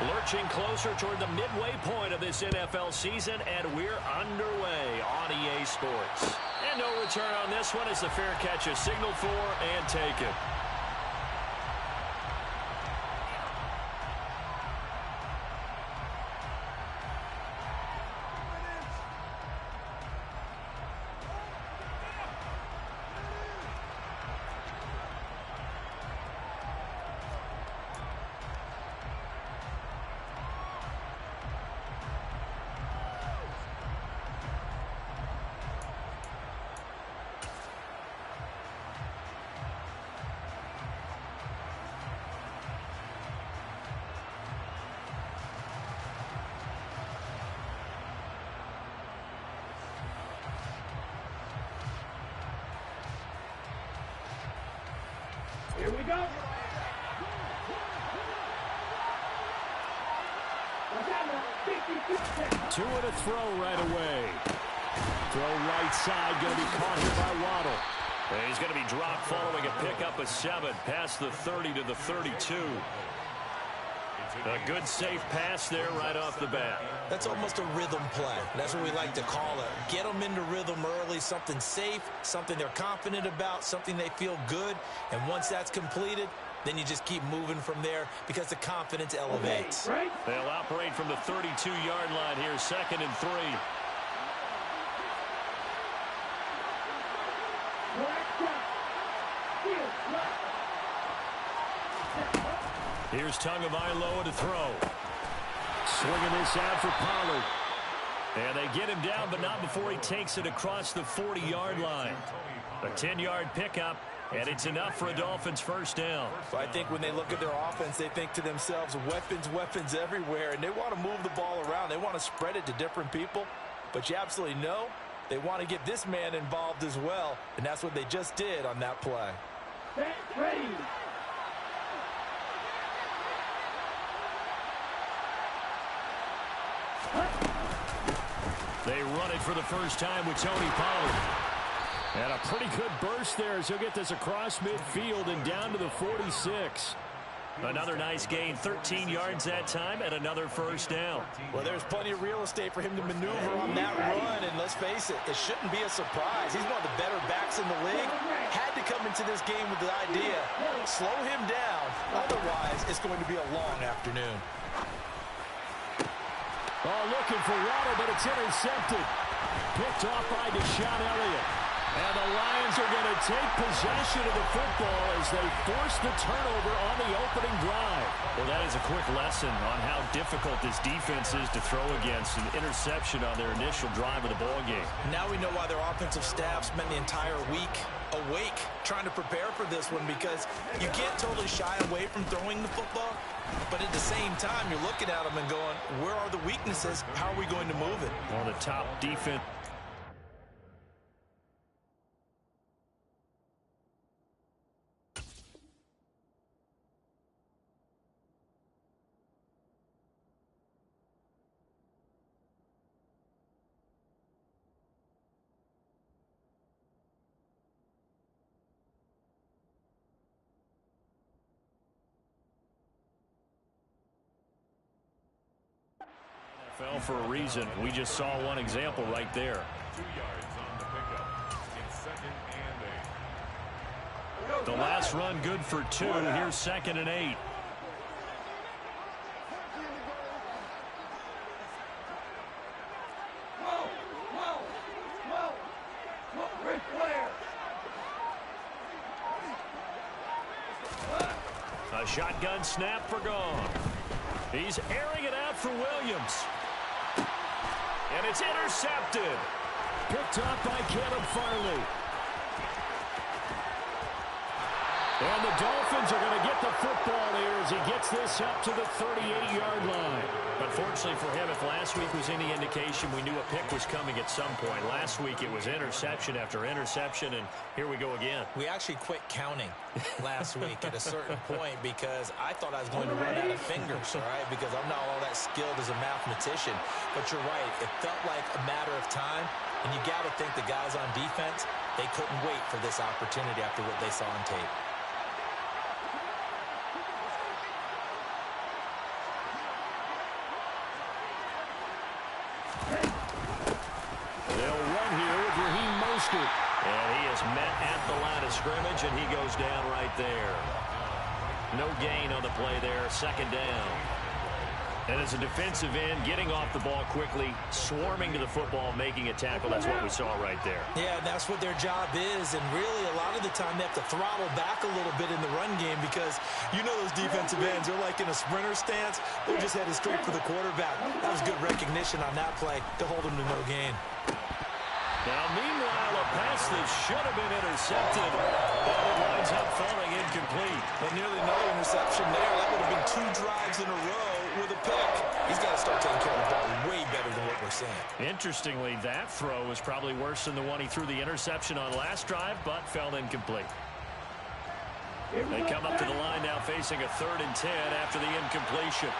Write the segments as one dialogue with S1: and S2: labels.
S1: Lurching closer toward the midway point of this NFL season, and we're underway on EA Sports. And no return on this one as the fair catch is signaled for and taken.
S2: Here we go.
S1: Two and a throw right away. Throw right side, going to be caught here by Waddle. And he's going to be dropped following a pickup of 7 past the 30 to the 32. A good safe pass there right off the bat.
S3: That's almost a rhythm play. That's what we like to call it. Get them into rhythm early, something safe, something they're confident about, something they feel good. And once that's completed, then you just keep moving from there because the confidence elevates.
S1: They'll operate from the 32-yard line here, 2nd and 3. Here's Tagovailoa to throw. Swinging this out for Pollard. And they get him down, but not before he takes it across the 40-yard line. A 10-yard pickup, and it's enough for a Dolphins first down.
S3: So I think when they look at their offense, they think to themselves, weapons, weapons everywhere, and they want to move the ball around. They want to spread it to different people, but you absolutely know they want to get this man involved as well, and that's what they just did on that play.
S2: Ready.
S1: They run it for the first time with Tony Pollard. And a pretty good burst there as he'll get this across midfield and down to the 46. Another nice gain, 13 yards that time, and another first down.
S3: Well, there's plenty of real estate for him to maneuver on that run, and let's face it, it shouldn't be a surprise. He's one of the better backs in the league. Had to come into this game with the idea, slow him down, otherwise it's going to be a long afternoon.
S1: Oh, looking for Waddle, but it's intercepted. Picked off by Deshaun Elliott. And the Lions are going to take possession of the football as they force the turnover on the opening drive. Well, that is a quick lesson on how difficult this defense is to throw against. An interception on their initial drive of the ballgame.
S3: Now we know why their offensive staff spent the entire week awake trying to prepare for this one, because you can't totally shy away from throwing the football, but at the same time you're looking at them and going, where are the weaknesses? How are we going to move it?
S1: Well, the top defense. For a reason. We just saw one example right there.
S4: 2 yards on the pickup. It's 2nd and 8.
S1: The last run good for 2. Here's 2nd and 8. A shotgun snap for gone. He's airing it out for Williams. And it's intercepted. Picked up by Caleb Farley. And the Dolphins are going to get the football here as he gets this up to the 38-yard line. Unfortunately for him, if last week was any indication, we knew a pick was coming at some point. Last week it was interception after interception, and here we go again.
S3: We actually quit counting last week at a certain point because I thought I was going to run out of fingers, all right, because I'm not all that skilled as a mathematician. But you're right, it felt like a matter of time, and you got to think the guys on defense, they couldn't wait for this opportunity after what they saw on tape.
S1: bastard. And he is met at the line of scrimmage, and he goes down right there. No gain on the play there, second down. And as a defensive end, getting off the ball quickly, swarming to the football, making a tackle, that's what we saw right there.
S3: Yeah, that's what their job is, and really a lot of the time they have to throttle back a little bit in the run game because you know those defensive ends, they're like in a sprinter stance. They're just headed straight for the quarterback. That was good recognition on that play to hold them to no gain.
S1: Now, meanwhile, a pass that should have been intercepted, but it winds up falling incomplete.
S3: And nearly another interception there. That would have been 2 drives in a row with a pick. He's got to start taking care of the ball way better than what we're seeing.
S1: Interestingly, that throw was probably worse than the one he threw the interception on last drive, but fell incomplete. They come up to the line now facing a 3rd and 10 after the incompletion.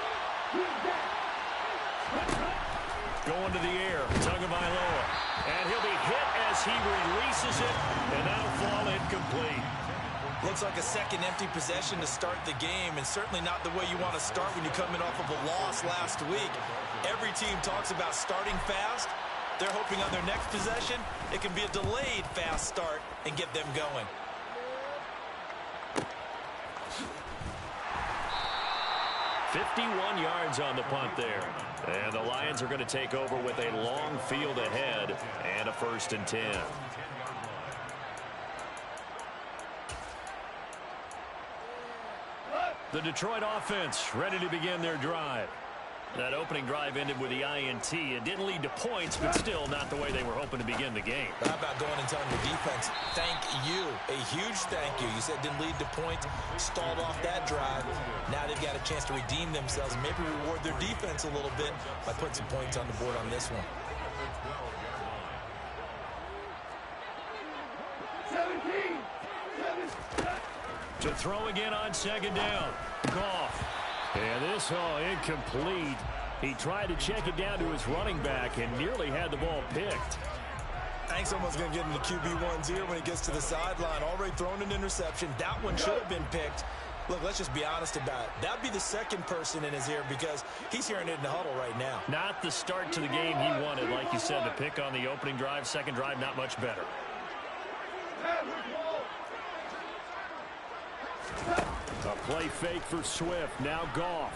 S1: Going to the air, Tagovailoa. And he'll be hit as he releases it, and that'll fall incomplete.
S3: Looks like a second empty possession to start the game, and certainly not the way you want to start when you're coming off of a loss last week. Every team talks about starting fast. They're hoping on their next possession, it can be a delayed fast start and get them going.
S1: .51 yards on the punt there. And the Lions are going to take over with a long field ahead and a 1st and 10. The Detroit offense ready to begin their drive. That opening drive ended with the INT. It didn't lead to points, but still not the way they were hoping to begin the game.
S3: How about going and telling your defense, thank you, a huge thank you. You said it didn't lead to points, stalled off that drive. Now they've got a chance to redeem themselves, maybe reward their defense a little bit by putting some points on the board on this one.
S2: 17.
S1: To throw again on 2nd down. Goff. And this, incomplete. He tried to check it down to his running back and nearly had the ball picked.
S3: I think someone's going to get into QB1's ear when he gets to the sideline. Already thrown an interception. That one should have been picked. Look, let's just be honest about it. That'd be the second person in his ear because he's hearing it in the huddle right now.
S1: Not the start to the game he wanted. Like you said, the pick on the opening drive, second drive, not much better. A play fake for Swift. Now Goff.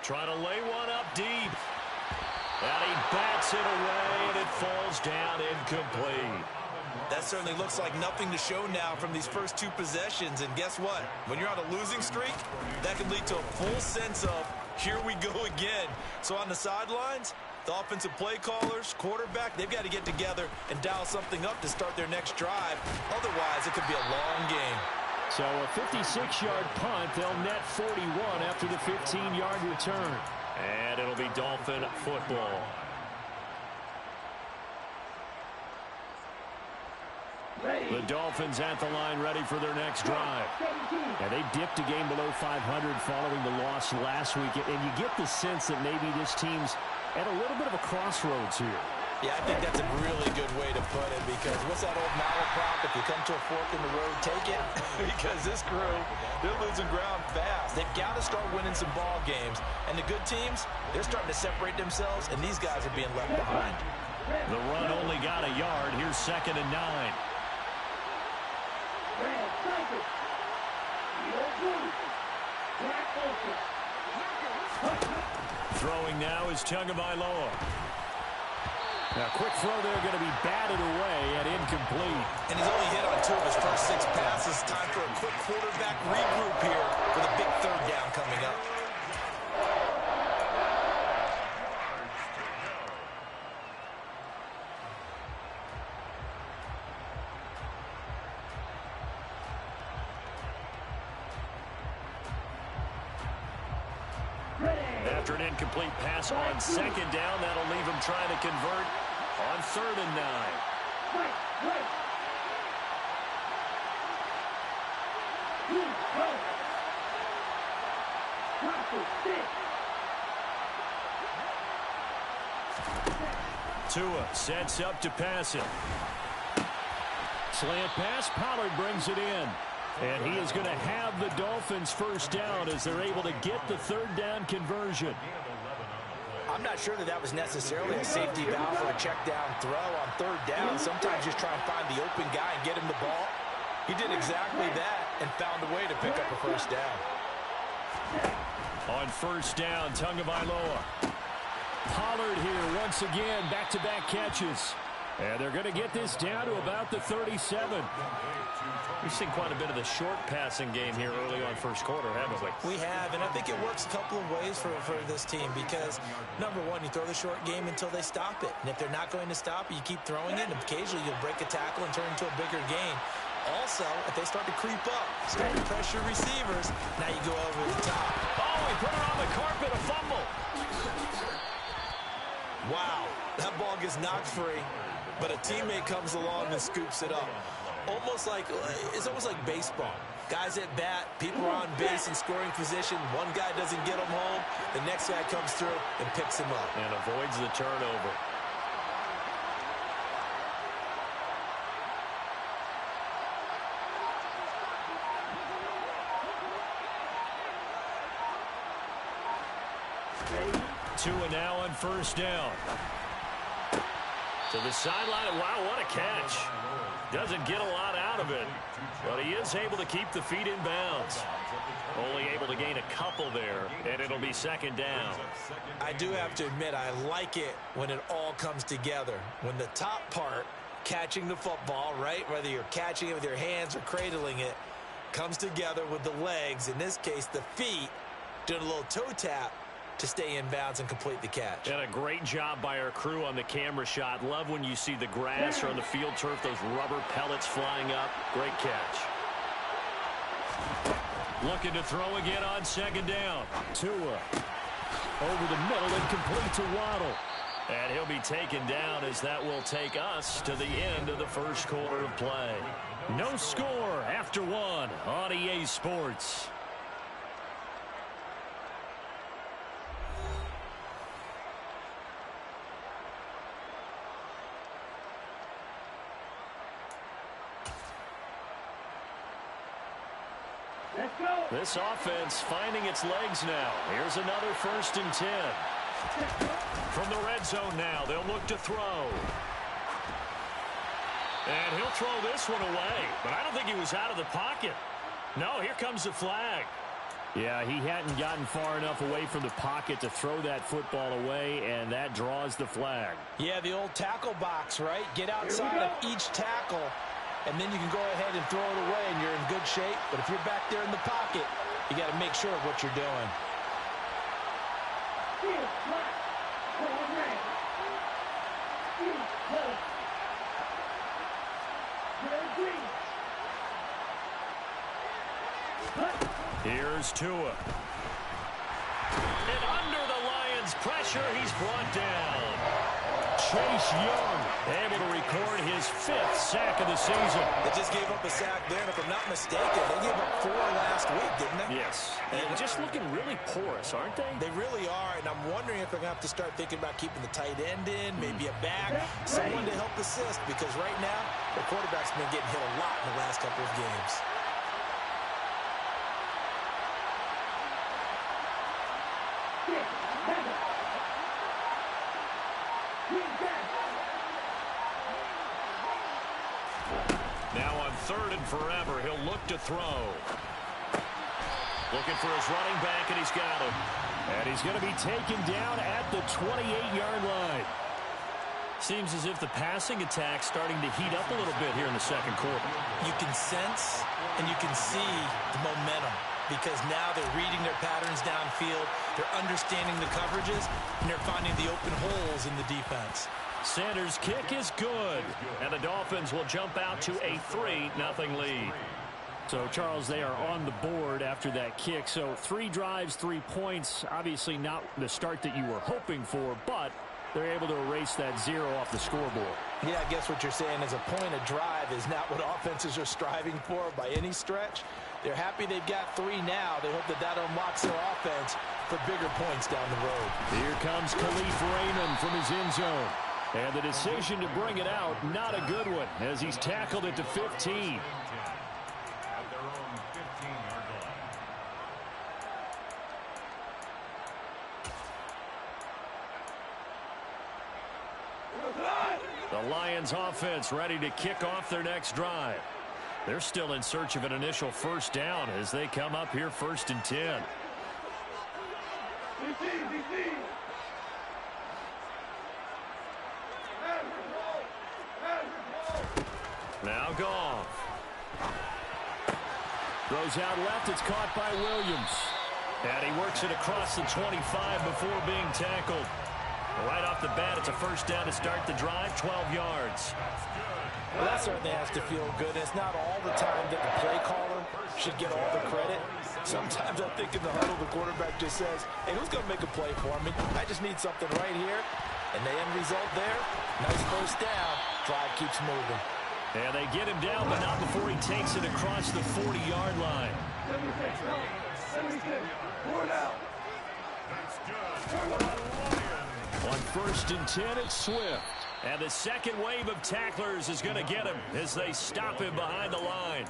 S1: Trying to lay one up deep. And he bats it away, and it falls down incomplete.
S3: That certainly looks like nothing to show now from these first 2 possessions. And guess what? When you're on a losing streak, that can lead to a full sense of, here we go again. So on the sidelines, the offensive play callers, quarterback, they've got to get together and dial something up to start their next drive. Otherwise, it could be a long game.
S1: So a 56-yard punt. They'll net 41 after the 15-yard return. And it'll be Dolphin football. The Dolphins at the line ready for their next drive. And they dipped a game below 500 following the loss last week. And you get the sense that maybe this team's at a little bit of a crossroads here.
S3: Yeah, I think that's a really good way to put it because what's that old malaprop? If you come to a fork in the road, take it. Because this crew, they're losing ground fast. They've got to start winning some ball games. And the good teams, they're starting to separate themselves, and these guys are being left behind.
S1: The run only got a yard. Here's 2nd and 9. Throwing now is Tagovailoa. Now, quick throw there, going to be batted away and incomplete.
S3: And he's only hit on 2 of his first 6 passes. Time for a quick quarterback regroup here with a big 3rd down coming up.
S1: After an incomplete pass on 2nd down, that'll leave him trying to convert on 3rd and 9. Tua sets up to pass it. Slant pass, Pollard brings it in. And he is going to have the Dolphins first down as they're able to get the 3rd down conversion.
S3: I'm not sure that that was necessarily a safety valve or a check down throw on third down. Sometimes just try and find the open guy and get him the ball. He did exactly that and found a way to pick up a first down.
S1: On first down, Tagovailoa. Pollard here once again, back-to-back catches. And they're going to get this down to about the 37. We've seen quite a bit of the short passing game here early on first quarter, haven't we?
S3: We have, and I think it works a couple of ways for this team because, number one, you throw the short game until they stop it. And if they're not going to stop it, you keep throwing it, and occasionally you'll break a tackle and turn into a bigger gain. Also, if they start to creep up, start to pressure receivers, now you go over the top.
S1: Oh, he put it on the carpet, a fumble.
S3: Wow, that ball gets knocked free, but a teammate comes along and scoops it up. It's almost like baseball. Guys at bat, people are on base in scoring position. One guy doesn't get them home. The next guy comes through and picks him up.
S1: And avoids the turnover. Tua now on first down. To the sideline. Wow, what a catch. Doesn't get a lot out of it, but he is able to keep the feet in bounds. Only able to gain a couple there, and it'll be second down.
S3: I do have to admit, I like it when it all comes together. When the top part, catching the football, right, whether you're catching it with your hands or cradling it, comes together with the legs, in this case the feet, doing a little toe tap to stay in bounds and complete the catch.
S1: And a great job by our crew on the camera shot. Love when you see the grass or on the field turf, those rubber pellets flying up. Great catch. Looking to throw again on second down. Tua over the middle and complete to Waddle. And he'll be taken down as that will take us to the end of the first quarter of play. No score after one on EA Sports. This offense finding its legs now. Here's another 1st and 10. From the red zone now, they'll look to throw. And he'll throw this one away. But I don't think he was out of the pocket. No, here comes the flag. Yeah, he hadn't gotten far enough away from the pocket to throw that football away, and that draws the flag.
S3: Yeah, the old tackle box, right? Get outside of each tackle, and then you can go ahead and throw it away, and you're in good shape. But if you're back there in the pocket, you got to make sure of what you're doing.
S1: Here's Tua. And under the Lions' pressure, he's brought down. Chase Young able to record his 5th sack of the season.
S3: They just gave up a sack there, and if I'm not mistaken, they gave up 4 last week, didn't they?
S1: Yes. And just looking really porous, aren't they?
S3: They really are, and I'm wondering if they're going to have to start thinking about keeping the tight end in, maybe a back, someone to help assist, because right now, the quarterback's been getting hit a lot in the last couple of games.
S1: Now on 3rd and forever, he'll look to throw. Looking for his running back, and he's got him. And he's going to be taken down at the 28-yard line. Seems as if the passing attack's starting to heat up a little bit here in the second quarter.
S3: You can sense and you can see the momentum because now they're reading their patterns downfield, they're understanding the coverages, and they're finding the open holes in the defense.
S1: Sanders' kick is good, and the Dolphins will jump out to a 3-0 lead. So, Charles, they are on the board after that kick. So 3 drives, 3 points. Obviously not the start that you were hoping for, but they're able to erase that 0 off the scoreboard.
S3: Yeah, I guess what you're saying is a point of drive is not what offenses are striving for by any stretch. They're happy they've got 3 now. They hope that that unlocks their offense for bigger points down the road.
S1: Here comes Khalif Raymond from his end zone. And the decision to bring it out, not a good one, as he's tackled it to 15.
S4: At their own 15-yard line.
S1: Lions offense ready to kick off their next drive. They're still in search of an initial first down as they come up here 1st and 10. Now Goff. Throws out left. It's caught by Williams. And he works it across the 25 before being tackled. Right off the bat, it's a first down to start the drive, 12 yards.
S3: Well, that certainly has to feel good. It's not all the time that the play caller should get all the credit. Sometimes I think in the huddle, the quarterback just says, hey, who's going to make a play for me? I just need something right here. And the end result there, nice first down. Drive keeps moving.
S1: And they get him down, but not before he takes it across the 40-yard line.
S2: 76, 4 down.
S1: On 1st and 10, it's Swift. And the second wave of tacklers is going to get him as they stop him behind the line.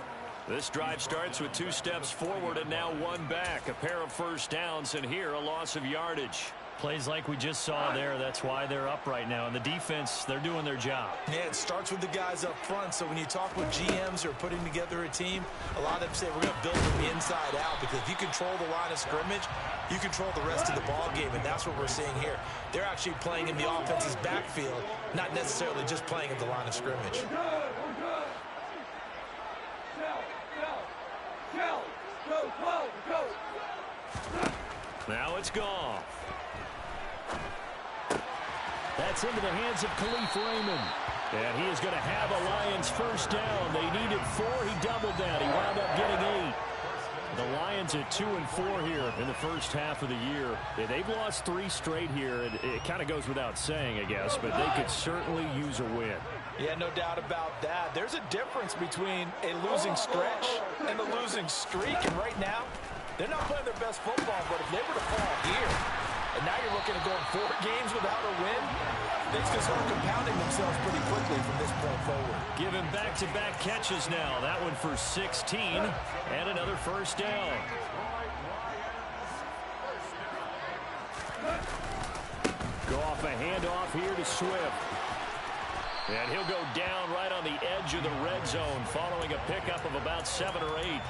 S1: This drive starts with 2 steps forward and now 1 back. A pair of first downs, and here a loss of yardage. Plays like we just saw there. That's why they're up right now. And the defense, they're doing their job.
S3: Yeah, it starts with the guys up front. So when you talk with GMs who are putting together a team, a lot of them say we're going to build from the inside out, because if you control the line of scrimmage, you control the rest of the ball game, and that's what we're seeing here. They're actually playing in the offense's backfield, not necessarily just playing at the line of scrimmage.
S1: Now it's Goff. That's into the hands of Khalif Raymond. And he is going to have a Lions first down. They needed 4. He doubled that. He wound up getting 8. The Lions at 2-4 here in the first half of the year. They've lost 3 straight here. It kind of goes without saying, I guess, but they could certainly use a win.
S3: Yeah, no doubt about that. There's a difference between a losing stretch and a losing streak. And right now, they're not playing their best football, but if they were to fall here, and now you're looking at going 4 games without a win, things can start compounding themselves pretty quickly from this point forward.
S1: Given back-to-back catches now. That one for 16 and another first down. Goff, a handoff here to Swift. And he'll go down right on the edge of the red zone following a pickup of about 7 or 8.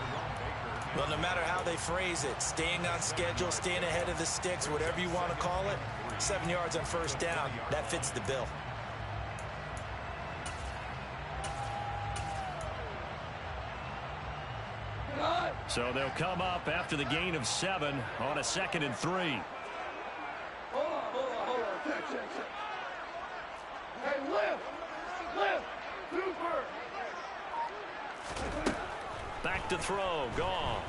S3: Well, no matter how they phrase it, staying on schedule, staying ahead of the sticks, whatever you want to call it, 7 yards on first down, that fits the bill.
S1: So they'll come up after the gain of 7 on a 2nd and 3.
S2: Hold on. Check. Hey, lift. Super.
S1: Back to throw. Goff.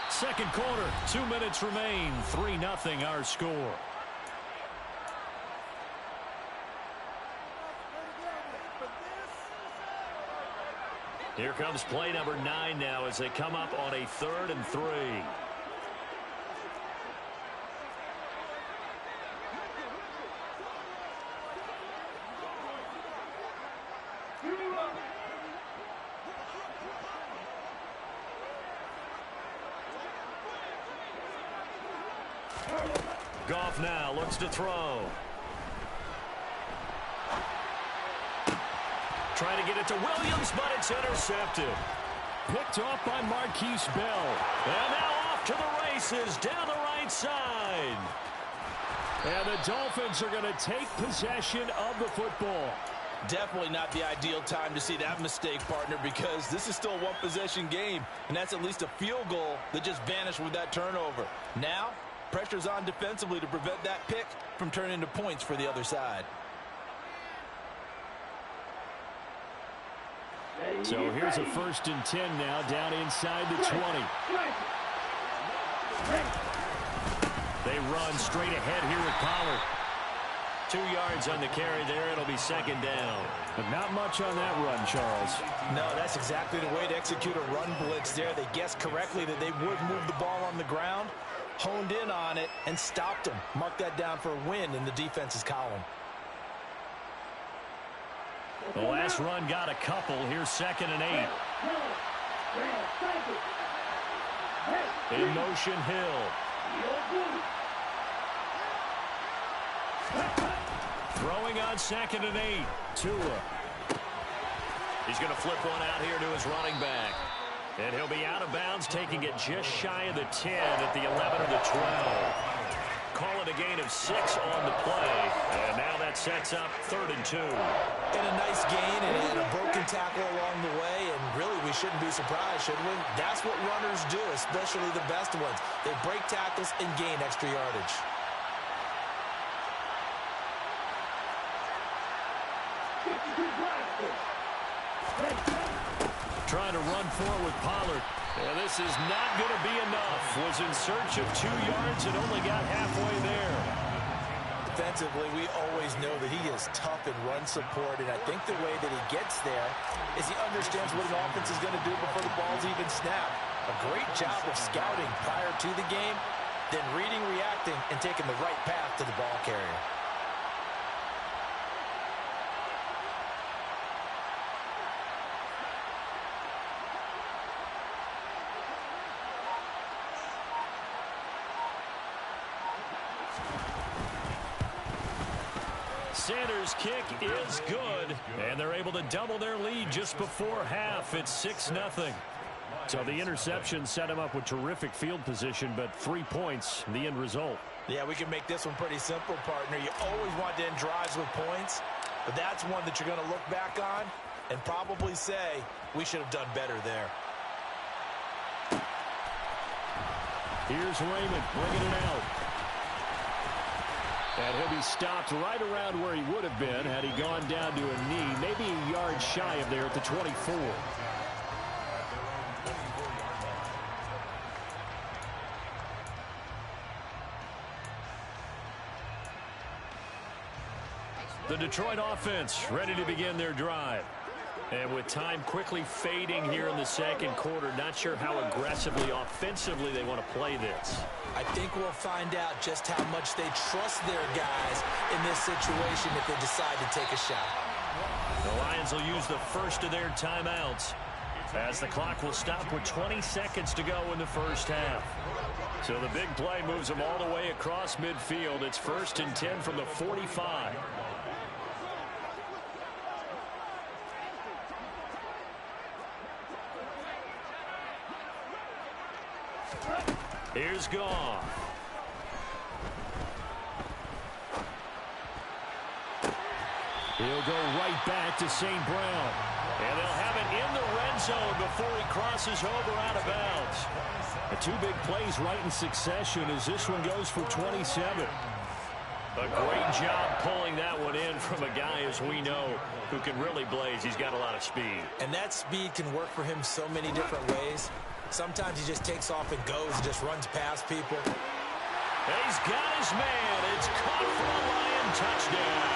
S1: Second quarter. 2 minutes remain. 3-0 our score. Here comes play number 9 now as they come up on a 3rd and 3. Goff now looks to throw. Trying to get it to Williams, but it's intercepted. Picked off by Marquise Bell. And now off to the races down the right side. And the Dolphins are going to take possession of the football.
S3: Definitely not the ideal time to see that mistake, partner, because this is still a one-possession game, and that's at least a field goal that just vanished with that turnover. Now, pressure's on defensively to prevent that pick from turning into points for the other side.
S1: So here's a 1st and 10 now down inside the 20. They run straight ahead here with Pollard. 2 yards on the carry there. It'll be 2nd down. But not much on that run, Charles.
S3: No, that's exactly the way to execute a run blitz there. They guessed correctly that they would move the ball on the ground, honed in on it, and stopped them. Mark that down for a win in the defense's column.
S1: The last run got a couple. Here's 2nd and 8. In motion, Hill. Throwing on 2nd and 8. Tua. He's going to flip one out here to his running back. And he'll be out of bounds, taking it just shy of the 10 at the 11 or the 12. Call it a gain of 6 on the play. And now that sets up 3rd and 2.
S3: And a nice gain and a broken tackle along the way. And really, we shouldn't be surprised, should we? That's what runners do, especially the best ones. They break tackles and gain extra yardage.
S1: Trying to run forward with Pollard. And this is not going to be enough. Was in search of 2 yards and only got halfway there.
S3: Defensively, we always know that he is tough in run support, and I think the way that he gets there is he understands what an offense is going to do before the ball's even snapped. A great job of scouting prior to the game, then reading, reacting, and taking the right path to the ball carrier.
S1: Sanders' kick is good, and they're able to double their lead just before half. It's 6-0. So the interception set him up with terrific field position, but 3 points, the end result.
S3: Yeah, we can make this one pretty simple, partner. You always want to end drives with points, but that's one that you're going to look back on and probably say, we should have done better there.
S1: Here's Raymond bringing it out. And he'll be stopped right around where he would have been had he gone down to a knee, maybe a yard shy of there at the 24. The Detroit offense ready to begin their drive. And with time quickly fading here in the second quarter, not sure how aggressively, offensively they want to play this.
S3: I think we'll find out just how much they trust their guys in this situation if they decide to take a shot.
S1: The Lions will use the first of their timeouts as the clock will stop with 20 seconds to go in the first half. So the big play moves them all the way across midfield. It's 1st and 10 from the 45. Here's Goff. He'll go right back to St. Brown. And they'll have it in the red zone before he crosses over out of bounds. The 2 big plays right in succession as this one goes for 27. A great job pulling that one in from a guy, as we know, who can really blaze. He's got a lot of speed.
S3: And that speed can work for him so many different ways. Sometimes he just takes off and goes and just runs past people.
S1: And he's got his man. It's caught for a Lion touchdown.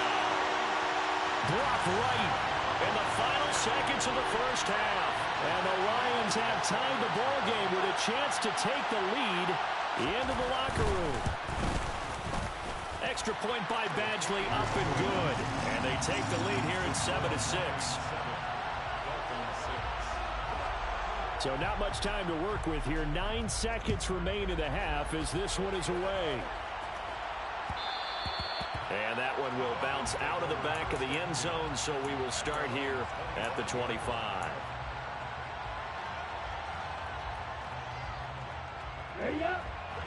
S1: Brought right in the final seconds of the first half. And the Lions have tied the ball game with a chance to take the lead into the locker room. Extra point by Badgley, up and good. And they take the lead here at 7-6. So not much time to work with here. 9 seconds remain in the half as this one is away. And that one will bounce out of the back of the end zone, so we will start here at the 25.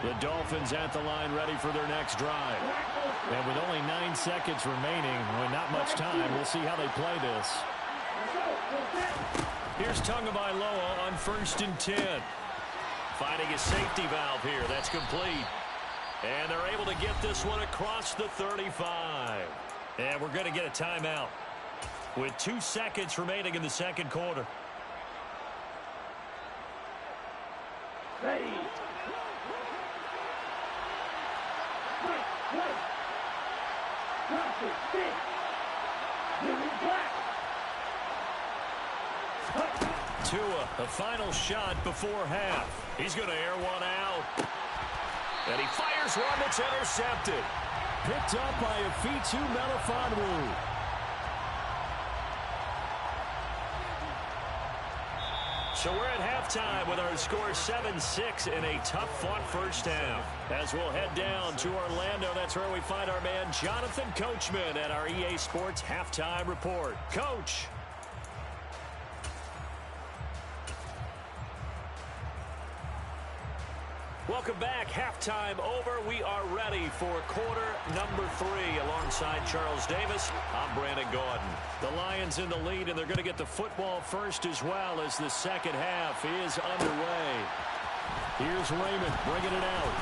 S1: The Dolphins at the line ready for their next drive. And with only 9 seconds remaining, with not much time, we'll see how they play this. Here's Tagovailoa on 1st and 10. Finding a safety valve here. That's complete. And they're able to get this one across the 35. And we're going to get a timeout with 2 seconds remaining in the second quarter.
S2: Ready.
S1: Tua, the final shot before half. He's going to air one out. And he fires one that's intercepted. Picked up by Afitu Melifonwu. So we're at halftime with our score 7-6 in a tough-fought first half. As we'll head down to Orlando, that's where we find our man Jonathan Coachman at our EA Sports Halftime Report. Coach. Welcome back. Halftime over. We are ready for quarter number 3. Alongside Charles Davis, I'm Brandon Gaudin. The Lions in the lead, and they're going to get the football first as well as the second half is underway. Here's Raymond bringing it out.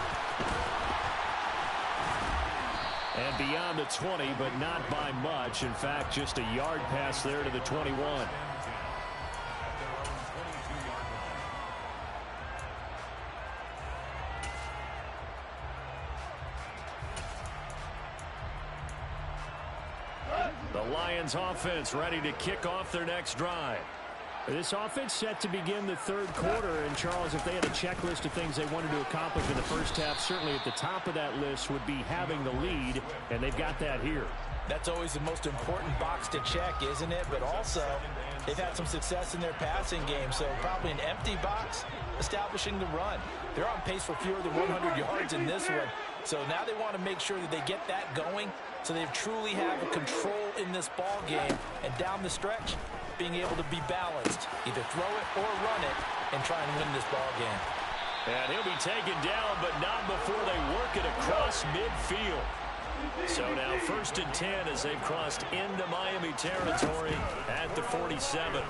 S1: And beyond the 20, but not by much. In fact, just a yard pass there to the 21. The Lions offense ready to kick off their next drive. This offense set to begin the third quarter. And, Charles, if they had a checklist of things they wanted to accomplish in the first half, certainly at the top of that list would be having the lead, and they've got that here.
S3: That's always the most important box to check, isn't it? But also, they've had some success in their passing game, so probably an empty box establishing the run. They're on pace for fewer than 100 yards in this one. So now they want to make sure that they get that going so they truly have a control in this ball game. And down the stretch, being able to be balanced. Either throw it or run it and try and win this ball game.
S1: And he'll be taken down, but not before they work it across midfield. So now 1st and 10 as they've crossed into Miami territory at the 47.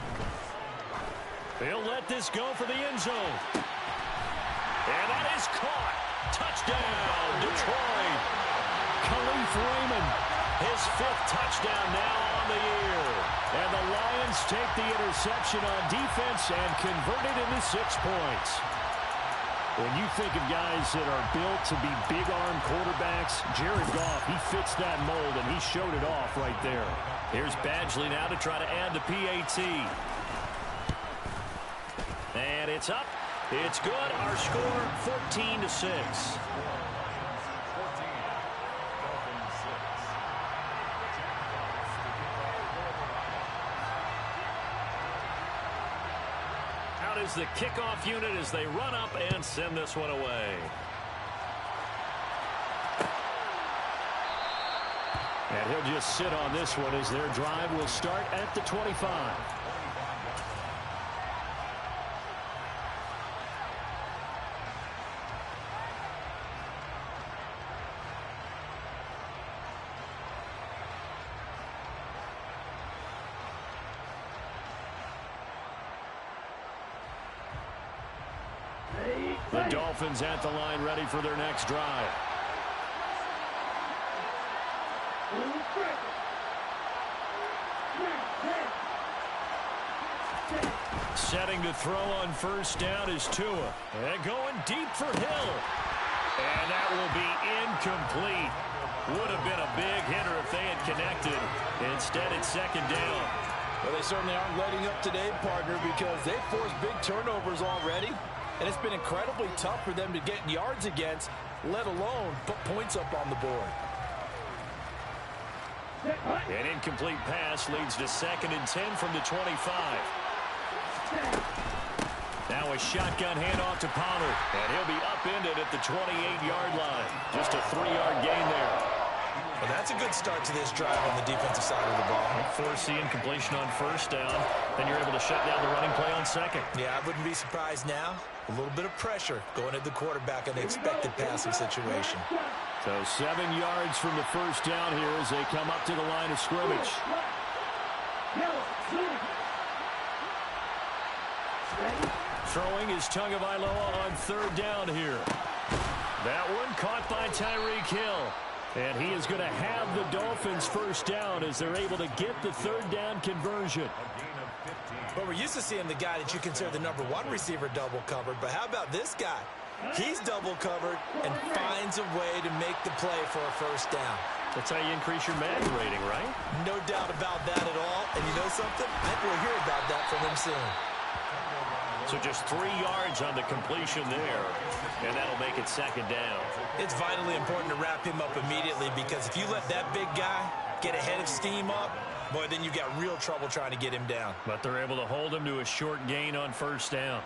S1: They'll let this go for the end zone. And that is caught. Touchdown, Detroit. Khalif Raymond, his 5th touchdown now on the year. And the Lions take the interception on defense and convert it into 6 points. When you think of guys that are built to be big-arm quarterbacks, Jared Goff, he fits that mold, and he showed it off right there. Here's Badgley now to try to add the PAT. And it's up. It's good. Our score, 14-6. Out is the kickoff unit as they run up and send this one away. And he'll just sit on this one as their drive will start at the 25. The Dolphins at the line ready for their next drive. Setting to throw on first down is Tua. And going deep for Hill. And that will be incomplete. Would have been a big hitter if they had connected. Instead, it's 2nd down.
S3: Well, they certainly aren't letting up today, partner, because they've forced big turnovers already. And it's been incredibly tough for them to get yards against, let alone put points up on the board.
S1: An incomplete pass leads to 2nd and 10 from the 25. Now a shotgun handoff to Pollard. And he'll be upended at the 28-yard line. Just a 3-yard gain there.
S3: Well, that's a good start to this drive on the defensive side of the ball.
S1: Force the incompletion on first down. Then you're able to shut down the running play on 2nd.
S3: Yeah, I wouldn't be surprised now. A little bit of pressure going at the quarterback in the expected passing situation.
S1: So 7 yards from the first down here as they come up to the line of scrimmage. Throwing is Tagovailoa on 3rd down here. That one caught by Tyreek Hill. And he is going to have the Dolphins first down as they're able to get the 3rd down conversion.
S3: But we're used to seeing the guy that you consider the #1 receiver double covered. But how about this guy? He's double covered and finds a way to make the play for a first down.
S1: That's how you increase your Madden rating, right?
S3: No doubt about that at all. And you know something? I think we'll hear about that from him soon.
S1: So just 3 yards on the completion there, and that'll make it 2nd down.
S3: It's vitally important to wrap him up immediately because if you let that big guy get a head of steam up, Boy, then you've got real trouble trying to get him down.
S1: But they're able to hold him to a short gain on first down.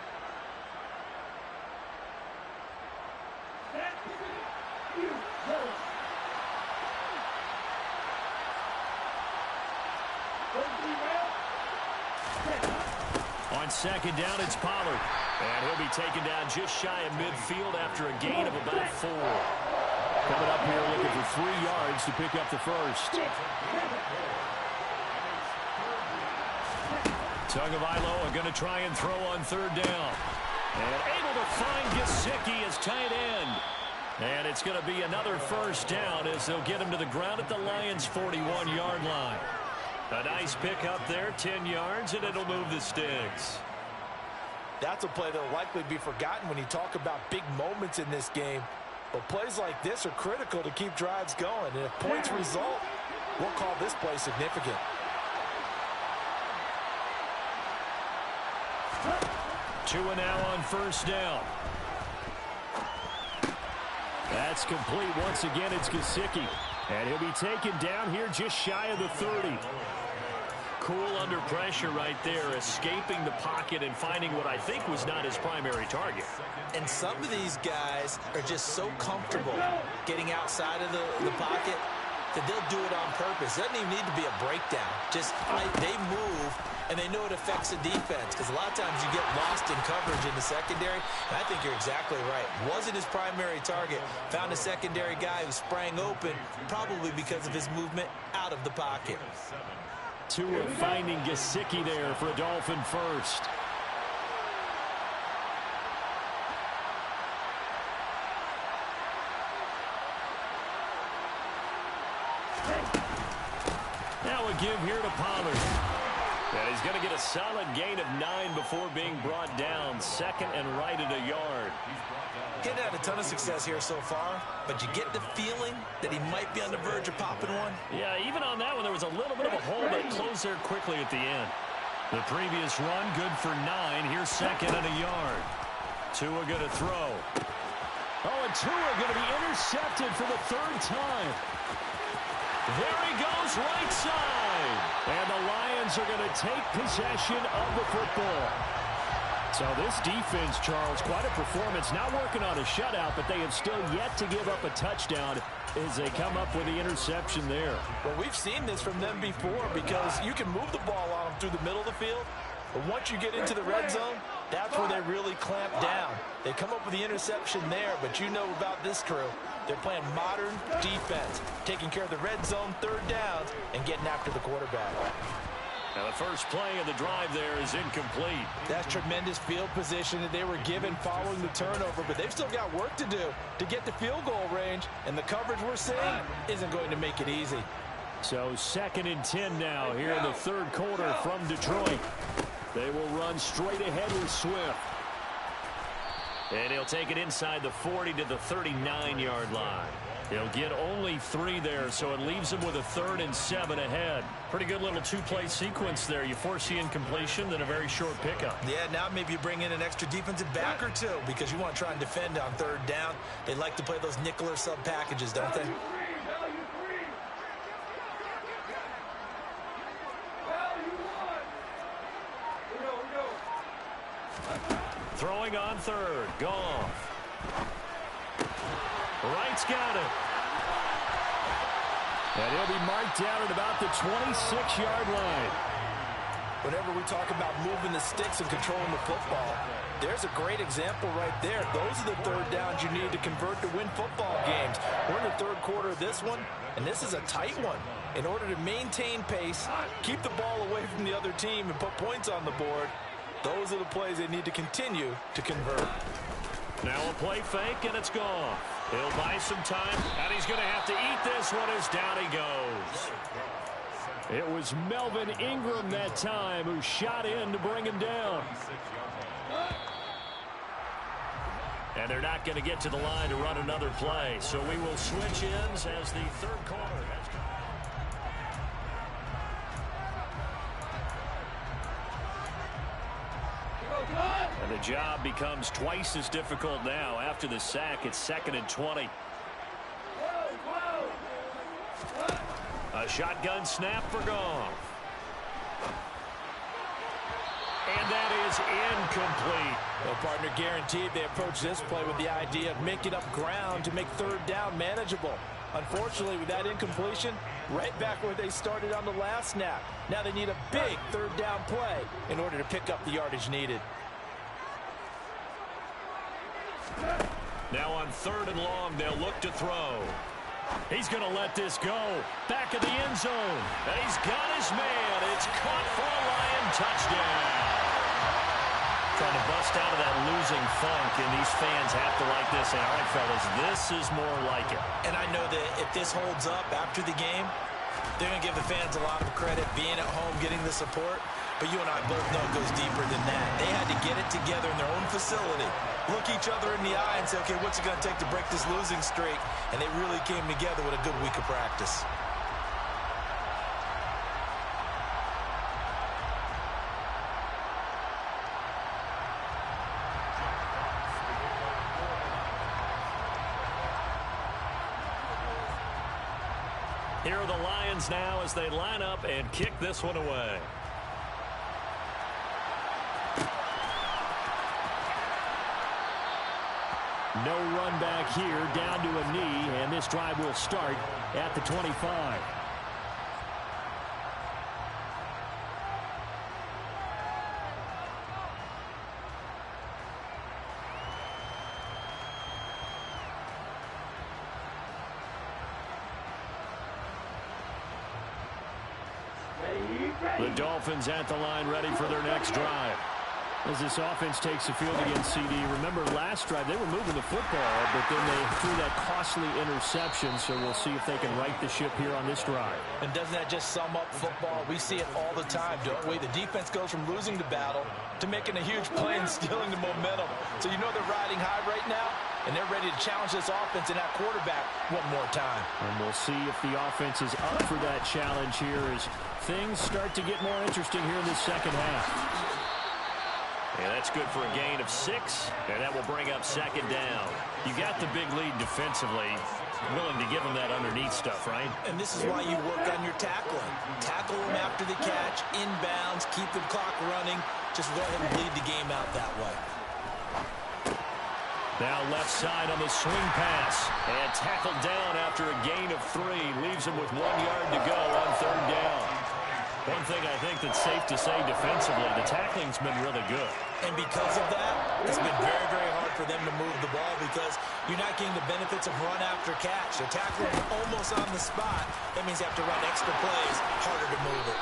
S1: On second down, it's Pollard. And he'll be taken down just shy of midfield after a gain of about 4. Coming up here looking for 3 yards to pick up the first. Tagovailoa going to try and throw on third down. And able to find Gesicki as tight end. And it's going to be another first down as they'll get him to the ground at the Lions' 41-yard line. A nice pickup there, 10 yards, and it'll move the sticks.
S3: That's a play that will likely be forgotten when you talk about big moments in this game. But plays like this are critical to keep drives going. And if points result, we'll call this play significant.
S1: Tua now on first down. That's complete. Once again, it's Gesicki. And he'll be taken down here just shy of the 30. Cool under pressure right there, escaping the pocket and finding what I think was not his primary target.
S3: And some of these guys are just so comfortable getting outside of the pocket that they'll do it on purpose. It doesn't even need to be a breakdown. Just they move, and they know it affects the defense. Because a lot of times you get lost in coverage in the secondary. And I think you're exactly right. Wasn't his primary target. Found a secondary guy who sprang open, probably because of his movement out of the pocket.
S1: Tua finding Gesicki there for a Dolphin first. Now a give here to Pollard. And he's going to get a solid gain of 9 before being brought down. Second and right at a yard.
S3: Getting had a ton of success here so far, but you get the feeling that he might be on the verge of popping one.
S1: Yeah, even on that one, there was a little bit of a hole, but it closed there quickly at the end. The previous run, good for 9. Here's second and a yard. Tua going to throw. Oh, and Tua going to be intercepted for the 3rd time. There he goes, right side. And the Lions are going to take possession of the football. So this defense, Charles, quite a performance. Not working on a shutout, but they have still yet to give up a touchdown as they come up with the interception there.
S3: Well, we've seen this from them before because you can move the ball on them through the middle of the field. But once you get into the red zone, that's where they really clamp down. They come up with the interception there, but you know about this crew. They're playing modern defense, taking care of the red zone, 3rd downs, and getting after the quarterback.
S1: Now the first play of the drive there is incomplete.
S3: That's tremendous field position that they were given following the turnover, but they've still got work to do to get the field goal range, and the coverage we're seeing isn't going to make it easy.
S1: So 2nd and 10 now here in the 3rd quarter from Detroit. They will run straight ahead with Swift. And he'll take it inside the 40 to the 39-yard line. He'll get only 3 there, so it leaves him with a 3rd and 7 ahead. Pretty good little 2-play sequence there. You force the incompletion, then a very short pickup.
S3: Yeah, now maybe you bring in an extra defensive back or 2 because you want to try and defend on 3rd down. They like to play those nickel or sub packages, don't they?
S1: Throwing on 3rd. Goff. Wright's got it. And he'll be marked down at about the 26-yard line.
S3: Whenever we talk about moving the sticks and controlling the football, there's a great example right there. Those are the 3rd downs you need to convert to win football games. We're in the 3rd quarter of this one, and this is a tight one. In order to maintain pace, keep the ball away from the other team, and put points on the board, those are the plays they need to continue to convert.
S1: Now a play fake, and it's gone. He'll buy some time, and he's going to have to eat this one as down he goes. It was Melvin Ingram that time who shot in to bring him down. And they're not going to get to the line to run another play, so we will switch ends as the 3rd quarter has come. And the job becomes twice as difficult now. After the sack, it's 2nd and 20. A shotgun snap for Goff. is incomplete.
S3: Well, partner, guaranteed they approach this play with the idea of making up ground to make third down manageable. Unfortunately, with that incompletion, right back where they started on the last snap. Now they need a big third down play in order to pick up the yardage needed.
S1: Now on 3rd and long, they'll look to throw. He's going to let this go. Back of the end zone. And he's got his man. It's caught for a Lion touchdown. Trying to bust out of that losing funk, and these fans have to like this. And, all right, fellas, this is more like it.
S3: And I know that if this holds up after the game, they're going to give the fans a lot of credit being at home, getting the support. But you and I both know it goes deeper than that. They had to get it together in their own facility, look each other in the eye and say, okay, what's it going to take to break this losing streak? And they really came together with a good week of practice.
S1: Here are the Lions now as they line up and kick this one away. No run back here, down to a knee, and this drive will start at the 25. The Dolphins at the line ready for their next drive. As this offense takes the field against CD, remember last drive they were moving the football, but then they threw that costly interception, so we'll see if they can right the ship here on this drive.
S3: And doesn't that just sum up football? We see it all the time, don't we? The defense goes from losing the battle to making a huge play and stealing the momentum. So you know they're riding high right now, and they're ready to challenge this offense and that quarterback one more time.
S1: And we'll see if the offense is up for that challenge here as things start to get more interesting here in the second half. Yeah, that's good for a gain of 6, and that will bring up 2nd down. You got the big lead defensively, willing to give them that underneath stuff, right?
S3: And this is why you work on your tackling. Tackle them after the catch, inbounds, keep the clock running. Just go ahead and bleed the game out that way.
S1: Now left side on the swing pass, and tackled down after a gain of 3. Leaves him with 1 yard to go on 3rd down. One thing I think that's safe to say defensively, the tackling's been really good.
S3: And because of that, it's been very, very hard for them to move the ball because you're not getting the benefits of run after catch. They're tackling almost on the spot. That means you have to run extra plays, harder to move it.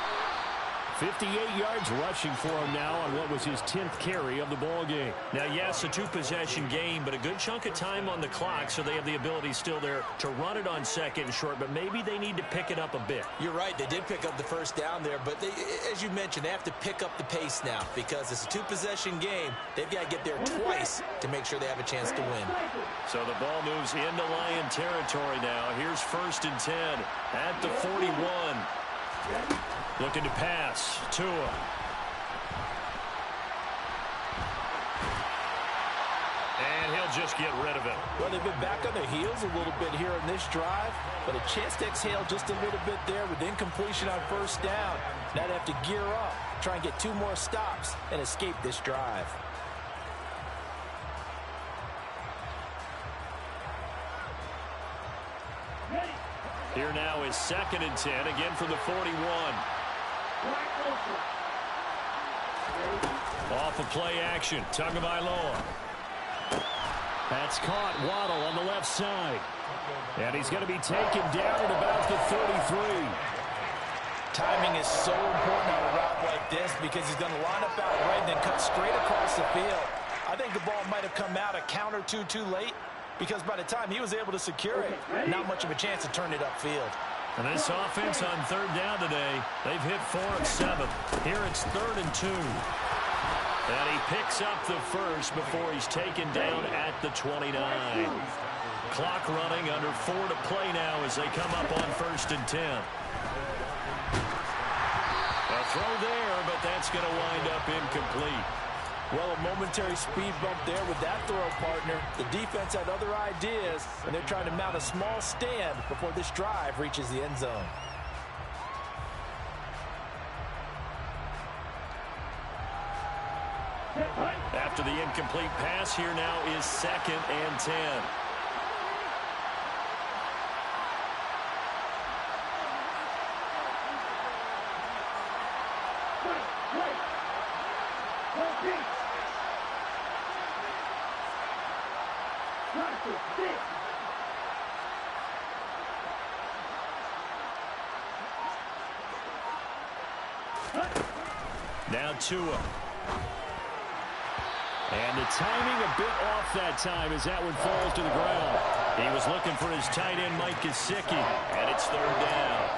S1: 58 yards rushing for him now on what was his 10th carry of the ball game. Now, yes, a 2-possession game, but a good chunk of time on the clock, so they have the ability still there to run it on 2nd and short, but maybe they need to pick it up a bit.
S3: You're right. They did pick up the first down there, but they, as you mentioned, they have to pick up the pace now because it's a 2-possession game. They've got to get there twice to make sure they have a chance to win.
S1: So the ball moves into Lion territory now. Here's 1st and 10 at the 41. Looking to pass. Tua. And he'll just get rid of it.
S3: Well, they've been back on their heels a little bit here in this drive, but a chance to exhale just a little bit there with incompletion on 1st down. Now they have to gear up, try and get 2 more stops, and escape this drive.
S1: Here now is 2nd and 10, again from the 41. Off of play action, Tagovailoa. That's caught. Waddle on the left side. And he's going to be taken down at about the 33.
S3: Timing is so important on a route like this because he's going to line up out right and then cut straight across the field. I think the ball might have come out a count or two too late because by the time he was able to secure it, not much of a chance to turn it upfield.
S1: And this offense on 3rd down today, they've hit 4 of 7. Here it's 3rd and 2. And he picks up the first before he's taken down at the 29. Clock running, under 4 to play now as they come up on 1st and 10. A throw there, but that's going to wind up incomplete.
S3: Well, a momentary speed bump there with that throw, partner. The defense had other ideas, and they're trying to mount a small stand before this drive reaches the end zone.
S1: After the incomplete pass, here now is 2nd and 10. Now Tua. And the timing a bit off that time as that one falls to the ground. He was looking for his tight end, Mike Gesicki, and it's 3rd down.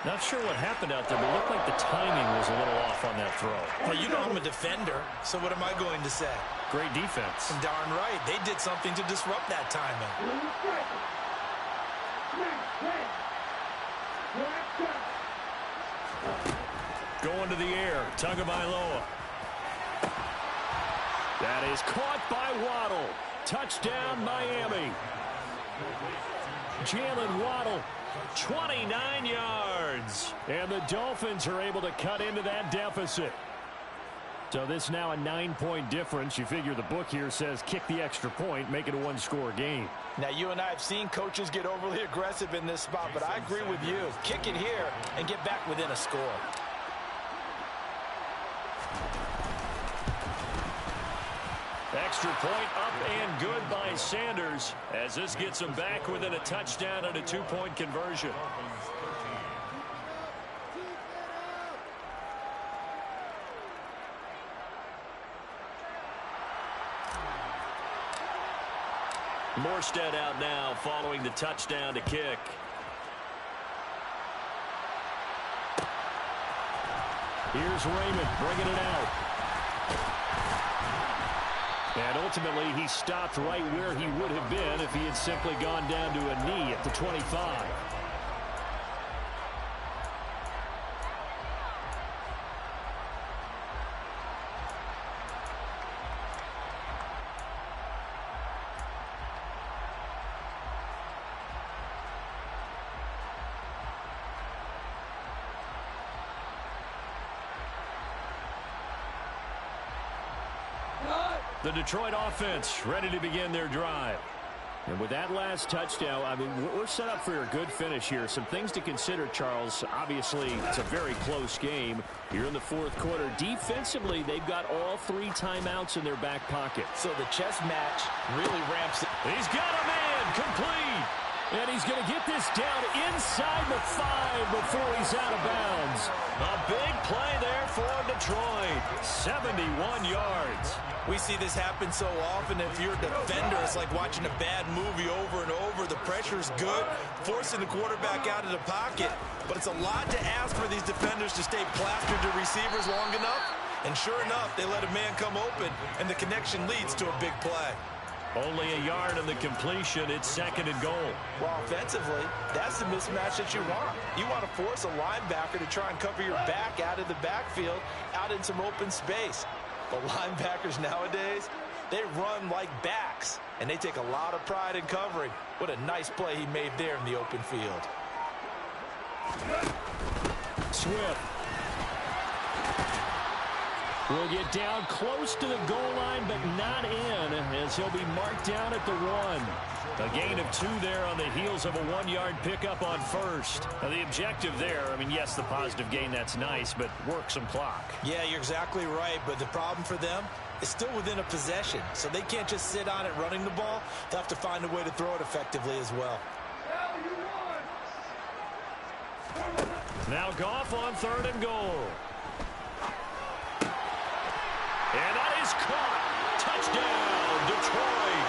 S1: Not sure what happened out there, but it looked like the timing was a little off on that throw.
S3: Well, you know I'm a defender, so what am I going to say?
S1: Great defense.
S3: Darn right. They did something to disrupt that timing.
S1: Going to the air, Tagovailoa. That is caught by Waddle. Touchdown, Miami. Jalen Waddle, 29 yards. And the Dolphins are able to cut into that deficit. So this now a 9-point difference. You figure the book here says kick the extra point, make it a one-score game.
S3: Now, you and I have seen coaches get overly aggressive in this spot, but I agree with you. Kick it here and get back within a score.
S1: Extra point up and good by Sanders as this gets him back within a touchdown and a 2-point conversion. Morstead out now following the touchdown to kick. Here's Raymond bringing it out. And ultimately, he stopped right where he would have been if he had simply gone down to a knee at the 25. The Detroit offense ready to begin their drive. And with that last touchdown, I mean, we're set up for a good finish here. Some things to consider, Charles. Obviously, it's a very close game here in the 4th quarter. Defensively, they've got all 3 timeouts in their back pocket.
S3: So the chess match really ramps it.
S1: He's got a man complete. And he's going to get this down inside the 5 before he's out of bounds. A big play there for Detroit. 71 yards.
S3: We see this happen so often. If you're a defender, it's like watching a bad movie over and over. The pressure's good, forcing the quarterback out of the pocket. But it's a lot to ask for these defenders to stay plastered to receivers long enough. And sure enough, they let a man come open, and the connection leads to a big play.
S1: Only a yard on the completion. It's 2nd and goal.
S3: Well, offensively, that's the mismatch that you want. You want to force a linebacker to try and cover your back out of the backfield, out in some open space. But linebackers nowadays, they run like backs, and they take a lot of pride in covering. What a nice play he made there in the open field.
S1: Swift will get down close to the goal line, but not in, as he'll be marked down at the 1. A gain of 2 there on the heels of a 1-yard pickup on first. Now, the objective there, I mean, yes, the positive gain, that's nice, but work some clock.
S3: Yeah, you're exactly right, but the problem for them is still within a possession, so they can't just sit on it running the ball. They'll have to find a way to throw it effectively as well.
S1: Now Goff on 3rd and goal. And that is caught. Touchdown, Detroit.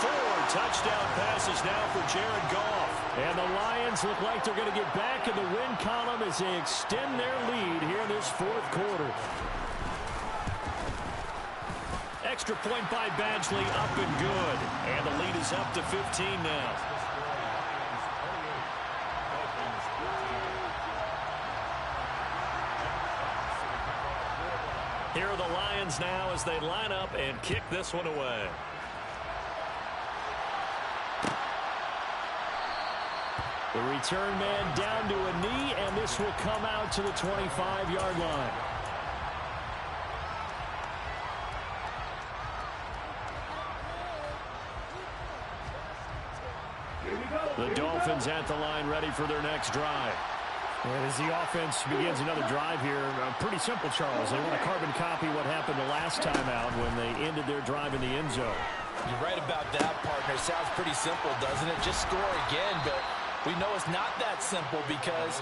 S1: 4 touchdown passes now for Jared Goff. And the Lions look like they're going to get back in the win column as they extend their lead here in this 4th quarter. Extra point by Badgley, up and good. And the lead is up to 15 now. Here are the Lions now as they line up and kick this one away. The return man down to a knee, and this will come out to the 25-yard line. The Dolphins at the line, ready for their next drive. And as the offense begins another drive here, pretty simple, Charles. They want to carbon copy what happened the last time out when they ended their drive in the end zone.
S3: You're right about that, partner. Sounds pretty simple, doesn't it? Just score again, but we know it's not that simple because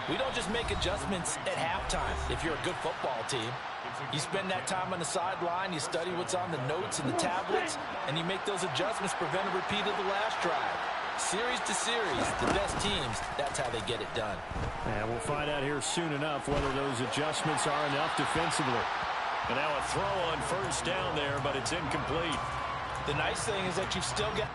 S3: we don't just make adjustments at halftime if you're a good football team. You spend that time on the sideline, you study what's on the notes and the tablets, and you make those adjustments, prevent a repeat of the last drive. Series to series, the best teams, that's how they get it done.
S1: And we'll find out here soon enough whether those adjustments are enough defensively. And now a throw on first down there, but it's incomplete.
S3: The nice thing is that you've still got...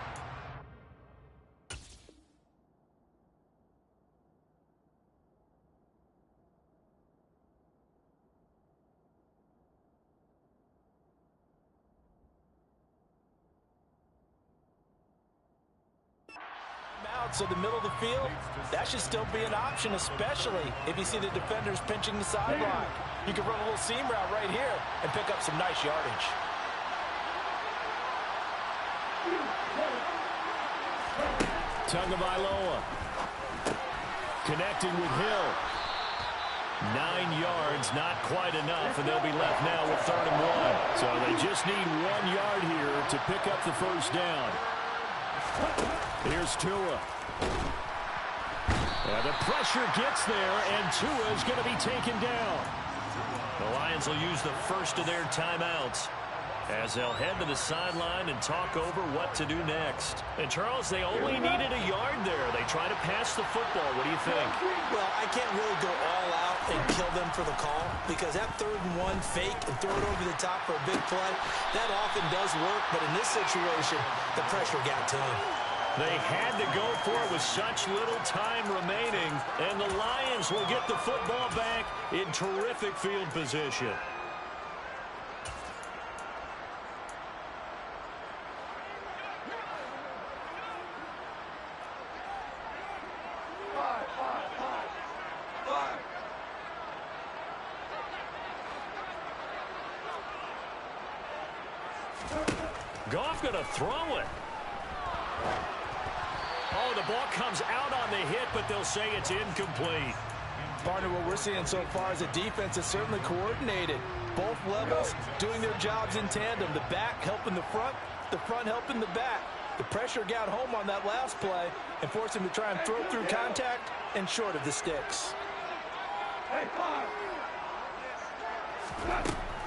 S3: So the middle of the field, that should still be an option, especially if you see the defenders pinching the sideline. You can run a little seam route right here and pick up some nice yardage.
S1: Tagovailoa connecting with Hill. 9 yards, not quite enough, and they'll be left now with 3rd and 1. So they just need 1 yard here to pick up the first down. Here's Tua. And the pressure gets there, and Tua is going to be taken down.
S5: The Lions will use the first of their timeouts as they'll head to the sideline and talk over what to do next. And, Charles, they only needed a yard there. They try to pass the football. What do you think?
S3: Well, I can't really go all out and kill them for the call because that 3rd and 1 fake and throw it over the top for a big play, that often does work. But in this situation, the pressure got to him.
S5: They had to go for it with such little time remaining, and the Lions will get the football back in terrific field position. Goff going to throw it. Oh, the ball comes out on the hit, but they'll say it's incomplete.
S3: Partner, what we're seeing so far is a defense is certainly coordinated. Both levels doing their jobs in tandem. The back helping the front helping the back. The pressure got home on that last play and forced him to try and throw through contact and short of the sticks.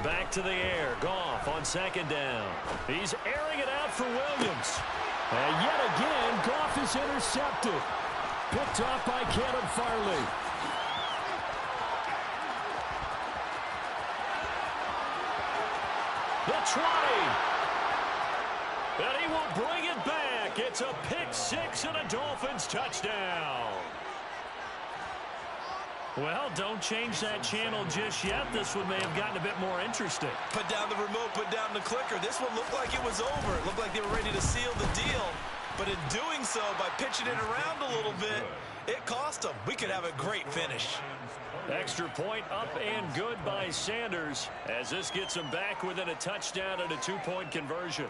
S5: Back to the air. Goff on 2nd down. He's airing it out for Williams.
S1: And yet again, Goff is intercepted. Picked off by Cannon Farley.
S5: The try. And he will bring it back. It's a pick 6 and a Dolphins touchdown. Well, don't change that channel just yet. This one may have gotten a bit more interesting.
S3: Put down the remote, put down the clicker. This one looked like it was over. It looked like they were ready to seal the deal. But in doing so, by pitching it around a little bit, it cost them. We could have a great finish.
S5: Extra point up and good by Sanders as this gets them back within a touchdown and a 2-point conversion.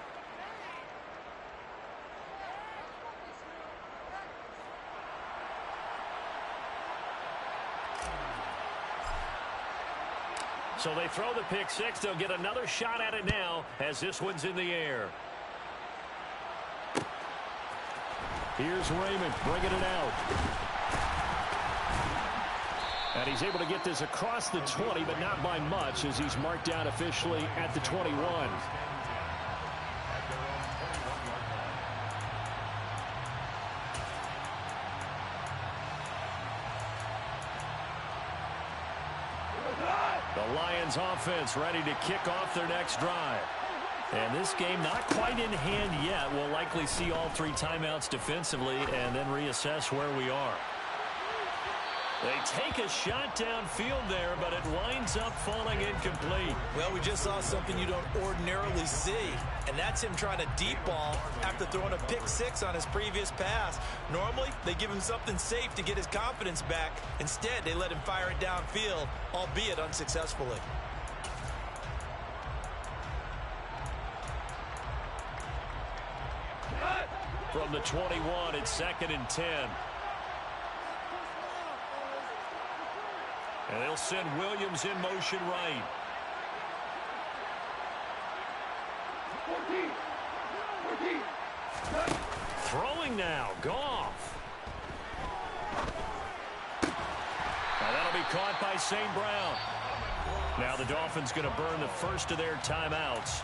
S5: So they throw the pick 6. They'll get another shot at it now as this one's in the air.
S1: Here's Raymond bringing it out. And he's able to get this across the 20, but not by much as he's marked down officially at the 21. The Lions offense ready to kick off their next drive. And this game not quite in hand yet. We'll likely see all 3 timeouts defensively and then reassess where we are.
S5: They take a shot downfield there, but it winds up falling incomplete.
S3: Well, we just saw something you don't ordinarily see, and that's him trying to deep ball after throwing a pick 6 on his previous pass. Normally, they give him something safe to get his confidence back. Instead, they let him fire it downfield, albeit unsuccessfully.
S5: from the 21. It's 2nd and 10. And they'll send Williams in motion right.
S2: 14.
S5: Throwing now, Goff. Now that'll be caught by St. Brown. Now the Dolphins going to burn the first of their timeouts,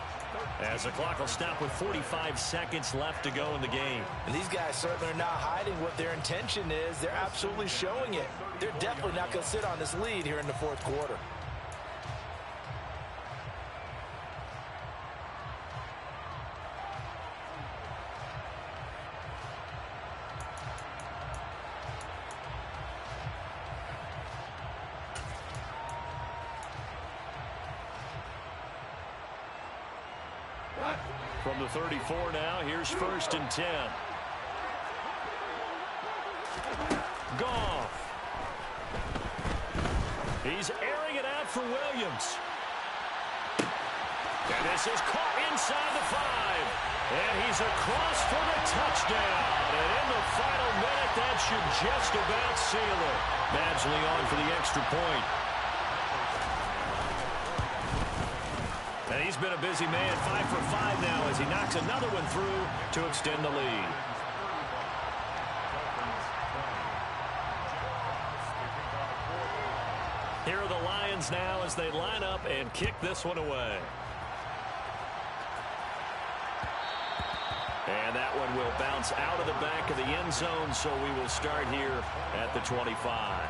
S5: as the clock will stop with 45 seconds left to go in the game.
S3: And these guys certainly are not hiding what their intention is. They're absolutely showing it. They're definitely not going to sit on this lead here in the fourth quarter.
S5: From the 34 now, here's 1st and 10. Goff. He's airing it out for Williams. And this is caught inside the 5. And he's across for the touchdown. And in the final minute, that should just about seal it. Badgley on for the extra point. And he's been a busy man, 5 for 5 now as he knocks another one through to extend the lead. Here are the Lions now as they line up and kick this one away. And that one will bounce out of the back of the end zone, so we will start here at the 25.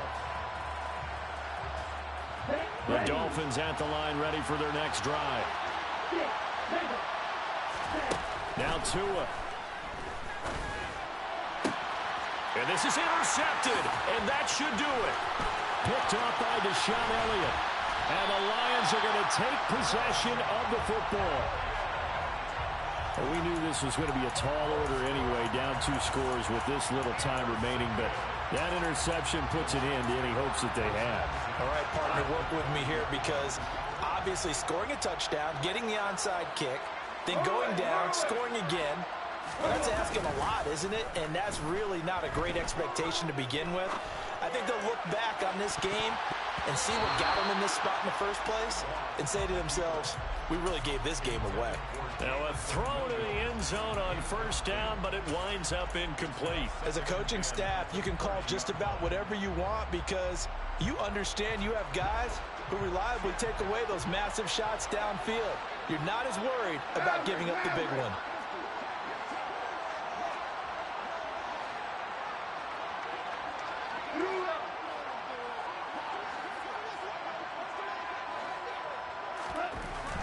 S5: The Dolphins at the line, ready for their next drive. Now Tua. And this is intercepted, and that should do it.
S1: Picked off by Deshaun Elliott. And the Lions are going to take possession of the football.
S5: Well, we knew this was going to be a tall order anyway, down 2 scores with this little time remaining, but that interception puts an end to any hopes that they had.
S3: All right, partner, work with me here because obviously scoring a touchdown, getting the onside kick, then going down, scoring again, that's asking a lot, isn't it? And that's really not a great expectation to begin with. I think they'll look back on this game and see what got them in this spot in the first place and say to themselves, we really gave this game away.
S5: Now a throw to the end zone on 1st down, but it winds up incomplete.
S3: As a coaching staff, you can call just about whatever you want because you understand you have guys who reliably take away those massive shots downfield. You're not as worried about giving up the big one.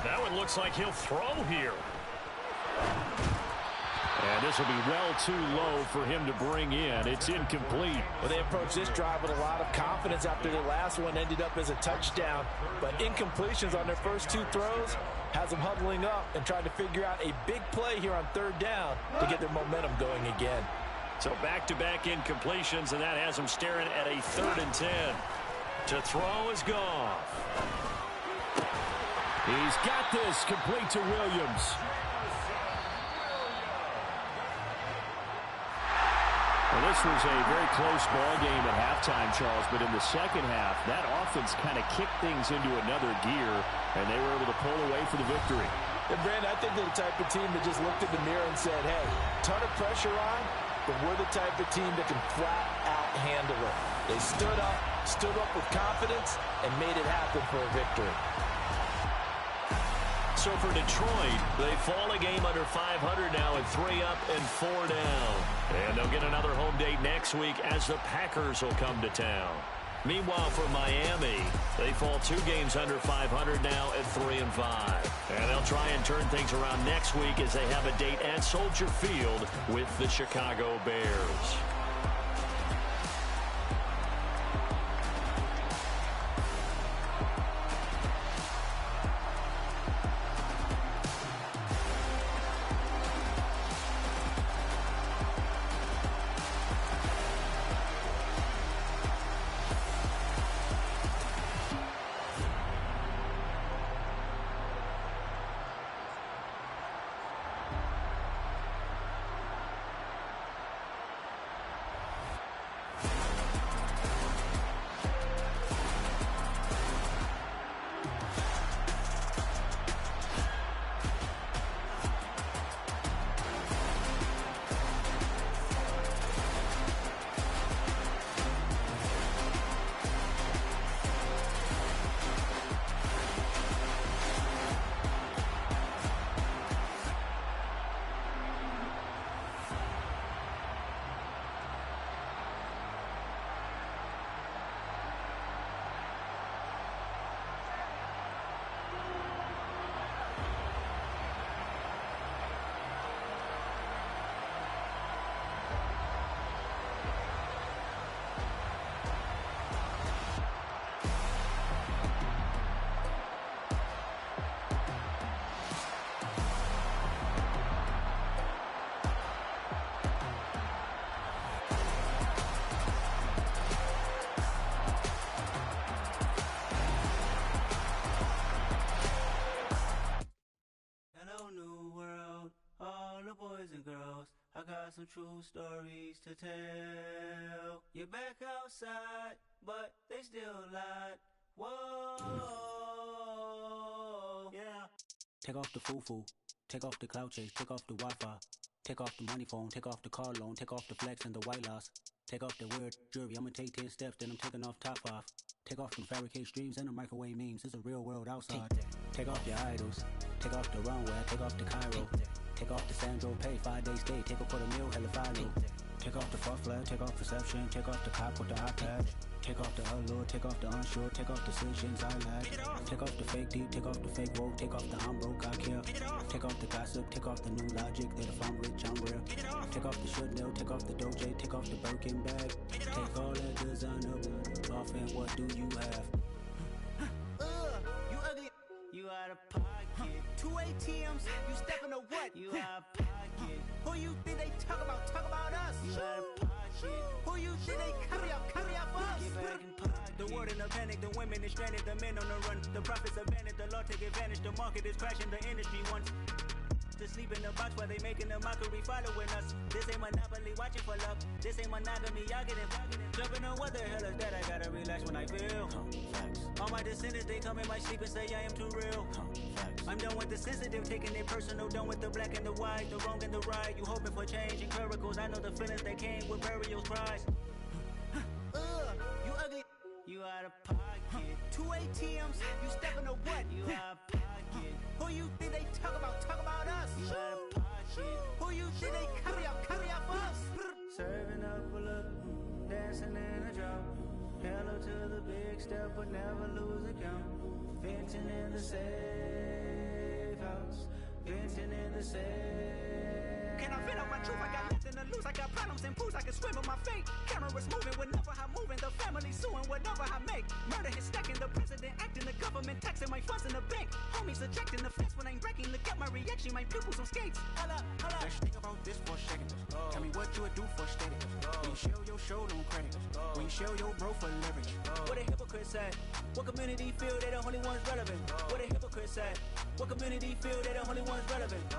S5: That one looks like he'll throw here. And this will be well too low for him to bring in. It's incomplete.
S3: Well, they approached this drive with a lot of confidence after the last one ended up as a touchdown. But incompletions on their first 2 throws has them huddling up and trying to figure out a big play here on 3rd down to get their momentum going again.
S5: So back-to-back incompletions, and that has them staring at a 3rd and 10. To throw is Goff.
S1: He's got this complete to Williams.
S5: Well, this was a very close ball game at halftime, Charles, but in the second half, that offense kind of kicked things into another gear, and they were able to pull away for the victory.
S3: And, Brandon, I think they're the type of team that just looked in the mirror and said, hey, ton of pressure on, but we're the type of team that can flat out handle it. They stood up with confidence, and made it happen for a victory.
S5: So for Detroit, they fall a game under 500 now at 3 up and 4 down. And they'll get another home date next week as the Packers will come to town. Meanwhile, for Miami, they fall 2 games under 500 now at 3 and 5. And they'll try and turn things around next week as they have a date at Soldier Field with the Chicago Bears.
S6: some true stories to tell. You're back outside, but they still lied. Whoa, yeah. Take off the foo-foo, take off the cloud chase, take off the Wi-Fi, take off the money phone, take off the car loan, take off the flex and the white loss, take off the weird jewelry. I'ma take 10 steps, then I'm taking off top off. Take off them fabricate streams and the microwave memes. It's a real world outside. Take off your idols, take off the runway, take off the Cairo, take off the Sandro pay, 5-day stay, take off for the meal, hella follow. Take off the fuck flag, take off perception, take off the cop with the iPad. Take off the allure, take off the unsure, take off decisions I lack. Take off the fake deep, take off the fake woke, take off the I'm broke, I care. Take off the gossip, take off the new logic that if I'm rich, I'm real. Take off the Chanel, take off the Doja, take off the Birkin bag. Take all that designer off and what do you have? You ugly, you out of pocket. 2 ATMs, you stepping to what? You out of pocket. Who you think they talk about us? You out of pocket. Who you think they carry up us? Get back in pocket. The world in a panic, the women is stranded, the men on the run. The profits abandoned, the law take advantage, the market is crashing, the industry wants to sleep in the box while they making a mockery following us. This ain't Monopoly, watching for love. This ain't monogamy, y'all get it. Jumping on what the hell is that? I gotta relax when I feel. All my descendants, they come in my sleep and say I am too real. I'm done with the sensitive, taking it personal. Done with the black and the white, the wrong and the right. You hoping for change and miracles. I know the feelings that came with burial cries. You ugly, you out of pocket. 2 ATMs, you stepping to what? You out of pocket. Who you think they talk about us? You out of pocket. Who you think they carry up us? Serving up a look, dancing in a drop. Hello to the big step, but never lose a count. Venting in the safe house, venting in the safe. Can I vent out my truth? I got nothing to lose. I got problems and pools. I can swim with my fate. Cameras moving whenever I'm moving. The family suing whatever I make. Murder is stacking. The president acting. The government taxing my funds in the bank. Homies ejecting the fence when I'm breaking. Look at my reaction. My pupils on skates. Hold up. Let's think about this for a second. Tell me what you would do for steady. When you show your show no credit. When you show your bro for leverage. What a hypocrite said. What community feel they the only ones relevant? What a hypocrite said. What community feel they the only ones relevant?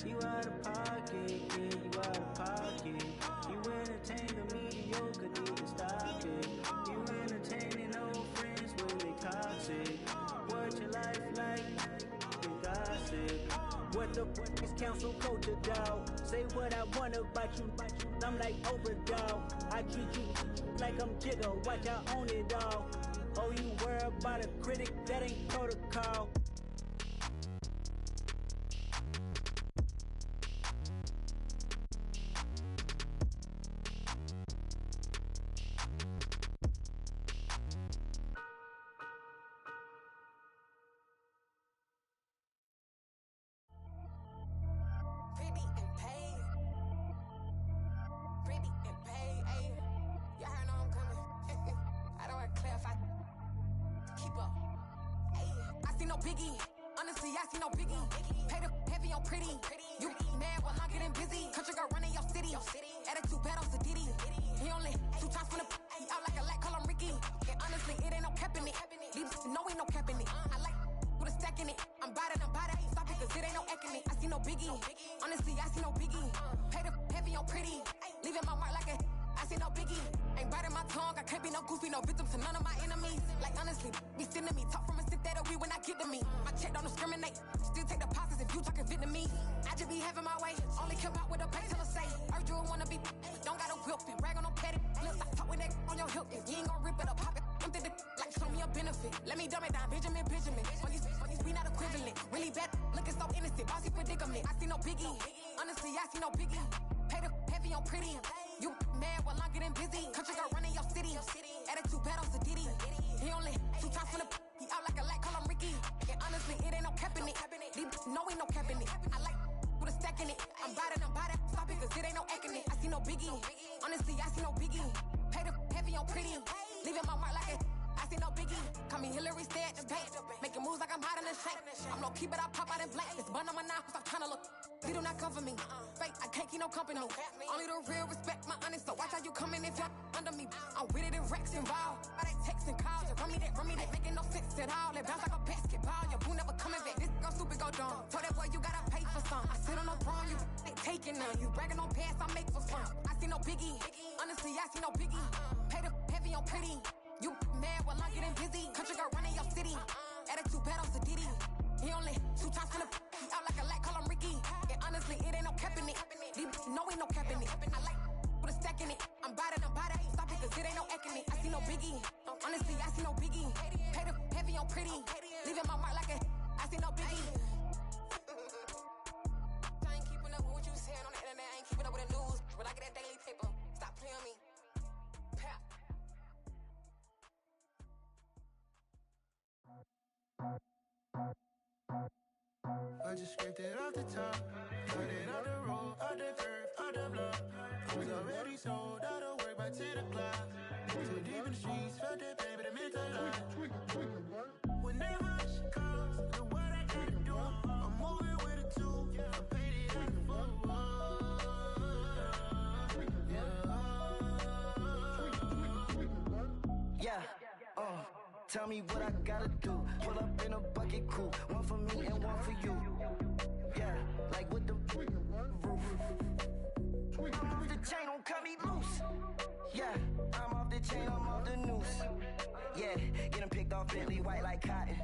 S6: You out of pocket, yeah, you out of pocket. You entertain the mediocre, need to stop it. You entertaining old friends when they toxic. What your life like? You gossip. What the fuck is council culture, dog? Say what I want about you. I'm like overdog. I treat you like I'm Jigga. Watch I own it all. Oh, you worry about a critic? That ain't protocol. Only the real respect my honest, so watch how you coming if you're under me. I'm with it in Rex involved. All they texting calls, run me that, making no sense at all. They bounce like a basketball, your boo never coming back. This go stupid, go dumb. Told that boy you gotta pay for some. I sit on the throne, you they take
S7: leaking now. You bragging on past, I make for fun. I see no biggie. Honestly, I see no biggie. Pay the heavy on pretty. You mad while I'm getting busy. Country girl running your city. Attitude bad on Sadiddy. He only 2 times finna out like a light, call him Ricky. And honestly, it ain't no cap in it. No, ain't no cap in it. I like with a stack in it. I'm bad it. Stop it, cause it ain't no acting it. I see no biggie. Honestly, I see no biggie. Pay the heavy on pretty. Leaving my mark like a. I see no biggie. I ain't keeping up with what you saying on the internet. I ain't keeping up with the news. But I get that daily paper. Stop playing on me. Pap.
S8: I just scraped it off the top, cut it out the road, out the curve, out the block. I was already sold, out of work by 10 o'clock. Too deep in the streets, felt that baby, the mental line. Whenever she calls, do what I gotta do. I'm moving with a two, I paid it out the full. Yeah, tell me what I gotta do. Pull up in a bucket crew, one for me and one for you. Yeah, like with the roof. I'm off the chain, don't cut me loose. Yeah, I'm off the chain, I'm off the noose. Yeah, getting picked off Bentley, white like cotton.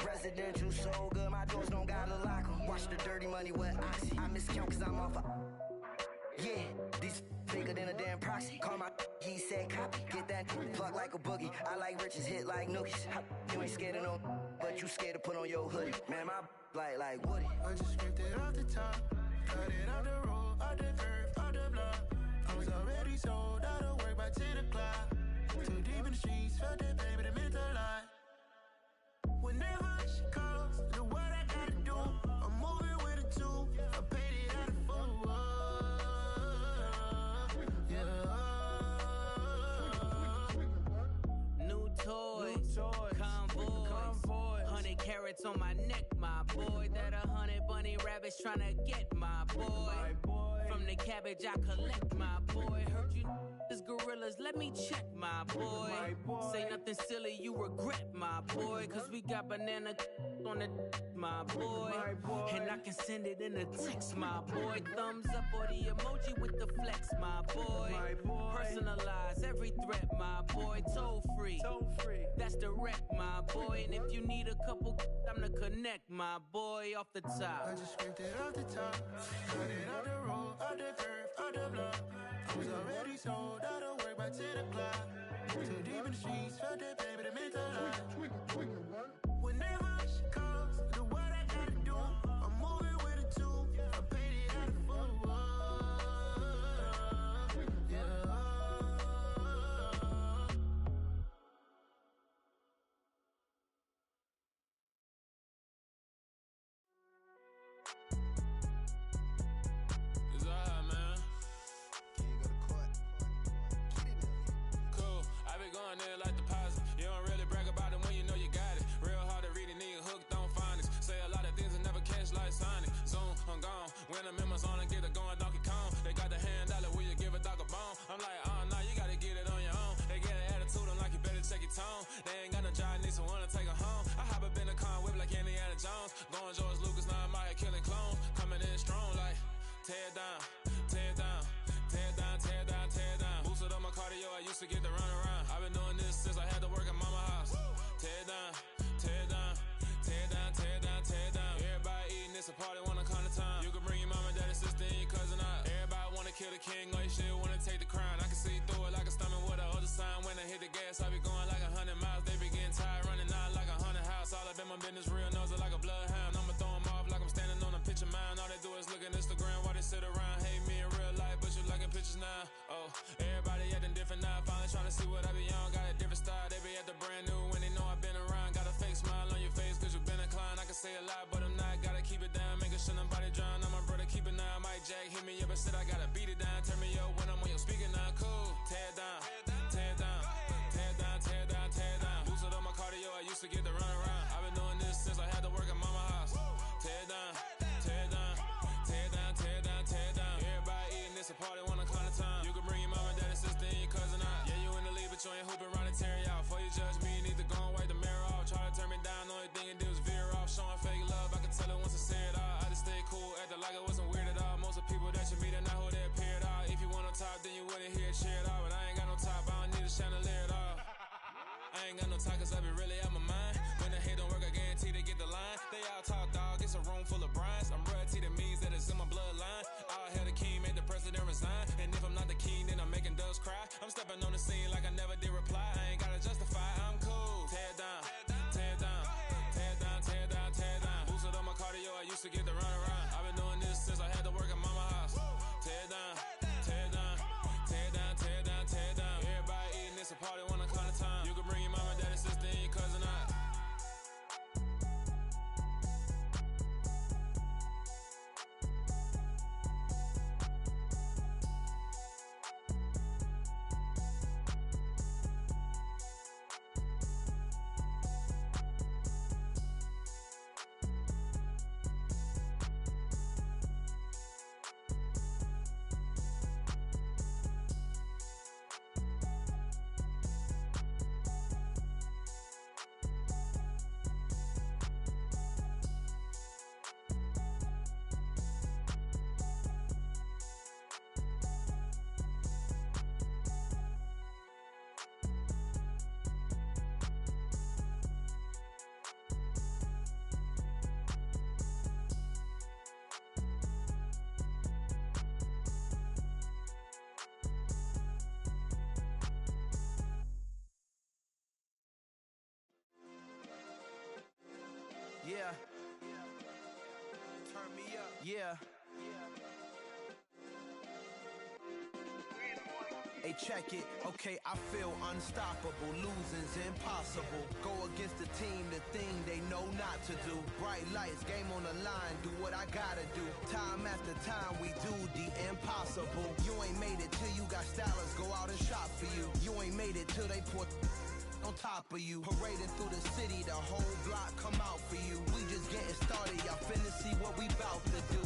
S8: Residential so good, my doors don't gotta lock 'em. Watch the dirty money with oxy. I miscount cause I'm off a. Yeah, these bigger than a damn proxy. Call my he said copy. Get that plug like a boogie. I like riches, hit like nookies. You ain't scared of no, but you scared to put on your hoodie. Man, my like Woody. I just scraped it off the top, cut it out the road, out the curve, out the block. I was already sold, out of work by 10 o'clock. Too deep in the streets, felt that baby, the mental line. Whenever she calls, do what I gotta do. I'm moving with a two, I paid it out of full.
S9: New toys, convoys, 100 carats on my neck, my boy. That 100 bunny rabbits tryna get my boy. From the cabbage I collect, my boy. Heard you is gorillas, let me check, my boy. Say nothing silly, you regret, my boy. Cause we got banana on the my boy. And I can send it in a text, my boy. Thumbs up or the emoji with the flex, my boy. Personalize every threat, my boy. Toll free, that's direct, my boy. And if you need a couple, I'm the connect, my boy. Off the top,
S8: I just scraped it off the top, cut it out the road, out the curve, out the block. I was already sold, out of work by 10 o'clock. Too deep in the streets, felt that baby, the mental line. Whenever she calls, do what I gotta do. I'm moving with a two, I paid it out of full.
S10: It's alright, man. Cool. I be going there like deposit. You don't really brag about it when you know you got it. Real hard to read a nigga hooked on phonics. Say a lot of things and never catch like Sonic. Zoom, I'm gone. When the members on and get it going Donkey Kong. They got the hand dollar, will you give a dog a bone? I'm like, nah, you gotta get it on your own. They get an attitude, I'm like, you better check your tone. They ain't got no job, need someone to take her home. I hop up in the car, whip like Indiana Jones. Going George Lucas, now I'm out here killing clones. Coming in strong like, tear down, tear down, tear down, tear down, tear down. Boosted up my cardio, I used to get to run around. I've been doing this since I had to work at mama house. Tear down, tear down, tear down, tear down, tear down. Everybody eating, it's a party, wanna come to time. You can bring your mama, daddy, sister, and your cousin out. Everybody wanna kill the king, or you shit wanna take the crown. I can see through it like a stomach with a other sign. When I hit the gas, I be going like 100 miles. They be getting tired, running out like 100 house. All up in my business, real nose like a bloodhound. I'ma throw them off like I'm standing on a picture mound. All they do is look at Instagram while they sit around. Hate me in real life, but you liking pictures now. Oh, everybody acting different now. Finally trying to see what I be on. Got a different style, they be at the brand new when they know I've been around. Got a fake smile on your face cause you been inclined. I can say a lot, but I'm not. Gotta keep it down, making sure nobody drown. I'm my brother, keep it now. Mike Jack hit me up and said I gotta beat it down. Turn me up when I'm on your speaker now. Cool, tear down, tear down, tear down, tear down, tear down. Boosted up my cardio, I used to get to run around. I've been doing this since I had to work at mama house. Tear down, tear down, tear down, tear down, tear down. Everybody eating, it's a party, wanna come to time. You can bring your mama, daddy, sister, and your cousin out. Yeah, you in the lead, but you ain't hooping around and tear you out. Before you judge me, you need to go and wipe the mirror off. Try to turn me down, only thing it did was veer off. Showing fake love, I can tell it once I say it all. I just stay cool, acting like I wasn't weird at all. Most of the people that you meet
S8: Yeah. Turn me up. Yeah. Hey, check it. Okay, I feel unstoppable. Losing's impossible. Go against the team, the thing they know not to do. Bright lights, game on the line. Do what I gotta do. Time after time, we do the impossible. You ain't made it till you got stylers go out and shop for you. You ain't made it till they put on top of you. Parading through the city, the whole block come out for you. We just getting started, y'all finna see what we bout to do.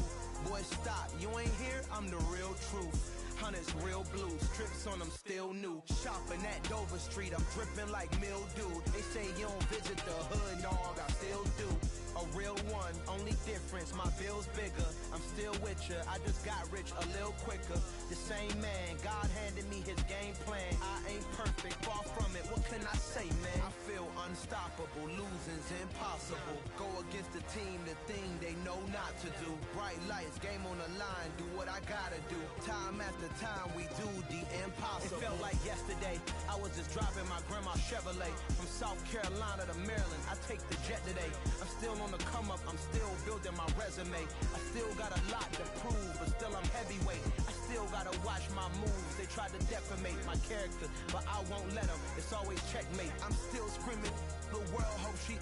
S8: Boy, stop, you ain't here, I'm the real truth. Hunters real blue, strips on them still new. Shopping at Dover Street, I'm dripping like mildew. They say you don't visit the hood, dog, I still do. A real one, only difference, my bill's bigger. I'm still with ya, I just got rich a little quicker. The same man, God handed me his game plan. I ain't perfect, far from it, what can I say, man? I feel unstoppable, losing's impossible. Go against the team, the thing they know not to do. Bright lights, game on the line, do what I gotta do. Time after time, we do the impossible. It felt like yesterday, I was just driving my grandma's Chevrolet. From South Carolina to Maryland, I take the jet today. I'm still on the come up, I'm still building my resume. I still got a lot to prove, but still I'm heavyweight. I still gotta watch my moves. They tried to defamate my character, but I won't let them. It's always checkmate. I'm still screaming, the world hope she.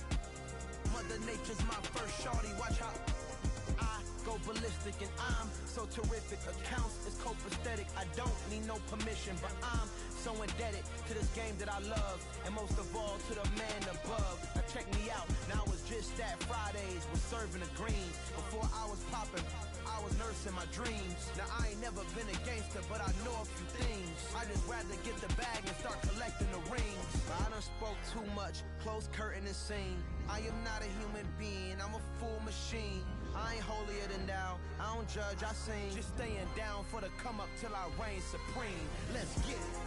S8: Mother Nature's my first shorty. Watch how I go ballistic, and I'm so terrific. Accounts is copacetic. I don't need no permission, but I'm so indebted to this game that I love, and most of all to the man above. Now check me out, now it's just that Fridays was serving the greens. Before I was popping, I was nursing my dreams. Now I ain't never been a gangster, but I know a few things. I just rather get the bag and start collecting the rings. But I done spoke too much, close curtain and scene. I am not a human being, I'm a full machine. I ain't holier than thou, I don't judge, I sing. Just staying down for the come up till I reign supreme. Let's get it.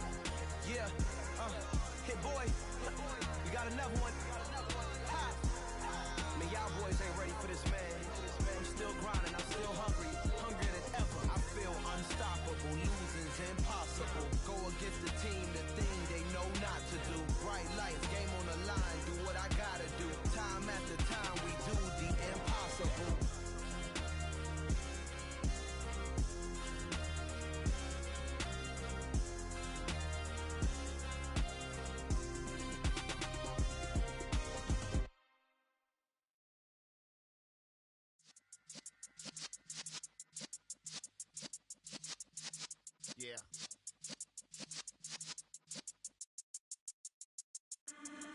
S8: Yeah, hit boy, we got another one. Ha! Man, y'all boys ain't ready for this, man. I'm still grinding, I'm still hungry, hungrier than ever. I feel unstoppable, losing's impossible. Go against the team, the thing they know not to do. Bright lights, game on the line, do what I gotta do. Time after time, we do the impossible.
S11: Yeah.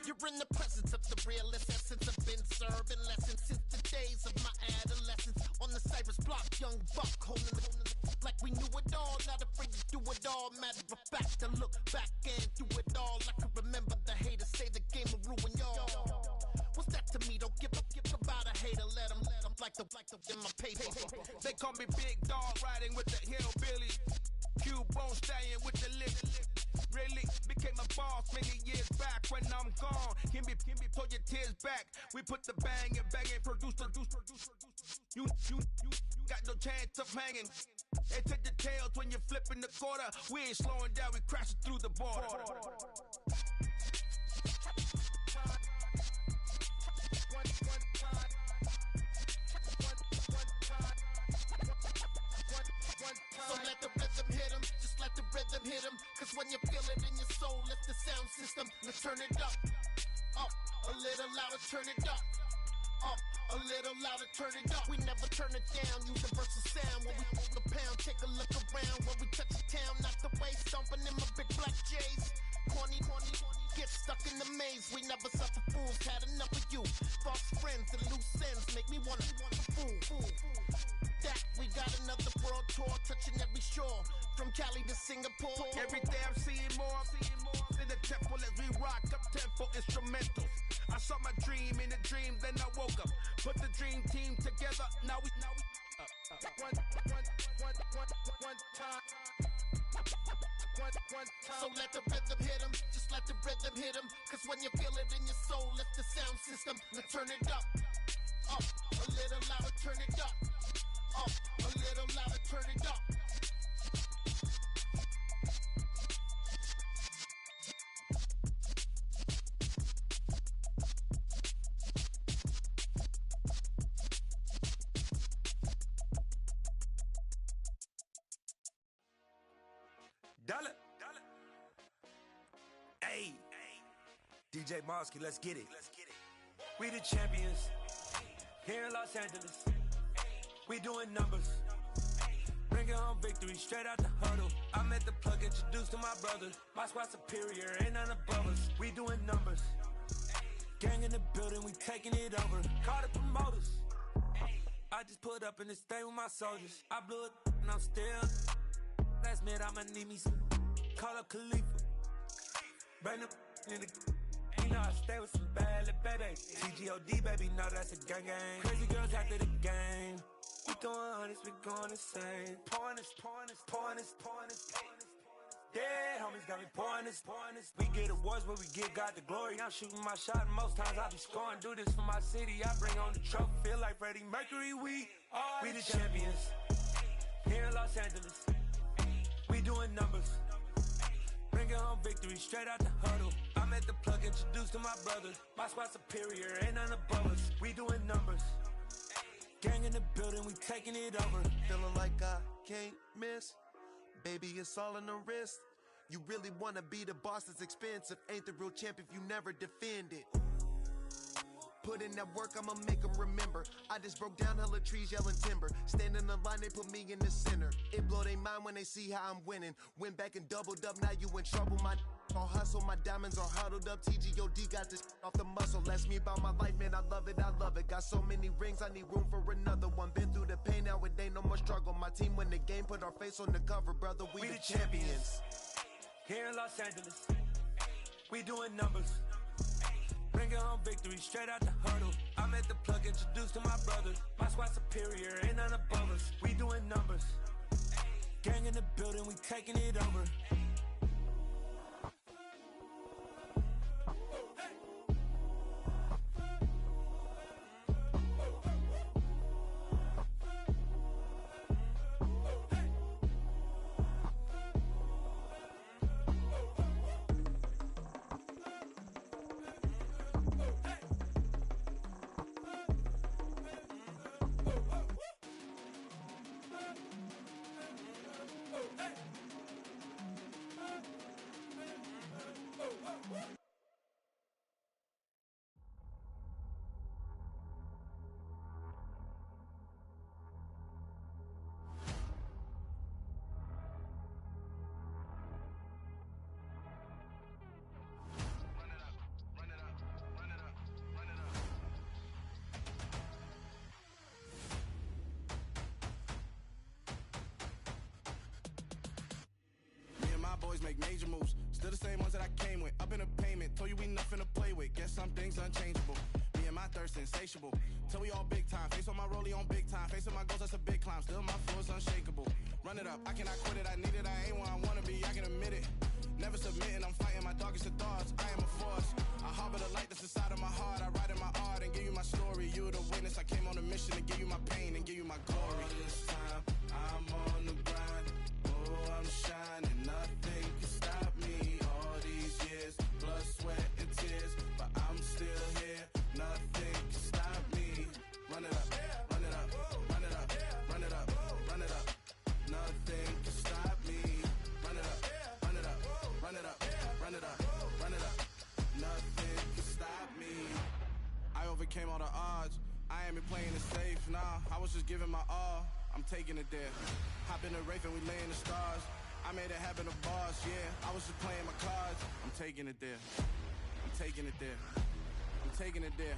S11: You're in the presence of the realest essence. I've been serving lessons since the days of my adolescence. On the Cypress block, young buck holding it like we knew it all. Not afraid to do it all. Matter of fact, I look back and do it all. I can remember the haters say the game will ruin y'all. What's that to me? Don't give about a hater. Let them like the in my paper.
S12: They call me Big Dog, riding with the hillbilly. Cubone staying with the lip. Really became a boss many years back. When I'm gone, can be pull your tears back. We put the bang and produce. You got no chance of hanging. They take the tails when you're flipping the quarter. We ain't slowing down, we crashing through the border.
S11: So let the rhythm hit him, just let the rhythm hit him. Cause when you feel it in your soul, lift the sound system. Let's turn it up, a little louder, turn it up, a little louder, turn it up. We never turn it down, universal sound. When we move the pound, take a look around. When we touch the town, knock the way, stomping in my big black J's. Corny, get stuck in the maze. We never suffer fools, had enough of you. False friends and loose ends make me wanna fool. That we got another world tour, touching every shore, from Cali to Singapore.
S12: Every day I'm seeing more in the temple as we rock up tempo instrumentals. I saw my dream in a dream, then I woke up. Put the dream team together, now we one time.
S11: So let the rhythm hit him, just let the rhythm hit him. Cause when you feel it in your soul, lift the sound system. Let's turn it up, a little louder, turn it up, a little louder, turn it up.
S13: Dollar. Hey, DJ Mosky, let's get it. We the champions here in Los Angeles. We doing numbers. Bringing home victory straight out the huddle. I'm at the plug, introduced to my brothers. My squad superior, ain't none above us. We doing numbers. Gang in the building, we taking it over. Call the promoters. I just put up in this thing with my soldiers. I blew it and I'm still. Last minute I'ma need me some. Call up Khalifa. Bring them in the. You know I stay with some bad little baby. TGOD baby, know that's a gang gang. Crazy girls after the game. We throwing hundreds, we going insane. Pouring this. Yeah, homies got me pouring this. We get awards where we give God the glory. I'm shooting my shot and most times I be scoring. Do this for my city, I bring on the trophy. Feel like Freddie Mercury, we the champions here in Los Angeles. We doing numbers. Bringing home victory straight out the huddle. I'm at the plug, introduced to my brothers. My squad superior, ain't none above us. We doing numbers. Gang in the building, we taking it over.
S14: Feeling like I can't miss. Baby, it's all in the wrist. You really wanna be the boss, it's expensive. Ain't the real champ if you never defend it. Put in that work, I'ma make them remember. I just broke down hella trees, yelling timber. Stand in the line, they put me in the center. It blow their mind when they see how I'm winning. Went back and doubled up, now you in trouble. My all hustle, my diamonds are huddled up. TGOD got this off the muscle. Ask me about my life, man, I love it. Got so many rings, I need room for another one. Been through the pain, now it ain't no more struggle. My team win the game, put our face on the cover, brother. We the champions.
S13: Here in Los Angeles, we doing numbers. Bringing home victory straight out the huddle. I'm at the plug, introduced to my brothers. My squad superior, ain't none above us. We doing numbers. Gang in the building, we taking it over.
S12: Boys make major moves, still the same ones that I came with. Up in a payment, told you we nothing to play with. Guess some things unchangeable. Me and my thirst insatiable. Till we all big time. Face on my rollie on big time. Facing my goals, that's a big climb. Still my flow is unshakable. Run it up, I cannot quit it. I need it, I ain't where I wanna be. I can admit it. Never submitting, I'm fighting my darkest of thoughts. I am a force. I harbor the light that's inside of my heart. I write in my art and give you my story. You the witness. I came on a mission to give you my pain and give you my glory. All this time, I'm on the grind. Oh, I'm shining. Nothing can stop me. All these years, blood, sweat, and tears. But I'm still here. Nothing can stop me. Run it up, run it up, run it up, run it up, run it up. Nothing can stop me. Run it up, run it up, run it up, run it up, run it up. Nothing can stop me. I overcame all the odds. I ain't been playing it safe, nah. I was just giving my all. I'm taking it there. Hop in the Wraith and we lay in the stars. I made it happen, a boss, yeah. I was just playing my cards. I'm taking it there. I'm taking it there. I'm taking it there.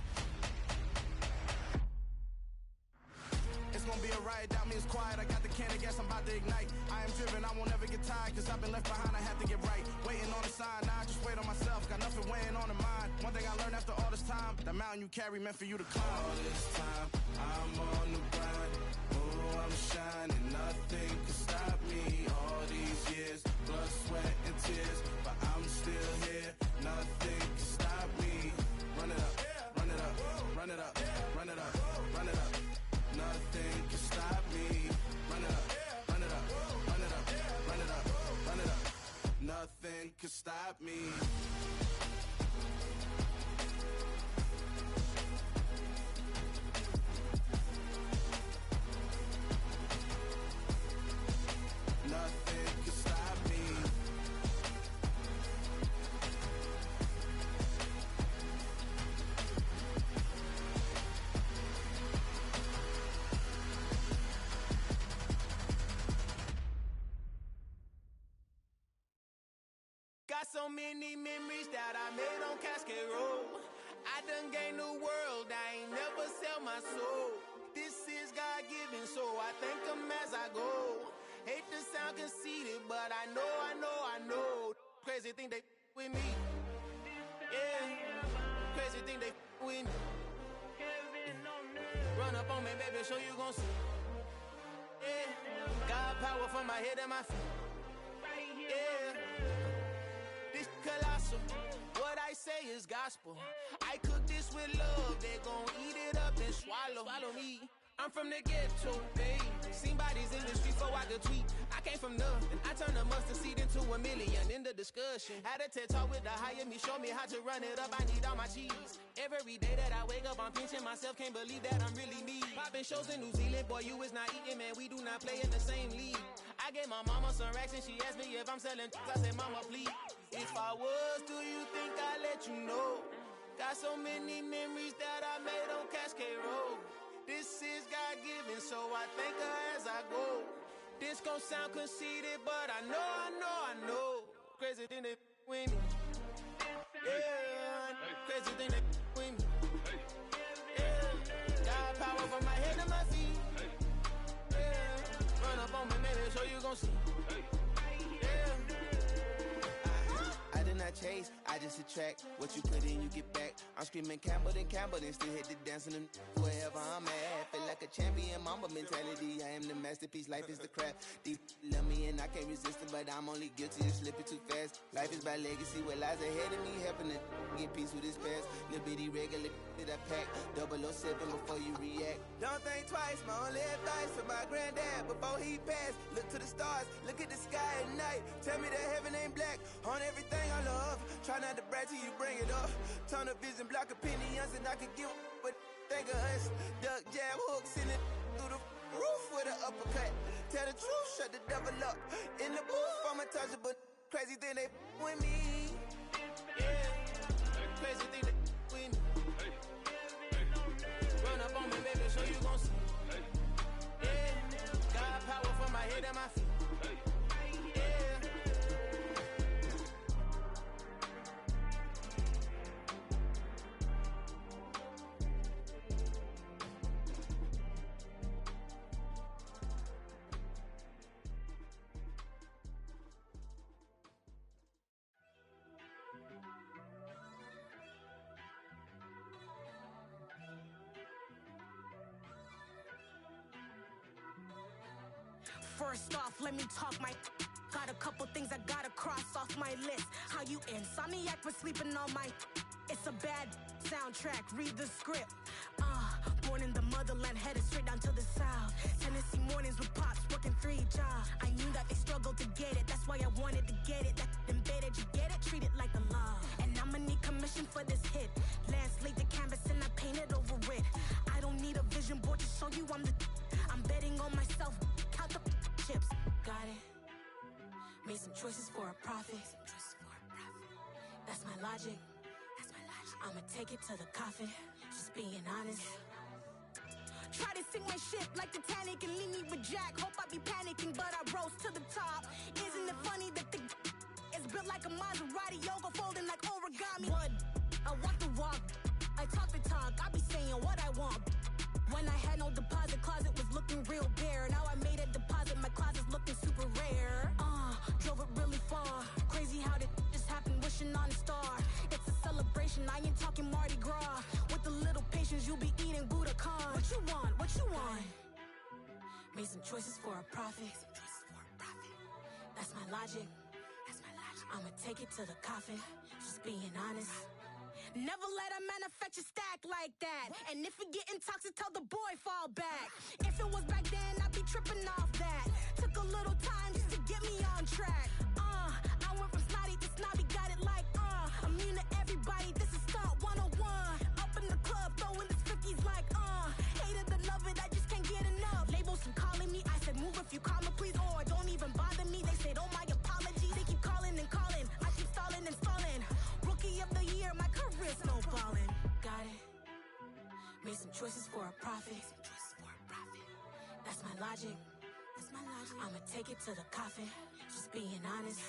S12: It's gonna be a riot, doubt me it's quiet. I got the can of gas, I'm about to ignite. I am driven, I won't ever get tired. Cause I've been left behind, I have to get right. Waiting on the sign, now I just wait on myself. Got nothing weighing on the mind. One thing I learned after all this time, the mountain you carry meant for you to climb. All this time, I'm on the grind. Oh, I'm shining, nothing can stop me. All these years, blood, sweat, and tears. But I'm still here, nothing can stop me. Run it up, run it up, run it up, run it up, run it up. Nothing can stop me. Run it up, run it up, run it up, run it up, run it up. Nothing can stop me. Nothing can stop me. so many memories that I made on Cascade Road. I done gained the world, I ain't never sell my soul. This is God-given, so I thank him as I go. Hate to sound conceited, but I know. Crazy thing they with me. Yeah, crazy thing they with me. Run up on me, baby, so you gon' see. Yeah, got power from my head and my feet. Yeah, this colossal. What I say is gospel. I cook this with love. They gon' eat it up and swallow me. I'm from the ghetto, babe. Seen bodies in the streets before I could tweet. I came from nothing. I turned a mustard seed into a million in the discussion. Had a TED talk with the higher me, show me how to run it up. I need all my cheese. Every day that I wake up, I'm pinching myself. Can't believe that I'm really me. Popping shows in New Zealand, boy, you is not eating, man. We do not play in the same league. I gave my mama some racks and she asked me if I'm selling. I said, mama, please. If I was, do you think I'd let you know? Got so many memories that I made on Cascade Road. This is God-given, so I thank her as I go. This gon' sound conceited, but I know. Crazy thing they with me. Yeah, crazy thing they with me. Yeah, got power from my head to my feet. Yeah, run up on me, baby, so you gon' see. Yeah. I did not chase, I just attract. What you put in, you get back. I'm screaming Campbell, then still hit the dancing and wherever I'm at. Feel like a champion, mamba mentality. I am the masterpiece, life is the crap. Deep love me and I can't resist it, but I'm only guilty of slipping too fast. Life is by legacy, what lies ahead of me, helping to get peace with this past. Little bitty regular that I pack, 007 before you react. Don't think twice, my only advice for my granddad before he passed. Look to the stars, look at the sky at night. Tell me that heaven ain't black on everything I love. Try not to brag till you bring it up. Tunnel vision, block opinions, and I could give but think of us. Duck jab hooks in it through the roof with an uppercut. Tell the truth, shut the devil up. In the booth, I'm untouchable. Crazy thing they with me. Yeah, crazy thing they with me. Run up on me, baby, so you gon' see. Yeah, got power from my head and my feet.
S15: First off, let me talk my. Got a couple things I gotta cross off my list. How you insomniac for sleeping on my. It's a bad soundtrack, read the script. Born in the motherland, headed straight down to the south. Tennessee mornings with pops, working 3 jobs. I knew that they struggled to get it, that's why I wanted to get it. That embedded, you get it, treat it like a law. And I'ma need commission for this hit. Lance laid the canvas and I painted over it. I don't need a vision board to show you I'm the. I'm betting on myself, count the chips. Got it. Made some choices for a profit. That's my logic. I'ma take it to the coffin. Just being honest. Try to sink my ship like Titanic and leave me with Jack. Hope I be panicking, but I rose to the top. Isn't it funny that the is built like a Maserati, yoga folding like origami? What? I walk the walk, I talk the talk. I be saying what I want. When I had no deposit, closet was looking real bare. Now I made a deposit, my closet's looking super rare. Drove it really far. Crazy how did just happen, wishing on a star. It's a celebration, I ain't talking Mardi Gras. With a little patience, you'll be eating Budokan. What you want? What you want? Made some choices for a profit. That's my logic. I'ma take it to the coffin. Just being honest. Never let a manufacture stack like that. And if it getting toxic, tell the boy fall back. If it was back then, I'd be tripping off that. Took a little time just to get me on track. I went from snotty to snobby, got it like immune to everybody, this is stunt 101. Up in the club, throwing the 50s like hate it or love it, I just can't get enough. Labels from calling me, I said move if you call me please, or don't even bother me. They said oh my apologies, they keep calling and calling. I keep stalling and stalling. Rookie of the year, my career snowballing. Got it. Made some choices for a profit. That's my logic. I'ma take it to the coffin. Just being honest.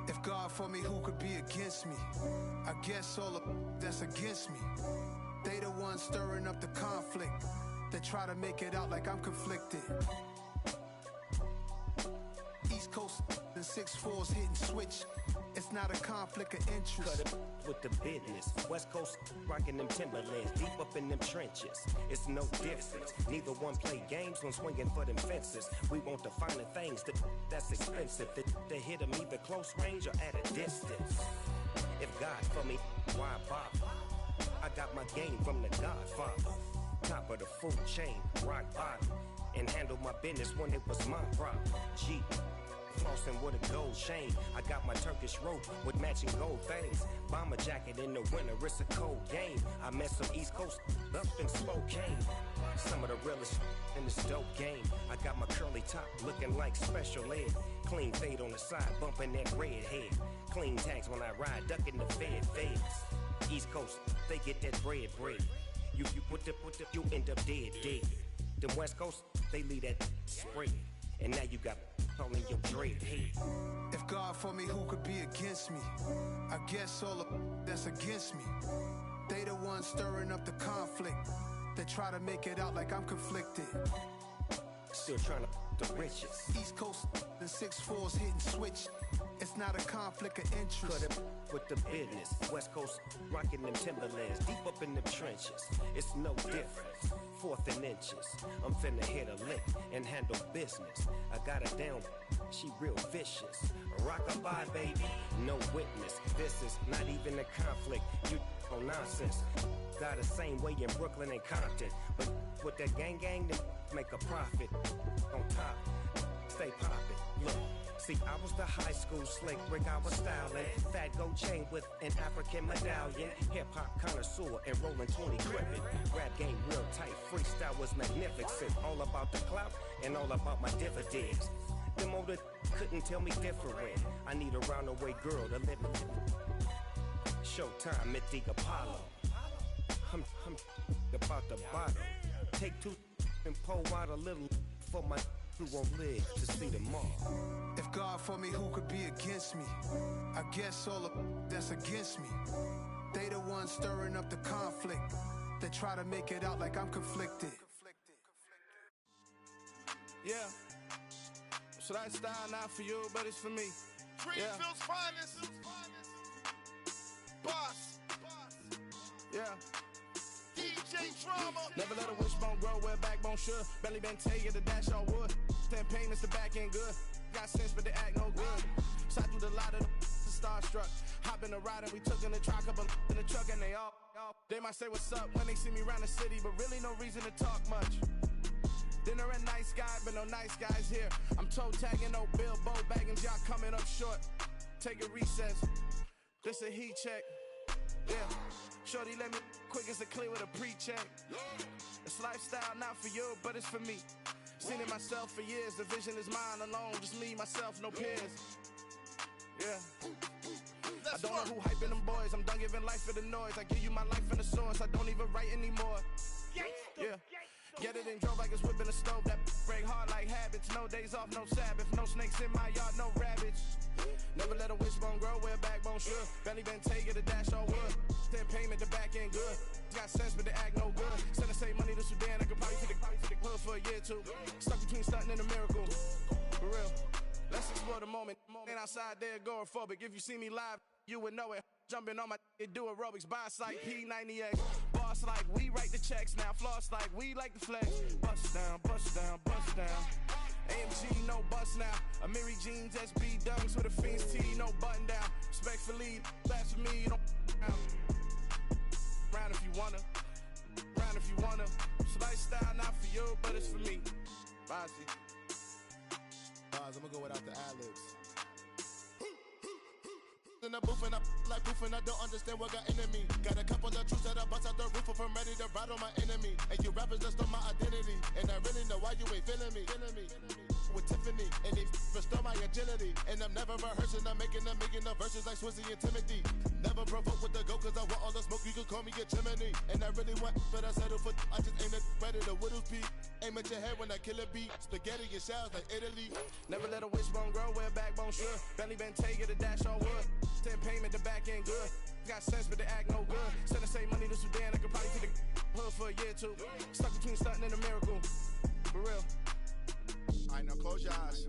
S16: If God for me, who could be against me? I guess all of that's against me. They the ones stirring up the conflict. They try to make it out like I'm conflicted. East Coast and 6'4's hitting switch. It's not a conflict of interest.
S17: Cut it with the business. West Coast rocking them Timberlands, deep up in them trenches. It's no difference. Neither one play games when swinging for them fences. We want the finer things that's expensive. They hit them either close range or at a distance. If God for me, why bother? I got my game from the Godfather. Top of the food chain, rock bottom. And handle my business when it was my problem. G. Flossing with a gold chain. I got my Turkish rope with matching gold things. Bomber jacket in the winter, it's a cold game. I met some East Coast up in Spokane. Some of the realest in this dope game. I got my curly top looking like special ed. Clean fade on the side, bumping that red head. Clean tags when I ride, ducking the feds. East Coast, they get that bread. You put the, you end up dead. Them West Coast, they leave that spray. And now you got all in your dread head.
S16: If God for me, who could be against me? I guess all of that's against me. They the ones stirring up the conflict. They try to make it out like I'm conflicted.
S17: Still trying to the riches.
S16: East Coast and 6'4's hitting switch. It's not a conflict of interest.
S17: Cut it with the business. West Coast rocking them Timberlands, deep up in them trenches. It's no difference. 4th and inches. I'm finna hit a lick and handle business. I got her down, she real vicious. Rockabye, baby, no witness. This is not even a conflict. You on nonsense. Got the same way in Brooklyn and Compton. But with that gang, they make a profit. On top, stay poppin'. Look. See, I was the high school slick Rick, I was styling. Fat gold chain with an African medallion. Hip-hop connoisseur and rolling 20 gripping. Rap game real tight, freestyle was magnificent. All about the clout and all about my dividends. Them older couldn't tell me different. I need a roundaway girl to live in. Showtime at the Apollo. I'm about the bottom. Take 2 and pour out a little for my who won't live to see them all.
S16: If God for me, who could be against me? I guess all of that's against me. They the ones stirring up the conflict. They try to make it out like I'm conflicted.
S12: Yeah. So that style not for you, but it's for me.
S11: Greenfield's finest. Boss. Yeah. DJ Drama.
S12: Never let a wishbone grow where backbone should. Belly been taking the dash all wood. Stand payments, the back end good. Got sense, but they act no good. Shot through the lot of the starstruck. Hop in the ride and we took in the truck, couple in the truck, and they all. They might say what's up when they see me around the city, but really no reason to talk much. Dinner and nice guy, but no nice guys here. I'm toe tagging, no Bilbo baggins, y'all coming up short. Take a recess. This a heat check. Yeah. Shorty let me quick as a clear with a pre-check. It's lifestyle not for you, but it's for me. Seen it myself for years. The vision is mine alone. Just me, myself, no peers. Yeah. I don't know who hyping them boys. I'm done giving life for the noise. I give you my life in the source. I don't even write anymore. Yeah. Get it and drove like it's whipping a stove. That break hard like habits. No days off, no Sabbath. No snakes in my yard, no rabbits. Never let a wishbone grow where backbone should. Belly been taking the dash all wood. Then payment, the back end good. Got sense, but they act no good. Send and save money to Sudan. I could probably take the hood for a year or two. Stuck between stunting and a miracle. For real. Let's explore the moment. Ain't outside there agoraphobic. If you see me live, you would know it. Jumping on my do aerobics. Boss like P90X. Boss like we write the checks now. Floss like we like the flex. Bust down, bust down, bust down. AMG, no bust now. Amiri jeans, SB dunks with a Fiends tee, no button down. Respectfully, that's for me, you don't down. Round if you wanna. Round if you wanna. It's lifestyle not for you, but it's for me. Bozzy.
S11: Buzz, I'm gonna go without the ad-libs. In the booth and I like proof and I don't understand what got into me. Got a couple of truths that I bust out the roof if I'm ready to ride on my enemy. And you rappers just on my identity. And I really know why you ain't feeling me. with Tiffany. And they restore my agility. And I'm never rehearsing, I'm making the verses like Swizzy and Timothy. Never provoke with the go, cause I want all the smoke, you can call me a chimney. And I really want, but I settle for, I just aim it better the widow's peak. Aim at your head when I kill a beat. Spaghetti and shells like Italy.
S18: Never let a wishbone grow where a backbone should. Belly been take it a dash on wood. 10 payment, the back end good. Got sense, but they act no good. Send the same money to Sudan, I could probably see the hood for a year or two. Stuck between stunting and a miracle. For real.
S11: Alright, now close your eyes.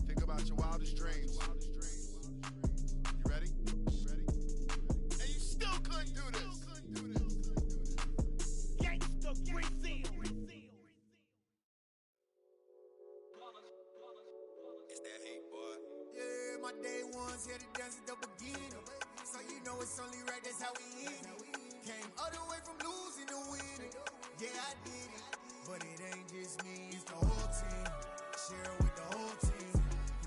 S11: Think about your wildest dreams. You ready? And you still couldn't do this.
S12: Gangsta Brazil.
S19: It's that hate, boy.
S20: Yeah, my day ones here to dance at the beginning. So you know it's only right, that's how we end it. Came all the way from losing to winning. Yeah, I did it. But it ain't just me, it's the whole team. Share it with the whole team.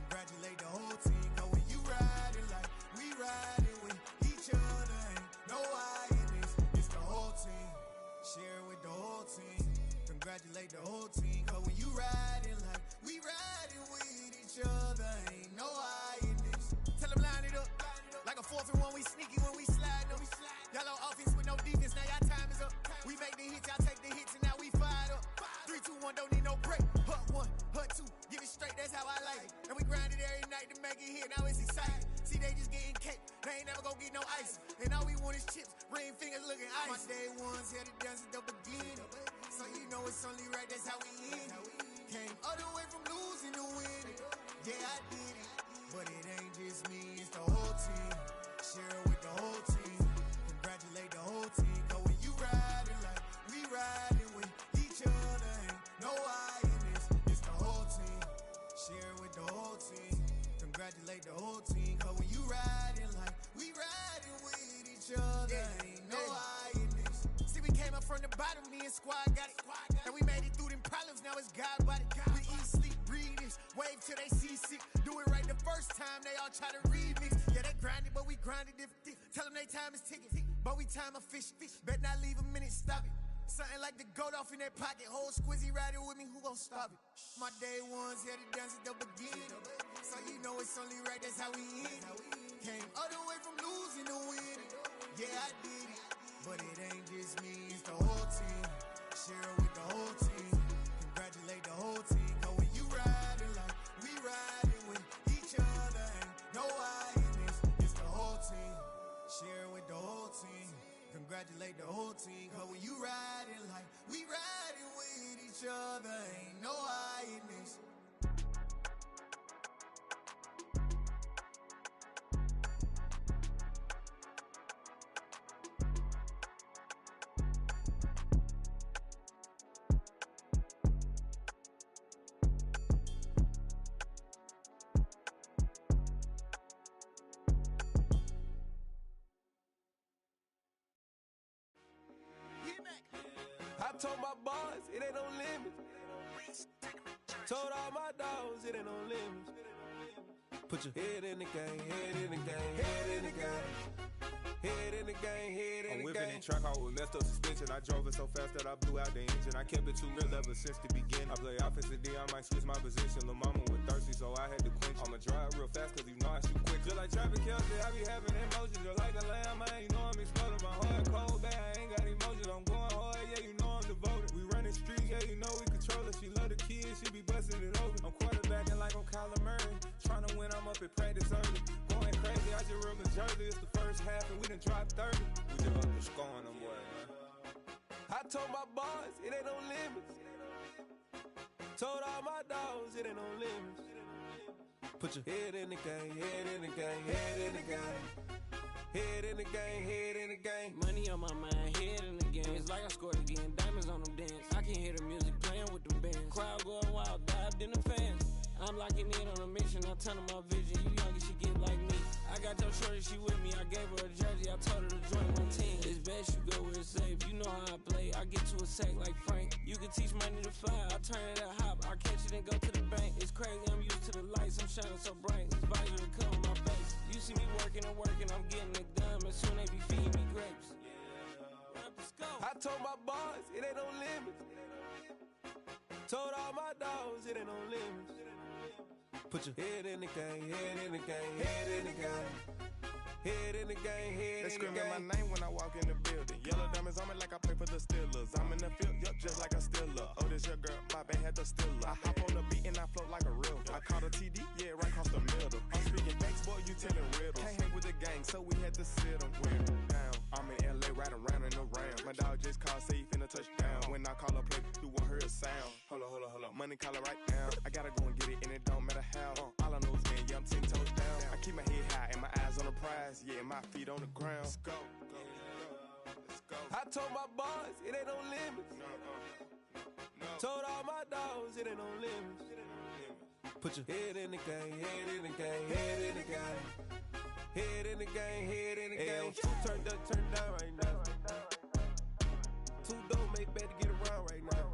S20: Congratulate the whole team. Cause when you riding like we riding with each other, ain't no I in this. It's the whole team. Share it with the whole team. Congratulate the whole team. Cause when you riding like we riding with each other, ain't no I in this. Tell them line it up. Like a 4th and 1, we sneaky when we slide them. Yellow offense with no defense, now y'all time is up. We make the hits, y'all take the hits, and now we fired up. 3, 2, 1, don't need no break. Hut 1, hut 2, give it straight, that's how I like it. And we grind it every night to make it hit, now it's exciting. See, they just getting cake, they ain't never gonna get no ice. And all we want is chips, ring fingers looking ice. My day ones here to dance at the beginning. So you know it's only right, that's how we end it. Came all the way from losing to winning. Yeah, I did it. But it ain't just me, it's the whole team. Share it with the whole team. Congratulate the whole team. Cause when you riding like we riding with each other, ain't no I in this. It's the whole team. Share it with the whole team. Congratulate the whole team. Cause when you riding like we riding with each other, ain't no I in this. See, we came up from the bottom, me and squad got it. And we made it through them problems, now it's God body. We eat, sleep, breathe this. Wave till they see sick. Do it right the first time, they all try to remix. Yeah, they grinded, but we grinded different. Tell them they time is ticking, but we time a fish. Bet not leave a minute, stop it. Something like the goat off in their pocket. Whole squizzy riding with me, who gon' stop it? My day ones here to dance at the beginning. So you know it's only right, that's how we end it. Came all the way from losing to winning. Yeah, I did it. But it ain't just me, it's the whole team. Share it with the whole team. Congratulate the whole team. Cause when you riding like we riding with each other, ain't no I in this. It's the whole team. Share it with the whole team. Congratulate the whole team. Cause when you riding like we riding with each other, ain't no I in this.
S18: I told my boys, it ain't no limits. Told all my dogs, it ain't no limits. Put your head in the game, head in the game, head in the game. Head in the game, head in the game.
S21: I'm whipping in track out with messed up suspension. I drove it so fast that I blew out the engine. I kept it too real ever since the beginning. I play offensive D, I might switch my position. Lil' mama was thirsty, so I had to quench. I'ma drive real fast, cause you know I shoot quick. Just like traffic Kelsey, I be having emotions. Just like a lamb, I ain't know I'm exploding. My heart cold, bad, I ain't got emotions. I'm going hard, yeah, you know I'm devoted. We running streets, yeah, you know we control it. She love the kids, she be busting it over. I'm quarterbacking like I'm Kyler Murray. Trying to win, I'm up at practice early. Going crazy, I just real Jersey. It's the first half and we done dropped 30. We just up to scoring them, boy, man.
S18: I told my boys, it ain't no limits. Told all my dogs, it ain't no limits. Put your head in the game, head in the game, head in the game. Head in the game, head in the game.
S22: Money on my mind, head in the game. It's like I scored again, diamonds on them dance. I can hear the music playing with the bands. Crowd going wild, dived in the fans. I'm locking in on a mission, I turn on my vision. You young, she get like me. I got your shorty, she with me. I gave her a jersey, I told her to join my team. It's best you go where it's safe. You know how I play, I get to a sack like Frank. You can teach money to fly, I turn it at hop. I catch it and go to the bank. It's crazy, I'm used to the lights, I'm shining so bright. This visor to come on my face. You see me working and working, I'm getting it done. But soon they be feeding me grapes.
S18: I told my boys, it ain't no limits. Told all my dogs it ain't no limits. Put your head in the game, head in the game, head in the game. Head in the game, head in the game. They screaming my name when I walk in the building. Yellow diamonds on me like I play for the Steelers. I'm in the field, yup, just like a Steeler. Oh, this your girl, my bad, had the Steeler. I hop on the beat and I float like a real. I caught a TD, yeah, right across the middle. I'm speaking facts, boy, you telling riddles. Can't hang with the gang, so we had to sit them down. I'm in LA, riding around in the Rams. My dog just called, say he finna touch down. When I call a play, you won't hear a sound. Hold up, money call it right now. I gotta go and get it, and it don't matter how. All I know is man, yeah, I'm 10 toes down. I keep my head high and my eyes on the prize. Yeah, my feet on the ground. Let's go. Let's go. I told my boys it ain't no limits. No. Told all my dogs it ain't no limits. Put your head in the game, head in the game, head in the game. Head in the game, head in the game. Two turned up, turned down right now. Two don't make bad to get around right now.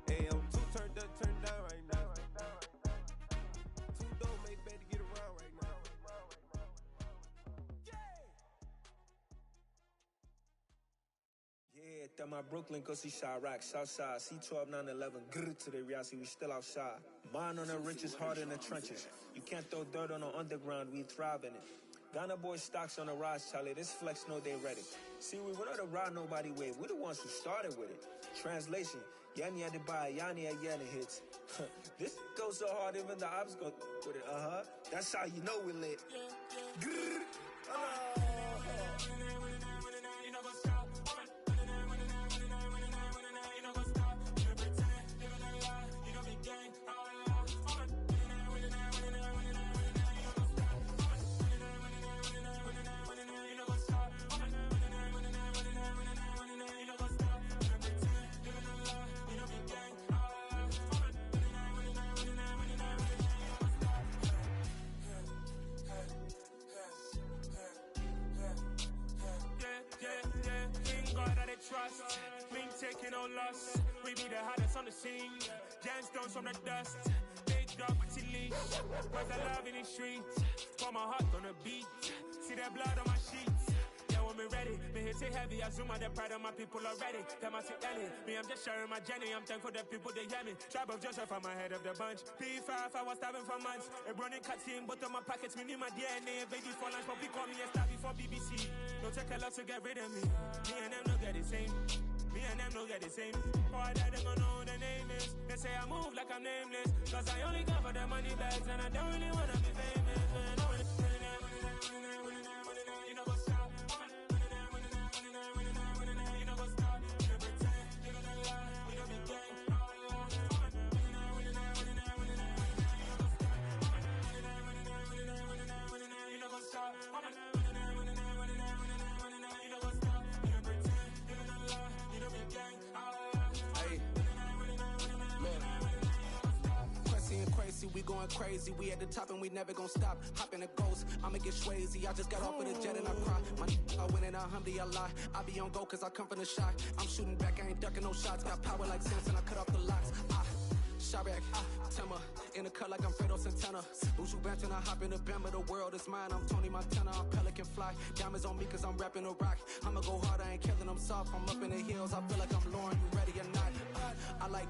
S18: Two turned up, turned down right now. Two don't make bad to get around right now.
S2: Yeah, that my Brooklyn, go see Chirac, Southside, C12, 911, grrr to the reality, we still outside. Mine on the richest, hard in the trenches. You can't throw dirt on the underground, we thrive in it. Ghana boys stocks on the rise, Charlie, this flex know they ready. See, we went on the ride nobody with, we the ones who started with it. Translation, Yanni had to buy, Yanni had Yanni hits. This goes so hard, even the ops go with it, That's how you know we lit. Grrr,
S4: Trust, we ain't taking no loss. We be the hottest on the scene. Gemstones from the dust. Big dog, pretty leash. Where's the love in the streets? Pour my heart on the beat. See that blood on my sheets. Yeah, when we ready, me hit it heavy. I zoom out the pride of my people already. Them I see Ellie. Me, I'm just sharing my journey. I'm thankful that people they hear me. Tribe of Joseph, I'm ahead of the bunch. P5, I was starving for months. A running cut team, but on my pockets, me need my DNA. Baby for lunch, but we call me a star before BBC. Don't take a lot to get rid of me. Me and them don't get the same. Me and them don't get the same. Boy, that they gonna know who the name is. They say I move like I'm nameless. Cause I only care for the money bags. And I don't really wanna be famous. Man, I wanna you know what's up. You know what's up. You know pretend. You know the lie. You know be gang. You know what's up.
S23: We going crazy, we at the top and we never gon' stop. Hop in a ghost, I'ma get swayzy. I just got off of the jet and I cry. My I win and I humdy, I lie. I be on go cause I come from the shot. I'm shooting back, I ain't ducking no shots. Got power like Samson, I cut off the locks. Chirac, Timmer, in the cut like I'm Fredo Santana. Buju Banton, I hop in the Bama, the world is mine. I'm Tony Montana, I'm Pelican Fly. Diamonds on me cause I'm rapping a rock. I'ma go hard, I ain't killing them soft. I'm up in the hills, I feel like I'm Lauren, you ready or not? I like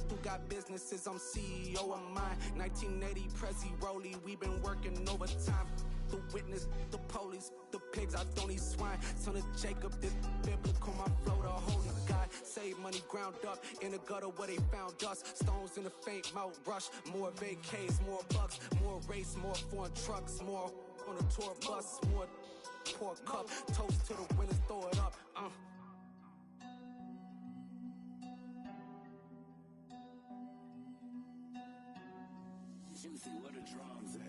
S23: who got businesses, I'm CEO of mine. 1980 Prezi Rolly, we been working overtime. The witness, the police, the pigs, I don't eat swine. Son of Jacob, this biblical, my flow, the holy God. Save money ground up in the gutter where they found us. Stones in the faint mouth rush. More vacays, more bucks, more race, more foreign trucks, more on a tour bus, more pour cup. Toast to the winners, throw it up.
S24: Juicy, where the drums at?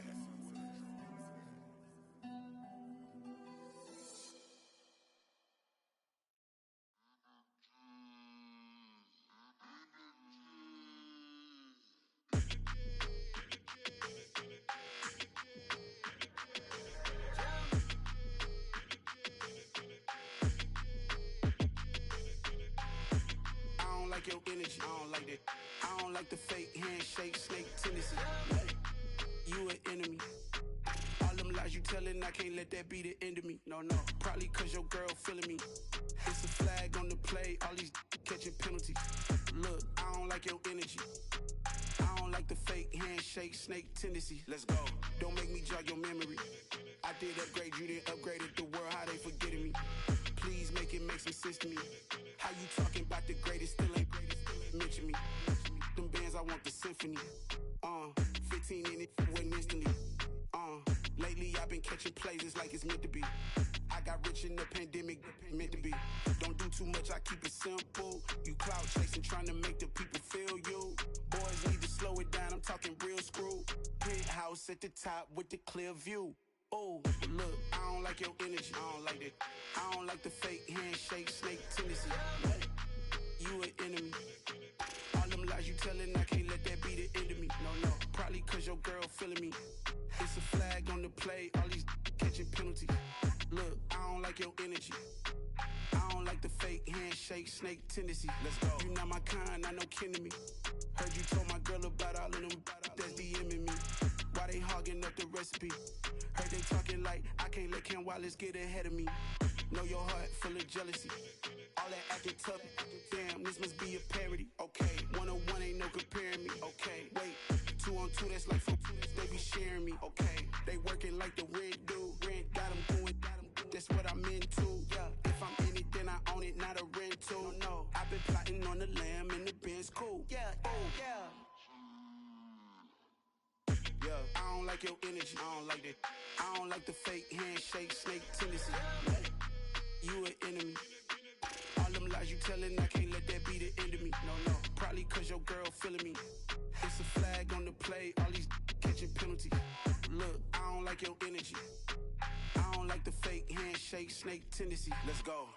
S16: Your energy, I don't like that. I don't like the fake handshake, snake tendency. You an enemy. All them lies you telling, I can't let that be the end of me. No, probably cause your girl feeling me. It's a flag on the play, all these catching penalties. Look, I don't like handshake, snake tendency. Let's go. Don't make me jog your memory. I did upgrade, you didn't upgrade it. The world, how they forgetting me. Please make it make some sense to me. How you talking about the greatest, still ain't mention me. Them bands, I want the symphony. 15 in it, wasn't instantly. Lately I've been catching plays, it's like it's meant to be. I got rich in the pandemic, meant to be. Don't do too much, I keep it simple. You clout chasing, trying to make the people feel you. Boys need to slow it down, I'm talking real screw. Penthouse at the top with the clear view. Oh, look, I don't like your energy, I don't like that. I don't like the fake handshake, snake tendency. You an enemy. All them lies you telling, I can't let that be the end of me. No, probably cause your girl feeling me. It's a flag on the play, all these catching penalties. Look, I don't like your energy. I don't like the fake handshake, snake tendency. Let's go. You not my kind, I know kin to me. Heard you told my girl about all of them that's DMing me. Why they hogging up the recipe? Heard they talking like I can't let Ken Wallace get ahead of me. Know your heart full of jealousy. All that acting tough, damn, this must be a parody. Okay, 101 ain't no comparing me. Okay, wait, 2 on 2, that's like 4, they be sharing me. Okay, they working like the rent do. Rent got them going, that's what I'm into. Yeah, if I'm in it, then I own it, not a rental. No, I've been plotting on the lamb and the Benz cool. Yeah, oh, yeah. Yeah, I don't like your energy, I don't like that. I don't like the fake handshake, snake tendency. You an enemy. All them lies you telling, I can't let that be the end of me. No, probably cause your girl feeling me. It's a flag on the play, all these catching penalties. Look, I don't like your energy. I don't like the fake handshake, snake tendency. Let's go.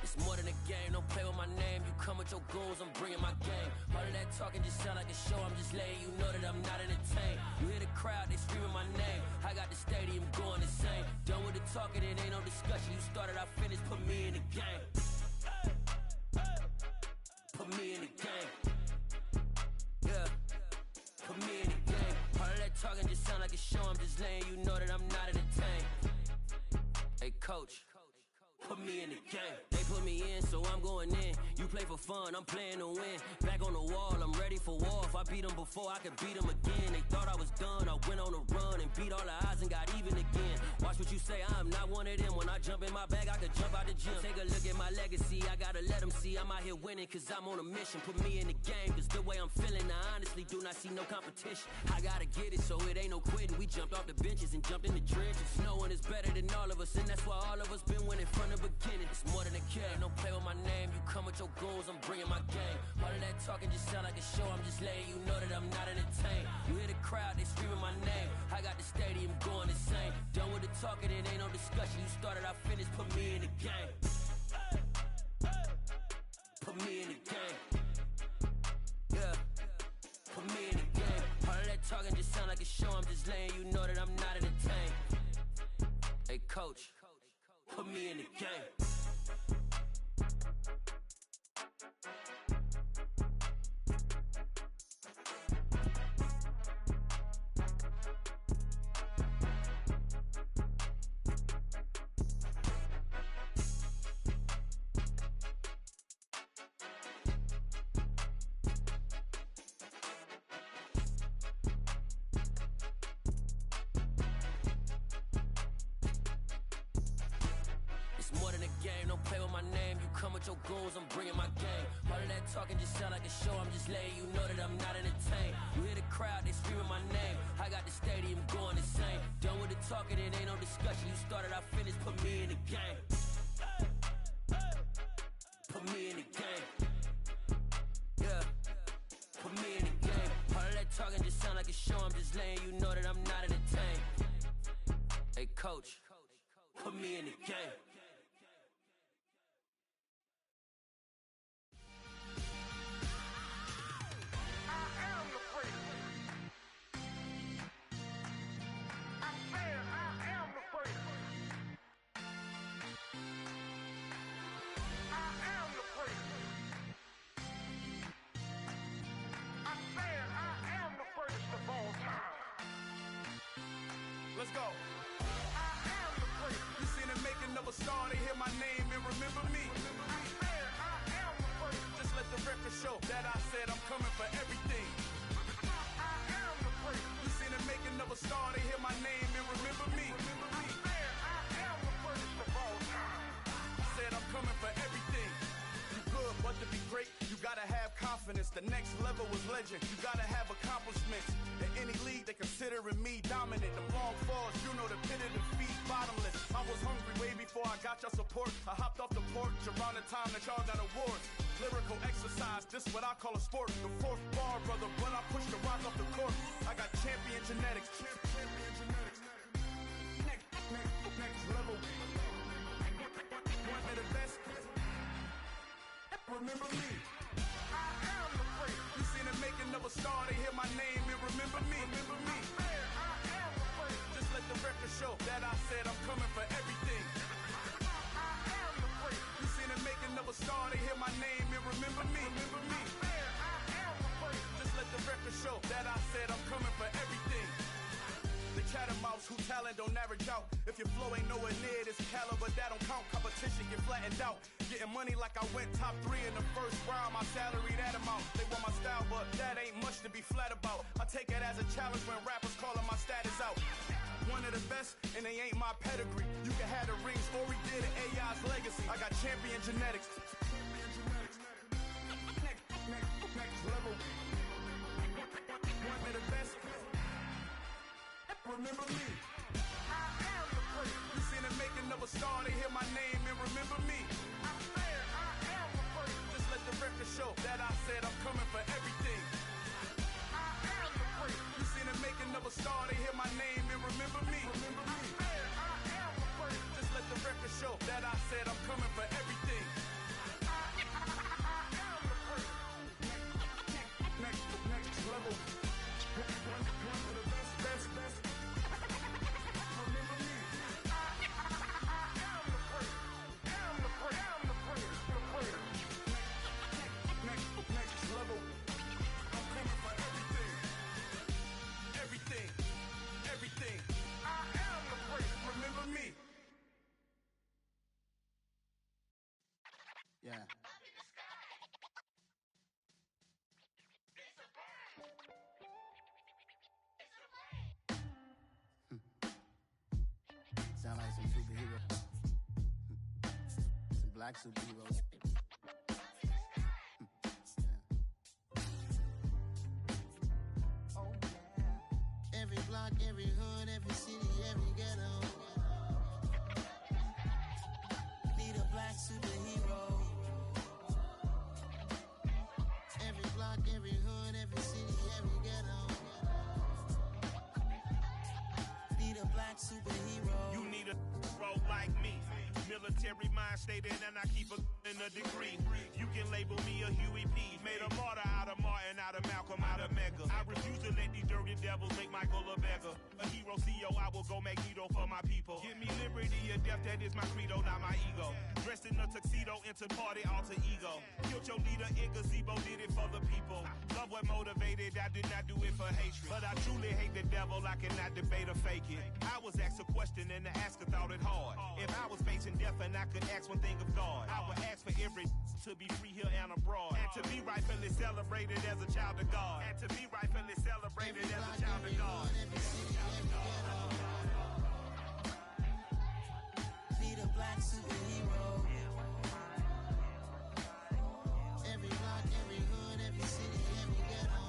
S1: It's more than a game, don't play with my name. You come with your goons, I'm bringing my game. All of that talking just sound like a show, I'm just letting you know that I'm not entertained. You hear the crowd, they screaming my name. I got the stadium going insane. Done with the talking, it ain't no discussion. You started, I finished, put me in the game. Put me in the game. Yeah, put me in the game. All of that talking just sound like a show, I'm just letting you know that I'm not entertained. Hey coach, put me in the game. They put me in, so I'm going in. You play for fun, I'm playing to win. Back on the wall, I'm ready for war. If I beat them before, I could beat them again. They thought I was done, I went on a run and beat all the odds and got even again. Watch what you say, I'm not one of them. When I jump in my bag, I could jump out the gym. Take a look at my legacy, I gotta let them see I'm out here winning, cause I'm on a mission. Put me in the game, cause the way I'm feeling, I honestly do not see no competition. I gotta get it, so it ain't no quitting. We jumped off the benches and jumped in the trenches. No one is better than all of us, and that's why all of us been winning from the beginning. It's more than a game, don't play with my name. You come with your goons, I'm bringing my game. All of that talking just sound like a show, I'm just letting you know that I'm not entertained. You hear the crowd, they screaming my name. I got the stadium going insane. Done with the talking, it ain't no discussion. You started, I finished, put me in the game. Put me in the game. Yeah, put me in the game. All of that talking just sound like a show, I'm just letting you know that I'm not entertained. Hey coach, put me in the game. Your goals, I'm bringing my game. All of that talking just sound like a show, I'm just letting you know that I'm not entertained. You hear the crowd, they screaming my name. I got the stadium going insane. Done with the talking, it ain't no discussion. You started, I finished, put me in the game. Put me in the game. Yeah, put me in the game. All of that talking just sound like a show, I'm just letting you know that I'm not entertained. Hey coach, put me in the game.
S16: of a star, they hear my name and remember me. Just let the record show that I said I'm coming for everything. You seen the making of a star, they hear my name and remember me. Said I'm coming for everything. You good, but to be great, you gotta have confidence. The next level was legend. You gotta have accomplishments. In any league, they considering me dominant. The long falls, you know the pit of defeat, bottomless. I was hungry way before I got your support. I hopped off the porch around the time that y'all got awards. Lyrical exercise, this what I call a sport. The fourth bar, brother, when I push the rock off the court. I got champion genetics. Champion genetics. Next level. One of the best. Remember me. I am the great. You seen the making of a star, they hear my name and remember me. Remember me. I am the great. Just let the record show that I said I'm coming for everything. I am the great. You seen the making of a star, they hear my name and remember me. Remember me. I am the great. Just let the record show that I said I'm coming for everything. The catamounts who talent don't average out. If your flow ain't nowhere near this caliber, that don't count. Competition get flattened out. Getting money like I went top 3 in the first round. My salary that amount. They want my style, but that ain't much to be flat about. I take it as a challenge when rappers calling my status out. One of the best, and they ain't my pedigree. You can have the rings, or we did it, AI's legacy. I got champion genetics. Next level. One of the best. Remember me. I am the great. You seen the making of a star, they hear my name and remember me. I am the great. Just let the record show that I said I'm coming for everything. I am the great. You seen the making of a star, they hear my name and remember me. Remember me. I am the great. Just let the record show that I said I'm coming for everything. I am the great. Next level. One of the best. Remember me. I am the great. Am the great. Next level. I'm coming for everything. Everything. I am the great. Remember me.
S3: Yeah. Sound like some superheroes. Some black superheroes. Oh, yeah. Every block, every hood, every city, every ghetto. Need a black superhero. Every block, every hood, every city, every ghetto. Need a black superhero.
S5: You need a bro like me. Military mind stated and I keep in a degree. You can label me a Huey P. Made a martyr out of Martin, out of Malcolm, out of Mega. I refuse to let these dirty devils make Michael a beggar. A hero CEO, I will go Magneto for my people. Give me liberty or death, that is my credo, not my ego. Dressed in a tuxedo, into party, alter ego. Killed your leader in gazebo, did it for the people. Love what motivated, I did not do it for hatred. But I truly hate the devil, I cannot debate or fake it. I was asked a question and the asker thought it hard. If I was facing death and I could ask one thing of God, I would ask for every to be free here and abroad. And to be rightfully celebrated as a child of God. And to be rightfully celebrated as a child of God.
S3: Need a black superhero. Every block, every hood, every city, every ghetto.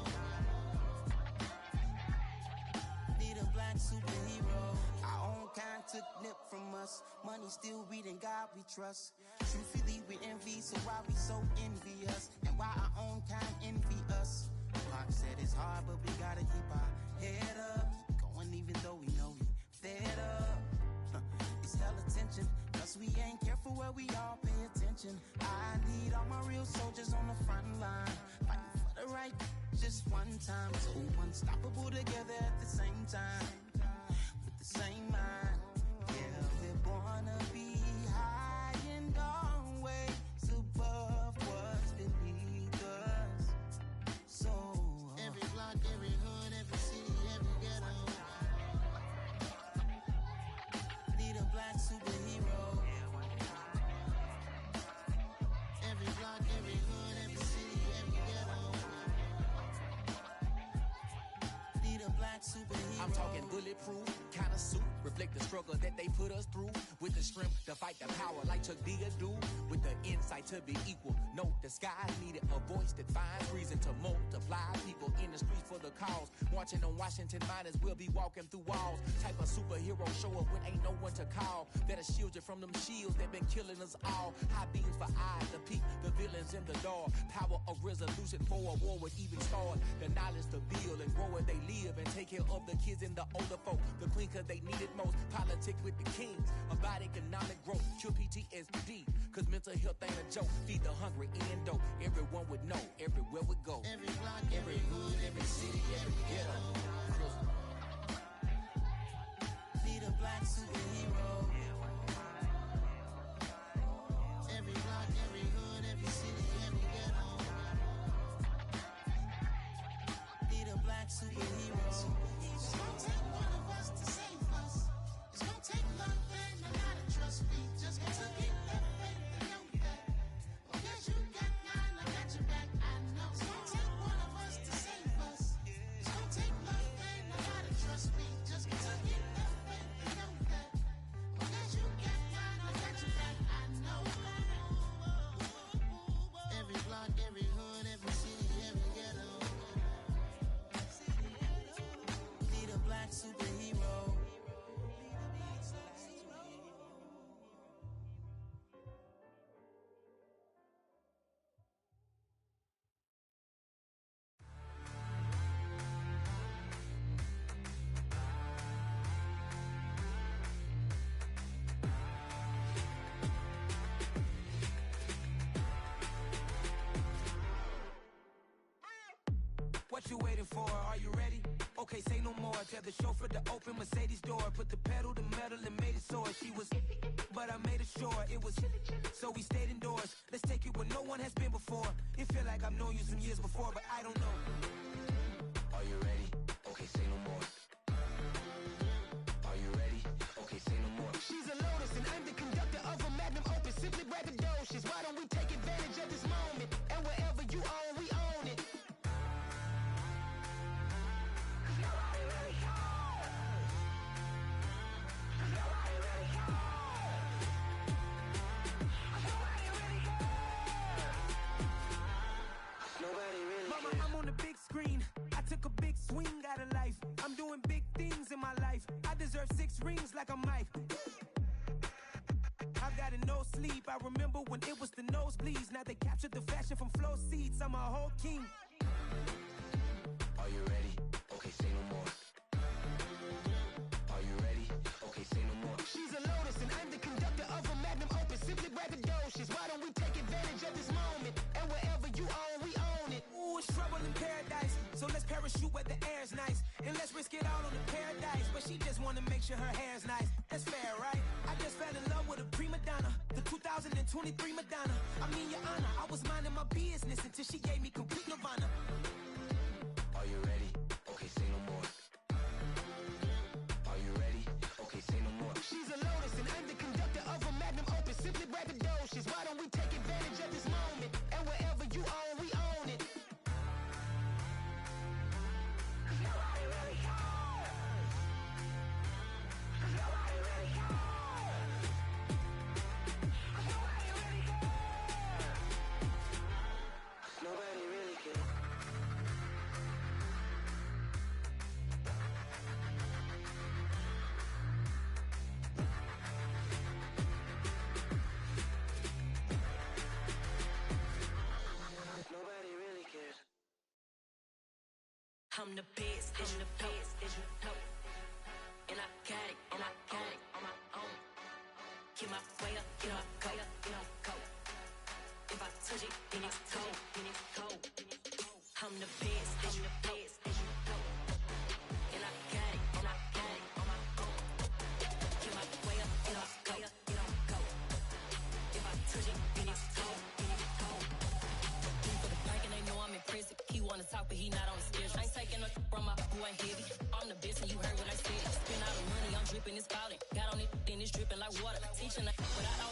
S3: Need a black superhero. Our own kind took nip from us. Money still reading God we trust. Truthfully we envy, so why we so envious? And why our own kind envy us? Pac said it's hard, but we gotta keep our head up. Going even though we know we fed up. It's hell attention, cause we ain't careful where we all pay attention. I need all my real soldiers on the front line, fighting for the right just one time. So unstoppable together at the same time, with the same mind. Yeah, we're born to be high and always above what's beneath us. So every block, every hood, every city, every ghetto. Need a black superhero.
S6: I'm talking bulletproof kind of suit, reflect the struggle that they put us through. With the strength to fight the power like Chuck D do. With the insight to be equal. Note the skies needed a voice that finds reason to multiply. People in the streets for the cause. Marching on Washington, might as well be walking through walls. Type of superhero show up when ain't no one to call. That'll shield you from them shields that been killing us all. High beams for eyes to peek the villains in the door. Power of resolution for a war would even start. The knowledge to build and grow where they live and take care of the kids and the older folk. The queen cause they need it most. Politics with the kings. About economic growth. Cure PTSD. Cause mental health ain't a joke. Feed the hungry and dope. Everyone would know. Everywhere we go.
S3: Every block, every hood, every city, every ghetto. Be the black superhero. Every block, every hood, every city, every ghetto. Be the black superhero. It's gonna take one of us to save us. It's gonna take love and a lot of trust. We just got to get that faith and know that. Because you got mine, I got your back. I know. It's gonna take one of us to save us. It's gonna take love and a lot of trust. We just got to get that faith and know that. Because you got mine, I got your back. I know. Every block, every hood, every city, every ghetto. Be the black superhero.
S23: What you waiting for? Are you ready? Okay, say no more. Tell the chauffeur to open Mercedes door. Put the pedal to metal and made it soar. She was, but I made it sure it was. So we stayed indoors. Let's take it where no one has been before. It feel like I've known you some years before, but I don't know.
S6: Are you ready? Okay, say no more. Are you ready? Okay, say no more.
S23: She's a Lotus and I'm the conductor of a magnum opus. Simply braggadocious. Why don't we take advantage of this moment? And wherever you own, we own it. Mama, I'm on the big screen. I took a big swing out of life. I'm doing big things in my life. I deserve 6 rings like I'm Mike. I've got no sleep. I remember when it was the nosebleeds. Now they captured the fashion from flow seats. I'm a whole king.
S6: Are you ready? Okay, say no more. Are you ready? Okay, say no more.
S23: She's a Lotus and I'm the conductor of a magnum opus. Simply braggadocious. Why don't we take advantage of this moment? And wherever you own, we own it. Ooh, it's trouble in paradise. So let's parachute where the air's nice. And let's risk it all on the paradise. But she just wanna make sure her hair's nice. That's fair, right? I just fell in love with a prima donna. The 2023 Madonna. I mean, your honor, I was minding my business until she gave me complete nirvana.
S6: Are you ready? Okay, say no more. Are you ready? Okay, say no more.
S23: She's a Lotus and I'm the conductor of a magnum opus. Simply braggadocious. Why don't we take advantage of this moment? And wherever you own, we own it. Nobody really cares. Nobody really cares. Nobody really cares.
S6: Nobody really cares. Nobody really cares.
S7: I'm the best, I'm the best, as you know. And I got it, and I got it on my own. Get my way up, get my go, get my go. If I touch it, then it's cold, then it's cold. I'm the best, I'm the best, as you know. And I got it, and I got it on my own. Get my way up, get my go, get my go. If I touch it, then it's cold, then it's cold. For the bank and they know I'm impressive. He wanna talk, but he not on the schedule. I ain't taking no from my boy heavy. I'm the best and you heard what I said. Spend all the money, I'm dripping, it's falling. Got on it, then it's dripping like water. Teaching the without all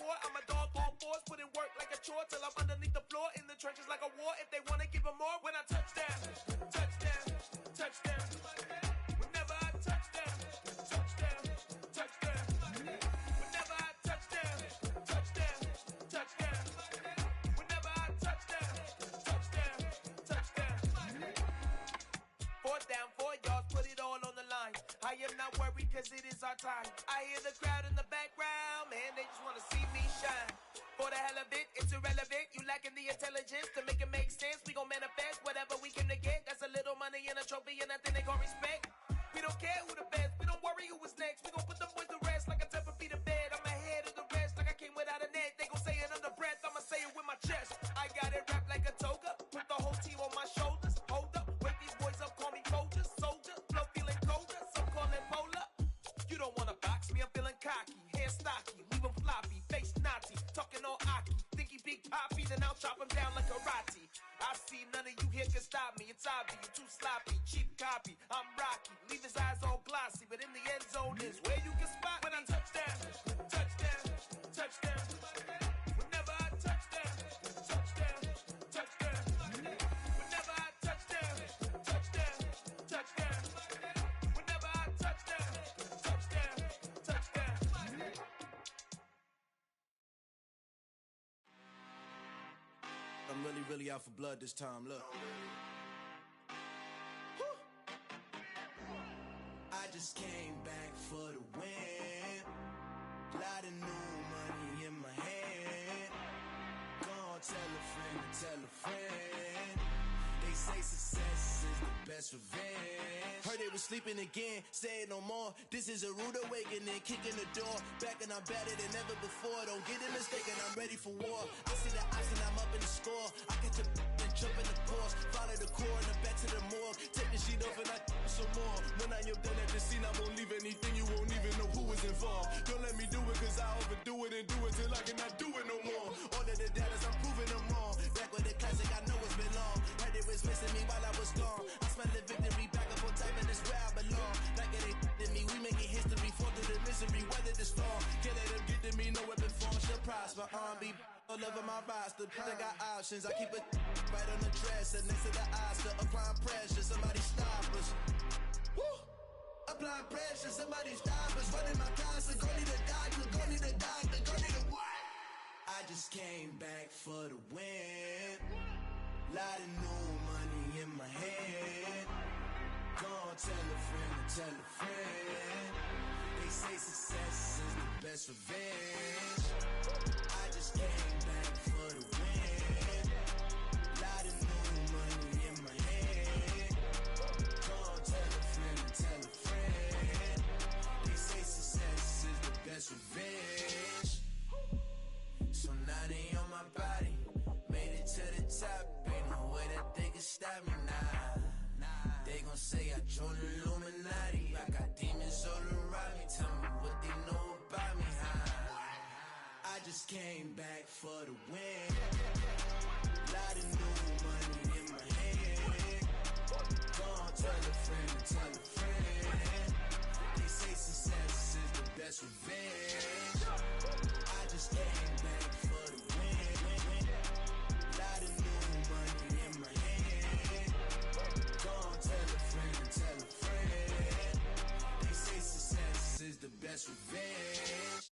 S12: poor. I'm a dog on fours, put in work like a chore till I'm underneath the floor in the trenches like a war. If they wanna give them more, when I touch down, touchdown, touchdown. Whenever I touch down, touchdown, touchdown. Whenever I touch down, touchdown, touchdown. Whenever I touch down, touchdown, touchdown. Fourth down, 4 yards, put it all on the line. I am not worried cause it is our time. I hear the crowd in the background, man, they just wanna see me shine. For the hell of it, it's irrelevant. You lacking the intelligence to make it make sense. We gon' manifest whatever we came to get. That's a little money and a trophy and nothing they gon' respect. We don't care who the best, we don't worry who is next. We gon' put them boys to rest like a 10 feet of bed. I'm ahead of the rest like I came without a net. They gon' say it under breath, I'ma say it with my chest. I got it wrapped like a toga, put the whole team on my shoulders. Hold up, wake these boys up, call me soldier, soldier. Flow feeling colder, some call it polar. You don't wanna box me, I'm feeling cocky. Hair stocky, leave him floppy, face naughty. Talking all aki, think he big poppy, then I'll chop him down like karate. I see none of you here can stop me. It's obvious, you too sloppy, cheap copy. I'm Rocky, leave his eyes all glossy, but in the end zone is where you can spot when I touch down, touchdown, touchdown. Whenever I touch down, touchdown, touchdown. Whenever I touch down, touchdown, touchdown. Whenever I touch down, touchdown, touchdown.
S8: I'm really out for blood this time, look. I just came back for the win. Lot of new money in my hand. Gonna tell a friend to tell a friend. They say success is the best revenge. Heard they was sleeping again, say it no more. This is a rude awakening, kicking the door. Back and I'm better than ever before. Don't get it mistaken, I'm ready for war. I see the option, I'm up in the score. I get to and jump in the course. Follow the core and then back to the morgue. Take the sheet off and I some more. When I am done at the scene, I won't leave anything. You won't even know who is involved. Don't let me do it cause I overdo it and do it till I cannot do it no more. All of the data's I'm proving them wrong. Back with the classic, I know it's been long. Heard it was missing me while I was gone. I smell the victory, back up on time and it's where I belong. Like it ain't to me, we making history. Fall through the misery, weather the storm. Can't let them get to me, no weapon form shall prosper. R&B all over my roster, I got options. I keep it right on the dresser, next to the Oscar. Applying pressure, somebody stop us. Woo! Applying pressure, somebody stop us. Running my concert, go need a doctor, go need a doctor, go need a what? I just came back for the win. Lot of new money in my hand. Gonna tell a friend to tell a friend. They say success is the best revenge. I just came back for the win. Lot of new money in my hand. Gonna tell a friend to tell a friend. They say success is the best revenge. So now they on my body. Made it to the top. Ain't no way that they can stop me now. They gon' say I joined the Illuminati. I got demons all around me. Tell me what they know about me, huh? I just came back for the win. Lot of new money in my hand. Gonna tell a friend to tell a friend. They say success is the best revenge. I just came back for the win. Lot of new money in my hand. Gonna tell a friend to tell a friend. They say success is the best revenge.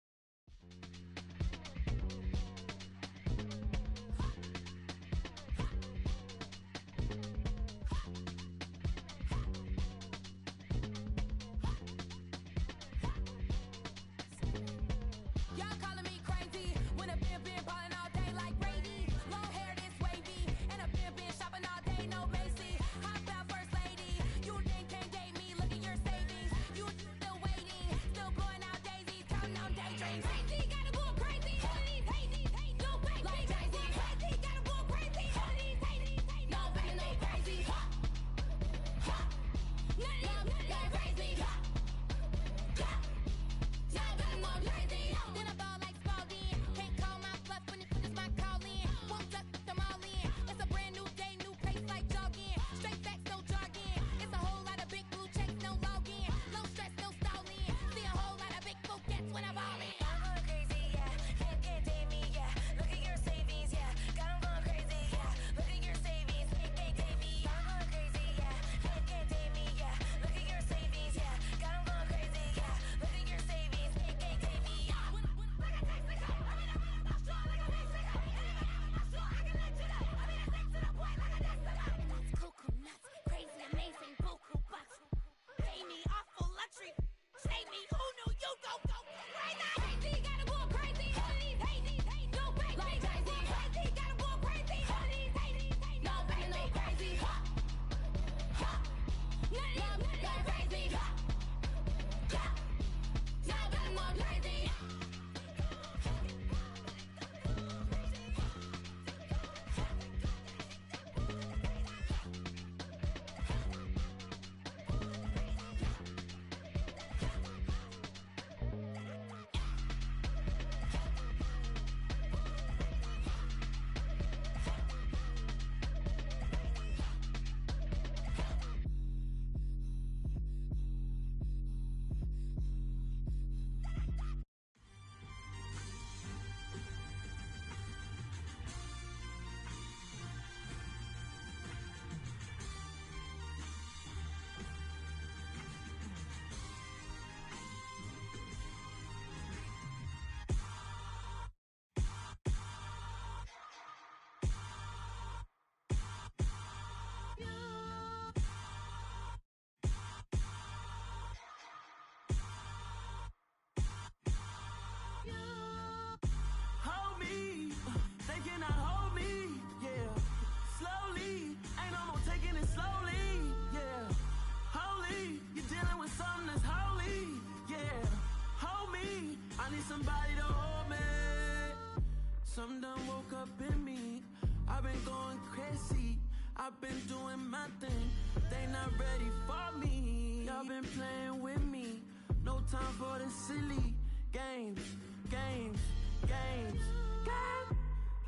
S9: I've been doing my thing, they not ready for me. Y'all been playing with me, no time for the silly games.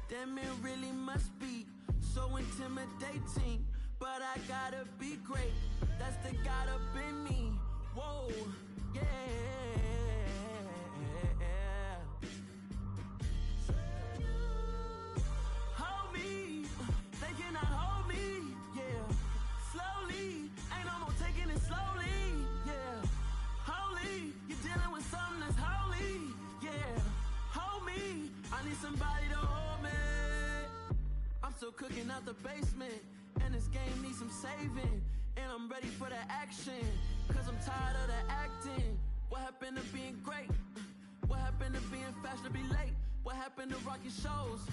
S9: Damn, it really must be so intimidating, but I gotta be great. That's the God up in me. Whoa, yeah. Hold me, they cannot hold me, yeah. Slowly, ain't no more taking it slowly, yeah. Holy, you're dealing with something that's holy, yeah. Hold me, I need somebody to hold me. I'm still cooking out the basement, and this game needs some saving. And I'm ready for the action, cause I'm tired of the acting. What happened to being great? What happened to being fashionably late? What happened to rocking shows?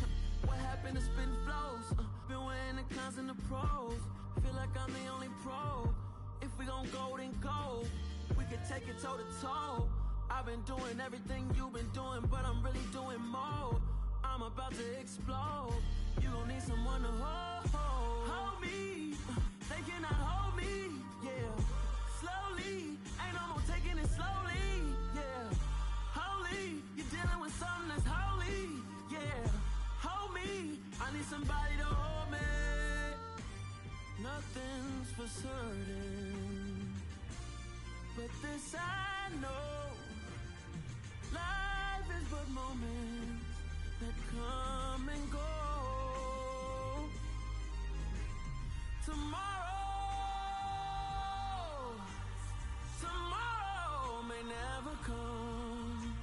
S9: What happened to spitting flows? Been weighing the cons and the pros. Feel like I'm the only pro. If we gon' go, then go. We can take it toe to toe. I've been doing everything you've been doing, but I'm really doing more. I'm about to explode. You gon' need someone to hold me. They cannot hold me, yeah. Slowly, ain't no more taking it slowly, yeah. Holy, you're dealing with something that's holy, yeah. Hold me, I need somebody to hold me. Nothing's for certain, but this I know. Life is but moments that come and go. Tomorrow may never come,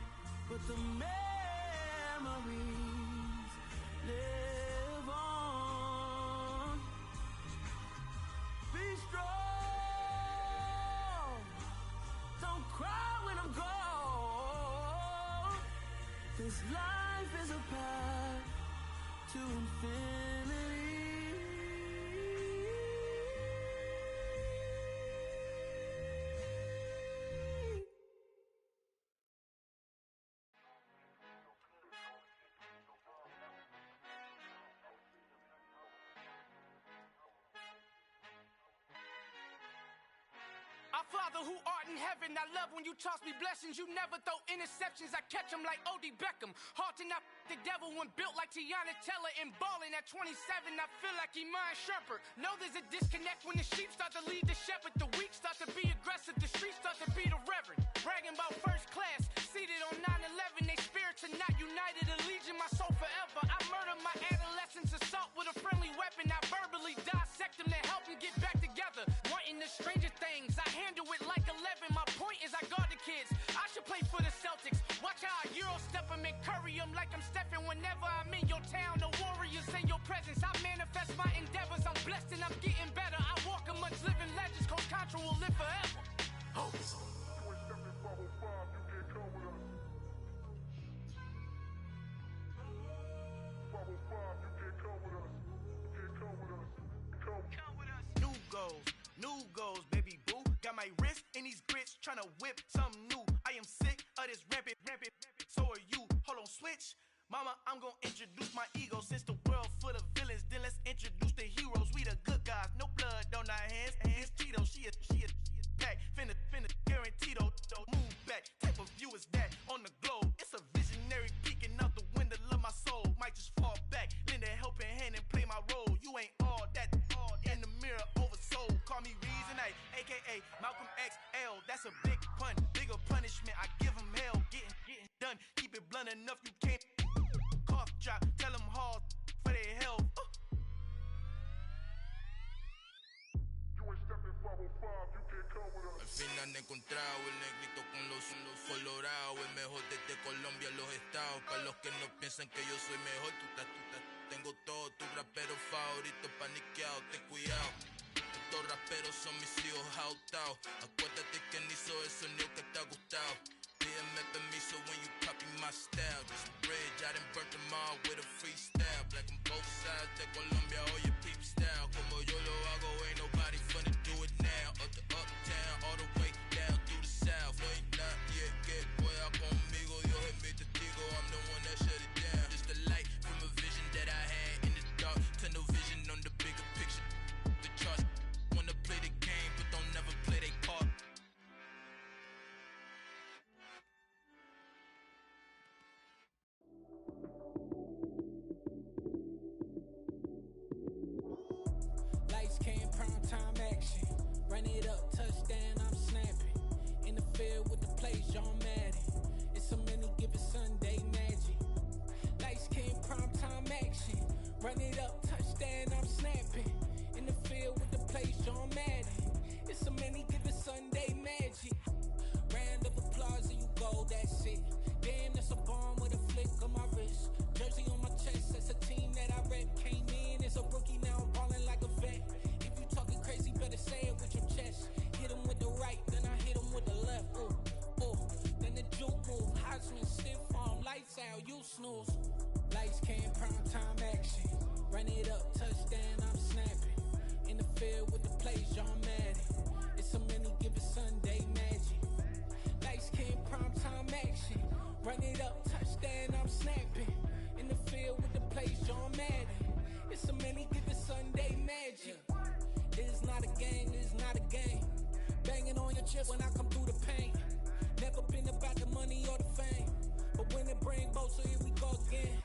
S9: but the memories live on. Be strong, don't cry when I'm gone. This life is a path to infinity.
S10: Our Father who art in heaven, I love when you toss me blessings. You never throw interceptions, I catch them like O.D. Beckham. Hard to not the devil when built like Tiana Teller and balling at 27. I feel like Iman Shumpert. Know there's a disconnect when the sheep start to lead the shepherd. The weak start to be aggressive, the streets start to be the reverend. Bragging about first class, seated on 9/11. They spirits are not united, a legion, my soul forever. I murder my adolescence, assault with a friendly weapon. I verbally dissect them to help them get back together. Wanting the stranger things, I handle it like 11. My point is I guard the kids. I should play for the Celtics. Watch how I Euro step them and curry them like I'm Stephen. Whenever I'm in your town, the Warriors in your presence. I manifest my endeavors. I'm blessed and I'm getting better. I walk amongst living legends. Coach Contra will live forever. Oh.
S14: New goals, baby boo. Got my wrist in these grits, tryna whip something new. I am sick of this rampant. So are you. Hold on, switch. Mama, I'm gonna introduce my ego. Since the world full of villains, then let's introduce the heroes. We the good guys, no blood on our hands. Hands Tito, she is back. Finna, guaranteed. Move back. Type of view is that on the globe? It's a visionary peeking out the window of my soul. Might just fall back, lend a helping hand and play my role. You ain't all that. In the mirror, oversold. Call me Reason A, aka Malcolm XL. That's a big pun, bigger punishment. I give him hell, getting done. Keep it blunt enough, you can't. Cough drop, tell them hard for their health.
S24: Al fin han encontrado el negrito con los colorados, el mejor desde Colombia, los estados. Para los que no piensan que yo soy mejor, tengo todo, tu rapero favorito paniqueado, ten cuidado. Estos raperos son mis hijos jautados. Acuérdate quién hizo el sonido que te ha gustado. Pídeme permiso when you copy my style. This bridge, I done burnt them all with a freestyle. Black on both sides de Colombia, oye peep style. Como yo lo hago, ain't nobody finna do it now. Up to uptown, all the way down through the south. No hay nadie que pueda conmigo, Dios es mi testigo. I'm the one that shut it down. Just the light from a vision that I had in the dark. Tunnel vision on the bigger picture.
S22: Run it up, touchdown, I'm snapping. In the field with the plays, John Madden. It's so many, give it Sunday magic. Lights came primetime action. Run it up, touchdown, I'm snapping. In the field with the plays, John Madden. It's so many, give it Sunday magic. Round of applause and you go, that's it. Damn, that's a bomb with a flick on my wrist. Jersey on my chest, that's a team that I rep. Came in as a rookie, now I'm ballin' like a vet. If you talking crazy, better say it with your chest. Hit him with the right, then I hit him with the left. Ooh, ooh, then the juke move. Heisman, stiff arm, lights out, you snooze. Lights came, prime time action. Run it up, touchdown, I'm snapping. In the field with the plays, John Madden. It's so many, give it Sunday magic. Lights came, prime time action. Run it up, touchdown, I'm snapping. In the field with the plays, John Madden. It's so many, give it Sunday magic. This is not a game, this is not a game. Banging on your chest when I come through the pain. Never been about the money or the fame. But when it bring both, so here we go again.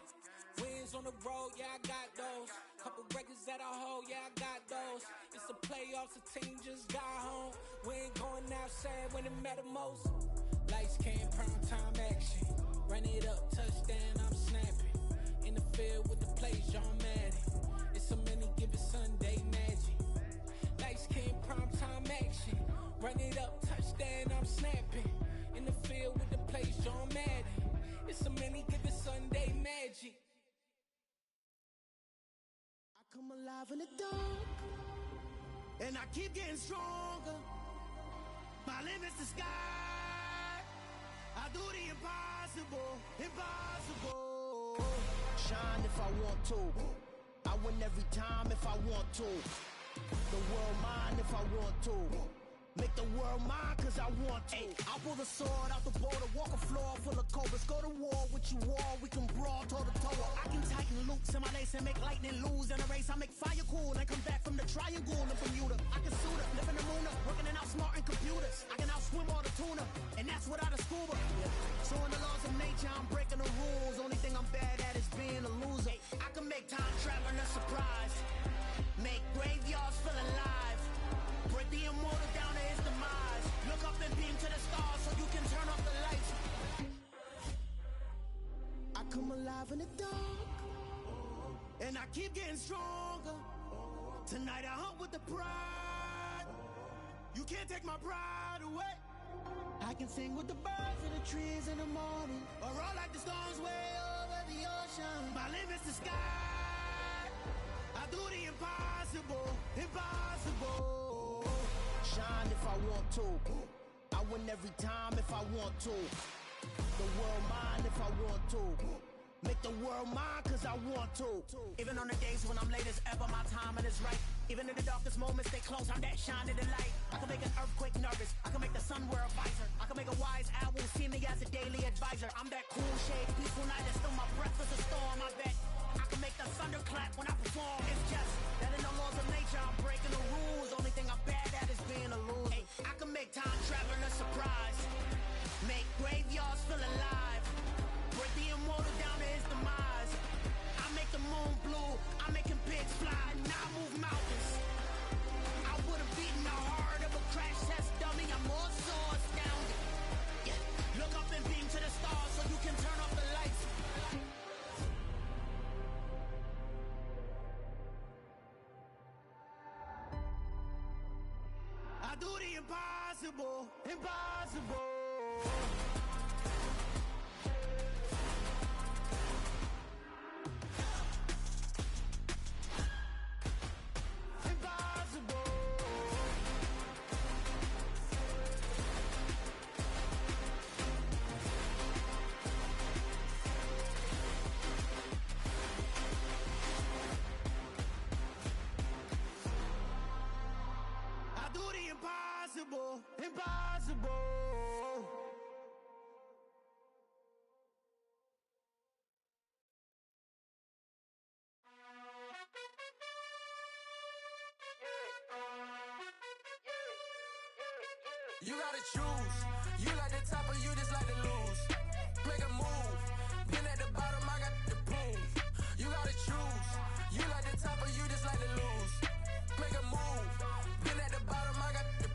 S22: Wins on the road, yeah, I got those. Couple records that I hold, yeah, I got those. It's the playoffs, the team just got home. We ain't going outside when it matter most. Lights came, prime time action. Run it up, touchdown, I'm snapping. In the field with the plays, John Madden. It's so many, give it Sunday magic. Lights came, prime time action. Run it up, touchdown, I'm snapping. In the field with the plays, John Madden. It's so many, give it Sunday magic.
S20: I come alive in the dark, and I keep getting stronger. My limit's the sky. I do the impossible, impossible. Shine if I want to. I win every time if I want to. The world mine if I want to. Make the world mine cause I want to. Ay, I'll pull the sword out the border, walk a floor full of cobras. Go to war with you all, we can brawl toe to toe. I can tighten loops in my lace and make lightning lose in a race. I make fire cool and come back from the triangle in Bermuda. I can suit up, live in the moon up, working and outsmarting computers. I can outswim all the tuna, and that's without a scuba. So in the laws of nature, I'm breaking the rules. Only thing I'm bad at is being a loser. I can make time traveling a surprise, make graveyards feel alive. Break the immortal down to his demise. Look up and beam to the stars so you can turn off the lights. I come alive in the dark, and I keep getting stronger. Tonight I hunt with the pride. You can't take my pride away. I can sing with the birds in the trees in the morning, or roll like the storms way over the ocean. My limit's the sky. I do the impossible, impossible. Shine if I want to. I win every time if I want to. The world mine if I want to. Make the world mine cause I want to. Even on the days when I'm late as ever, my timing is right. Even in the darkest moments, stay close, I'm that shine in the light. I can make an earthquake nervous, I can make the sun wear a visor. I can make a wise owl see me as a daily advisor. I'm that cool shade, peaceful night, that's still my breath is a storm, I bet. I can make the thunder clap when I perform. It's just that in the laws of nature, I'm breaking the rules. Only thing I'm bad at is being a loser. Ay, I can make time traveling a surprise, make graveyards feel alive. Break the immortal down to his demise. I make the moon blue, I'm making pigs fly. Now I move mountains. I would've beaten the heart of a crash test dummy. I'm more so astounded. Yeah. Look up and beam to the stars so you can turn off the lights. I do the impossible, impossible. Impossible, impossible.
S6: You gotta choose. You like the top or you just like to lose. Make a move. Been at the bottom, I got the proof. You gotta choose. You like the top or you just like to lose. Make a move. Been at the bottom, I got the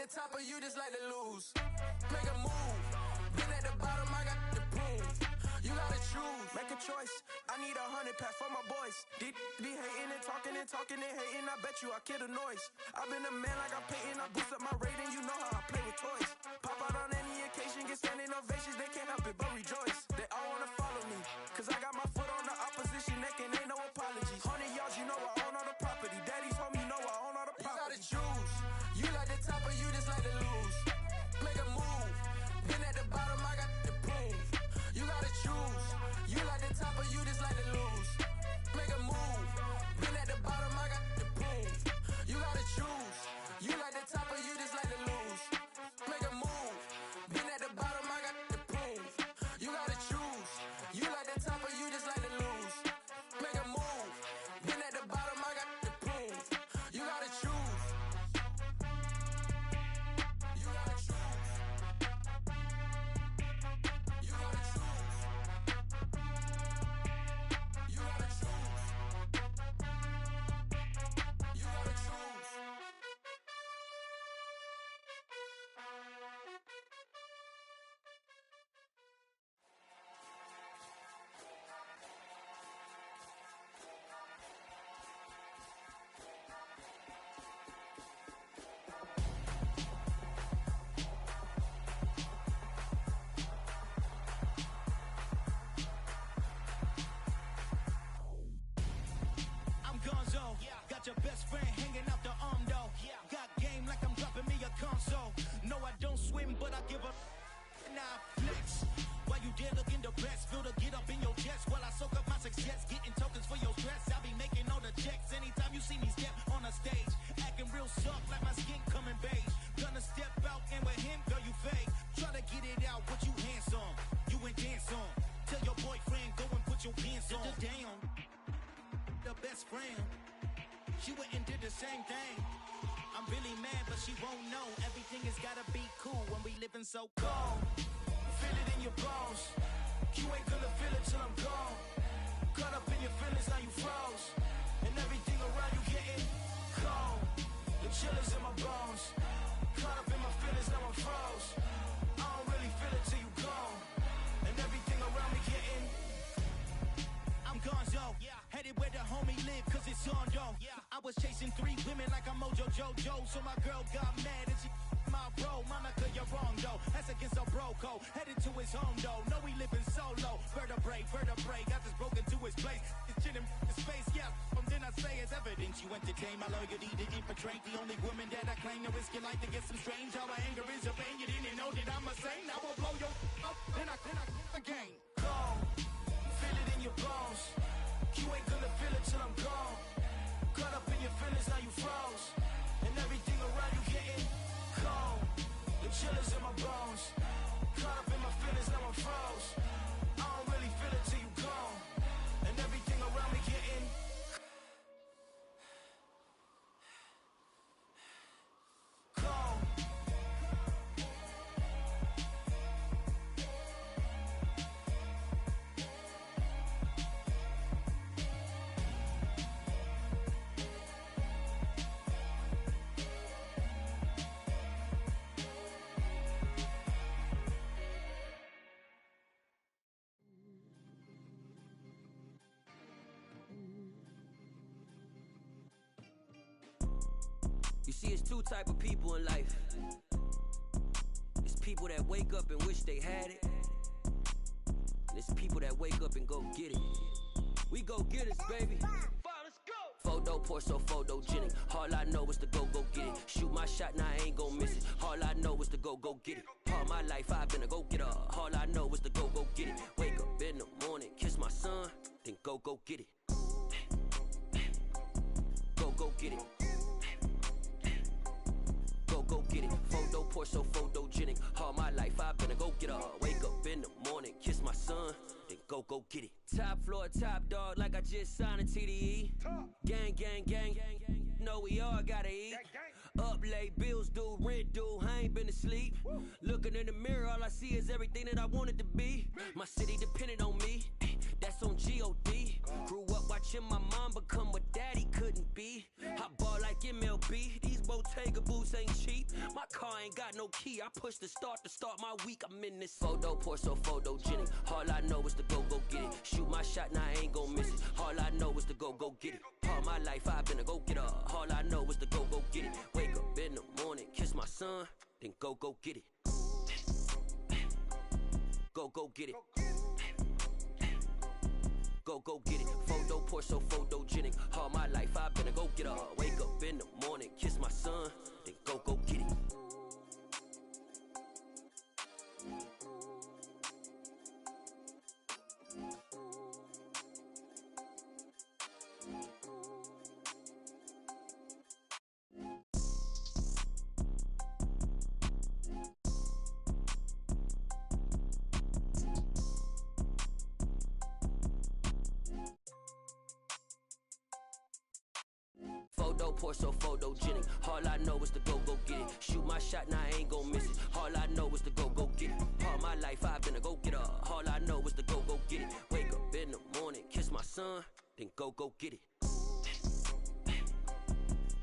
S23: the top of you just like to lose. Make a move. Been at the bottom, I got the proof. You gotta choose. Make a choice. I need 100 pack for my boys. Be hating and talking and hating. I bet you I kill the noise. I've been a man like I'm Peyton. I boost up my rating. You know how I play with toys. Pop out on any occasion, get standing ovations. They can't help it but rejoice. They all wanna follow me, cause I got my foot on the opposition neck and ain't no apologies. 100 yards, you know I own all the property. Daddy's home, you know I own all the property. You gotta choose. You like the top or you just like to lose. Make a move. Been at the bottom, I got the proof. You gotta choose. You like the top or you just like to lose. Make a move. Been at the bottom, I got the proof. You gotta choose. You like the top or you just like to lose. Make a move. Been at the bottom, I got the proof. You gotta choose. You like the top or you just like to lose. Make a move. Been at the bottom, I got the proof. You gotta choose. You gotta choose. You gotta choose. You gotta choose. You gotta choose.
S11: I'm Gonzo. Got your best friend hanging out the arm though. Got game like I'm dropping me a console. No, I don't swim, but I give a nah flex. While you there looking depressed, feel the get up in your chest while I soak up my success, getting tokens for your stress. I be making all the checks anytime you see me step on a stage, acting real soft like my skin coming beige. Gonna step out and with him, girl, you fake. Try to get it out, but you handsome. You ain't dance on. Tell your boyfriend go and put your pants on. Down. The best friend, she went and did the same thing. I'm really mad, but she won't know. Everything has gotta be cool when we living so cold. Feel it in your bones. You ain't gonna feel it till I'm gone. Caught up in your feelings, now you froze. And everything around you getting cold. The chillers in my bones. Caught up in my feelings, now I'm froze. I don't really feel it till you gone. And everything around me getting. I'm Gonzo. Headed where the homie live, cause it's on though. I was chasing 3 women like I'm Mojo Jojo. So my girl got mad and she my bro. Monica, you're wrong though. That's against a bro code. Headed to his home though. No, we living solo. Vertebrae. Got this broken to his place. It's chin in his face, yeah. From then I say it's evidence. You entertain my loyalty to infiltrate. The only woman that I claim to risk your life to get some strange. All my anger is a pain. You didn't know that I'm a saint. I will blow your up. Then I again. Cold. Feel it in your bones. You ain't gonna feel it till I'm gone. Caught up in your feelings, now you froze. And everything around you getting cold. The chillers in my bones. Caught up in my feelings, now I'm froze. I don't really feel it till you gone. And everything around me getting cold.
S1: You see, it's 2 type of people in life. It's people that wake up and wish they had it. And it's people that wake up and go get it. We go get it, baby. Photo poor, so photogenic. All I know is to go get it. Shoot my shot, now I ain't gon' miss it. All I know is to go get it. All my life I've been a go-getter. All I know is to go get it. Wake up in the morning, kiss my son, then go get it. Go get it. Go get it. Photo poor, so photogenic. All my life I've been a go-getter. Wake up in the morning, kiss my son, then go get it. Top floor, top dog, like I just signed a TDE. Gang. Know we all gotta eat. Up late, bills due, rent due, I ain't been asleep. Looking in the mirror, all I see is everything that I wanted to be. My city depended on me, that's on G.O.D. Grew up watching my mom become what daddy couldn't be. I ball like like MLB. These Bottega boots ain't cheap. My car ain't got no key. I push the start to start my week. I'm in this photo pour so photogenic. All I know is to go get it. Shoot my shot, now I ain't gon' miss it. All I know is to go get it. All my life I've been a go getter. All I know is to go get it. Wake up in the morning, kiss my son, then go get it. Go get it. Go get it. Photo pour so photogenic. All my life I've been a go getter. Wake up in the morning, kiss my son, then go get it. Photo pour so photogenic. All I know is to go get it. Shoot my shot, now I ain't gon' miss it. All I know is to go get it. All my life I've been a go getter. All I know is to go get it. Wake up in the morning, kiss my son, then go get it.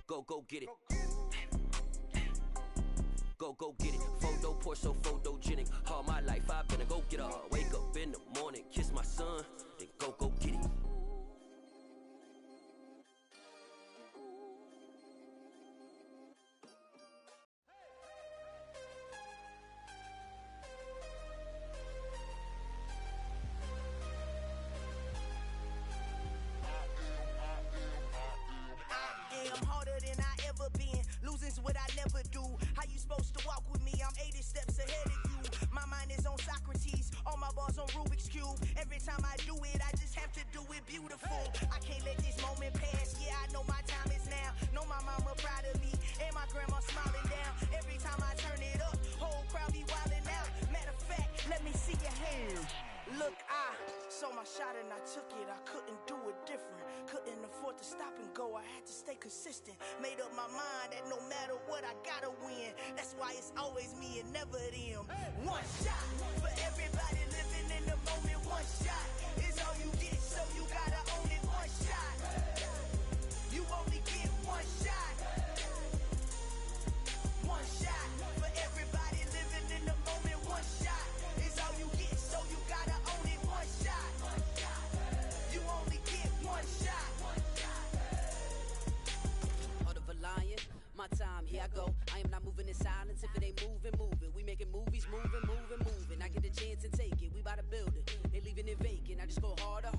S1: Go get it. Go get it. Photo pour so photogenic. All my life I've been a go getter. Wake up in the morning, kiss my son, then go get it.
S11: I'm harder than I ever been. Losing's what I never do. How you supposed to walk with me? I'm 80 steps ahead of you. My mind is on Socrates. All my bars on Rubik's Cube. Every time I do it, I just have to do it beautiful. I can't let this moment pass. Yeah, I know my time is now. Know my mama proud of me. And my grandma smiling down. Every time I turn it up, whole crowd be wildin' out. Matter of fact, let me see your hands. Look, I saw my shot and I took it. I couldn't do it different. Couldn't afford to stop and go. I had to stay consistent. Made up my mind that no matter what, I gotta win. That's why it's always me and never them. One shot for everybody living in the moment. One shot is all you get, so you gotta own it. One shot. You only get one shot. One shot for everybody living in the moment. One shot is all you get, so you gotta own it. One shot. You only get one shot.
S13: Heart of a lion, my time, here I go. I am not moving in silence. If it ain't moving. We making movies, moving. I get the chance and take it. We bout to build it. They leaving it vacant. I just go harder.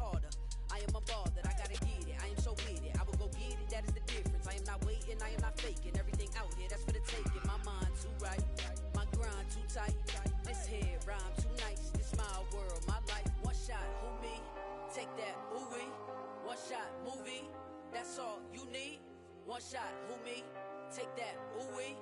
S13: I am a ball that I gotta get it. I am so with it. I will go get it. That is the difference. I am not waiting. I am not faking. Everything out here, that's for the taking. My mind too right. My grind too tight. This head rhyme too nice. This my world, my life. One shot, who me? Take that, ooh-wee. One shot, movie. That's all you need. One shot, who me? Take that, ooh-wee.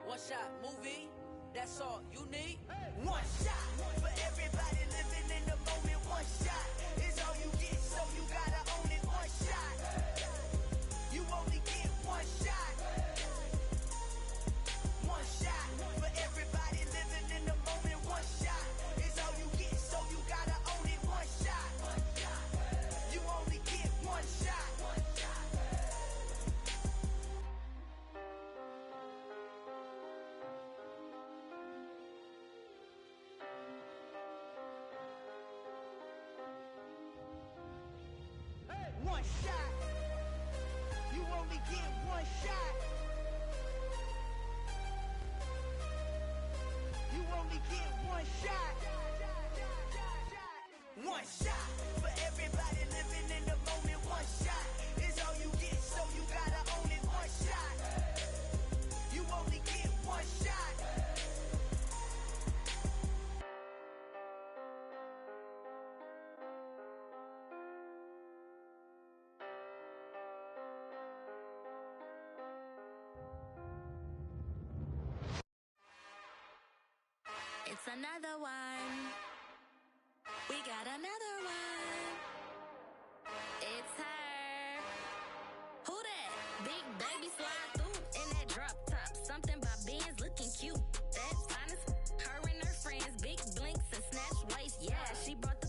S13: One shot, movie. That's all you need.
S11: One shot for everybody living in the moment. One shot is all you get, so you gotta own it. One shot. You only get one shot. One shot for everybody living in the moment. One shot is all you get, so you gotta own it. One shot. You only get one shot. One shot. You only get one shot. You only get one shot. One shot for everybody living in the moment. One shot is all you get, so you gotta own it. One shot. You only get one shot.
S7: It's another one. We got another one. It's her. Who that? Big baby slide through in that drop top. Something by Benz looking cute. That's honest. Her and her friends, big blinks and snatch waist. Yeah, she brought the.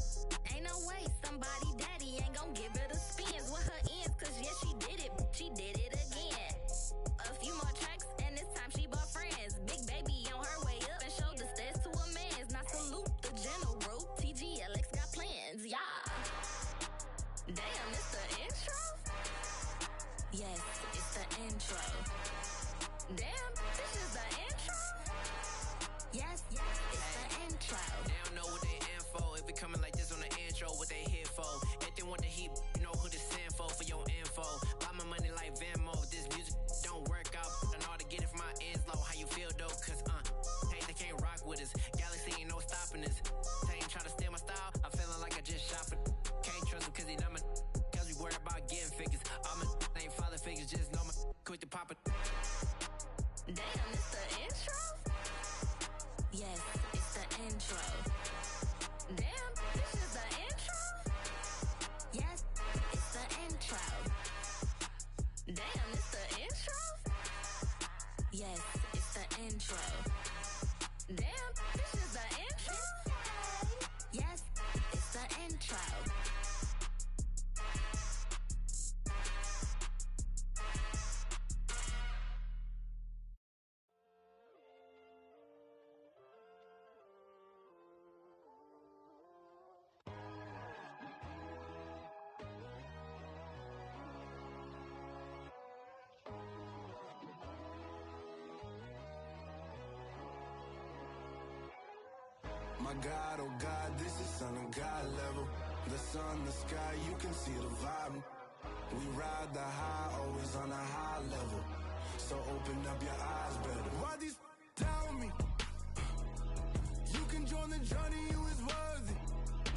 S7: Ain't no way somebody daddy ain't gon' give her the spins with her ends. Cause yeah, she did it again.
S15: didn't want the heat, you know who to send for your info. Buy my money like Venmo. If this music don't work out, I know how to get it from my ends low. How you feel though? Cause hey, they can't rock with us. Galaxy ain't no stopping us. They ain't try to steal my style. I'm feeling like I just shot for. Can't trust him cause he dumb. Cause we worried about getting figures. All my ain't father figures, just know my quick to pop it.
S7: Damn, it's the intro? Yes, it's the intro. Damn, this is the intro? Yes, it's the intro. Damn, it's the intro? Yes, it's the intro. Damn, this is the intro? Yes, it's the intro.
S8: My God, oh God, this is Son of God level. The sun, the sky, you can see the vibe. We ride the high, always on a high level. So open up your eyes better. Why these tell me? You can join the journey, you is worthy.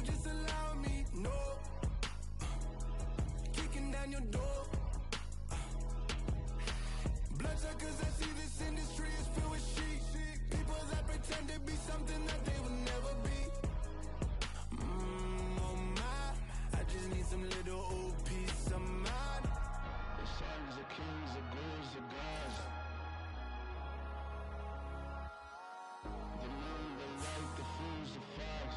S8: Just allow me, no. Kicking down your door. Bloodsuckers, I see this industry is filled with shit. People that pretend to be something that they will never be. Oh my, I just need some little old peace of mind. The sons of kings, the bulls of gods. The moon, the light, the fools, the fox.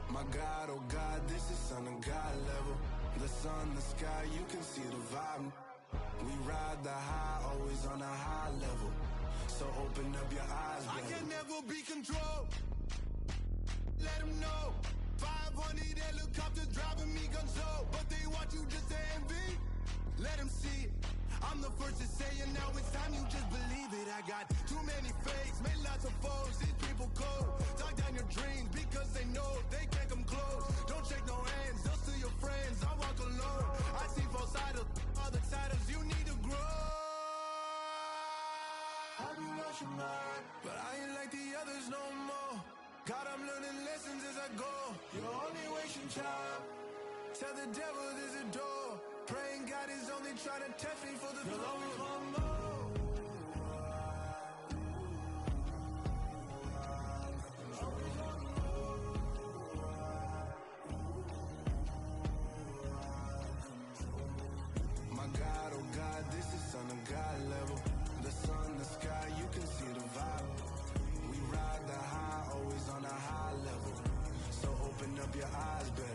S8: My God, oh God, this is Son of God level. The sun, the sky, you can see the vibe. We ride the high, always on a high level. So open up your eyes, baby. I can never be controlled. Let them know. 500 helicopters driving me gonzo. But they want you just to envy. Let them see it. I'm the first to say it, now it's time you just believe it. I got too many fakes, made lots of foes. These people cold. Talk down your dreams because they know they can't come close. Don't shake no hands, those to your friends. I walk alone. I see both sides of other siders. You need to grow. I've been watching mine, but I ain't like the others no more. God, I'm learning lessons as I go. You're only wasting time. Tell the devil there's a door. Praying God is only trying to test me for the throne. Always want more. My God, oh God, this is Son of God level. The sun, the sky, you can see the vibe. We ride the high, always on a high level. So open up your eyes better.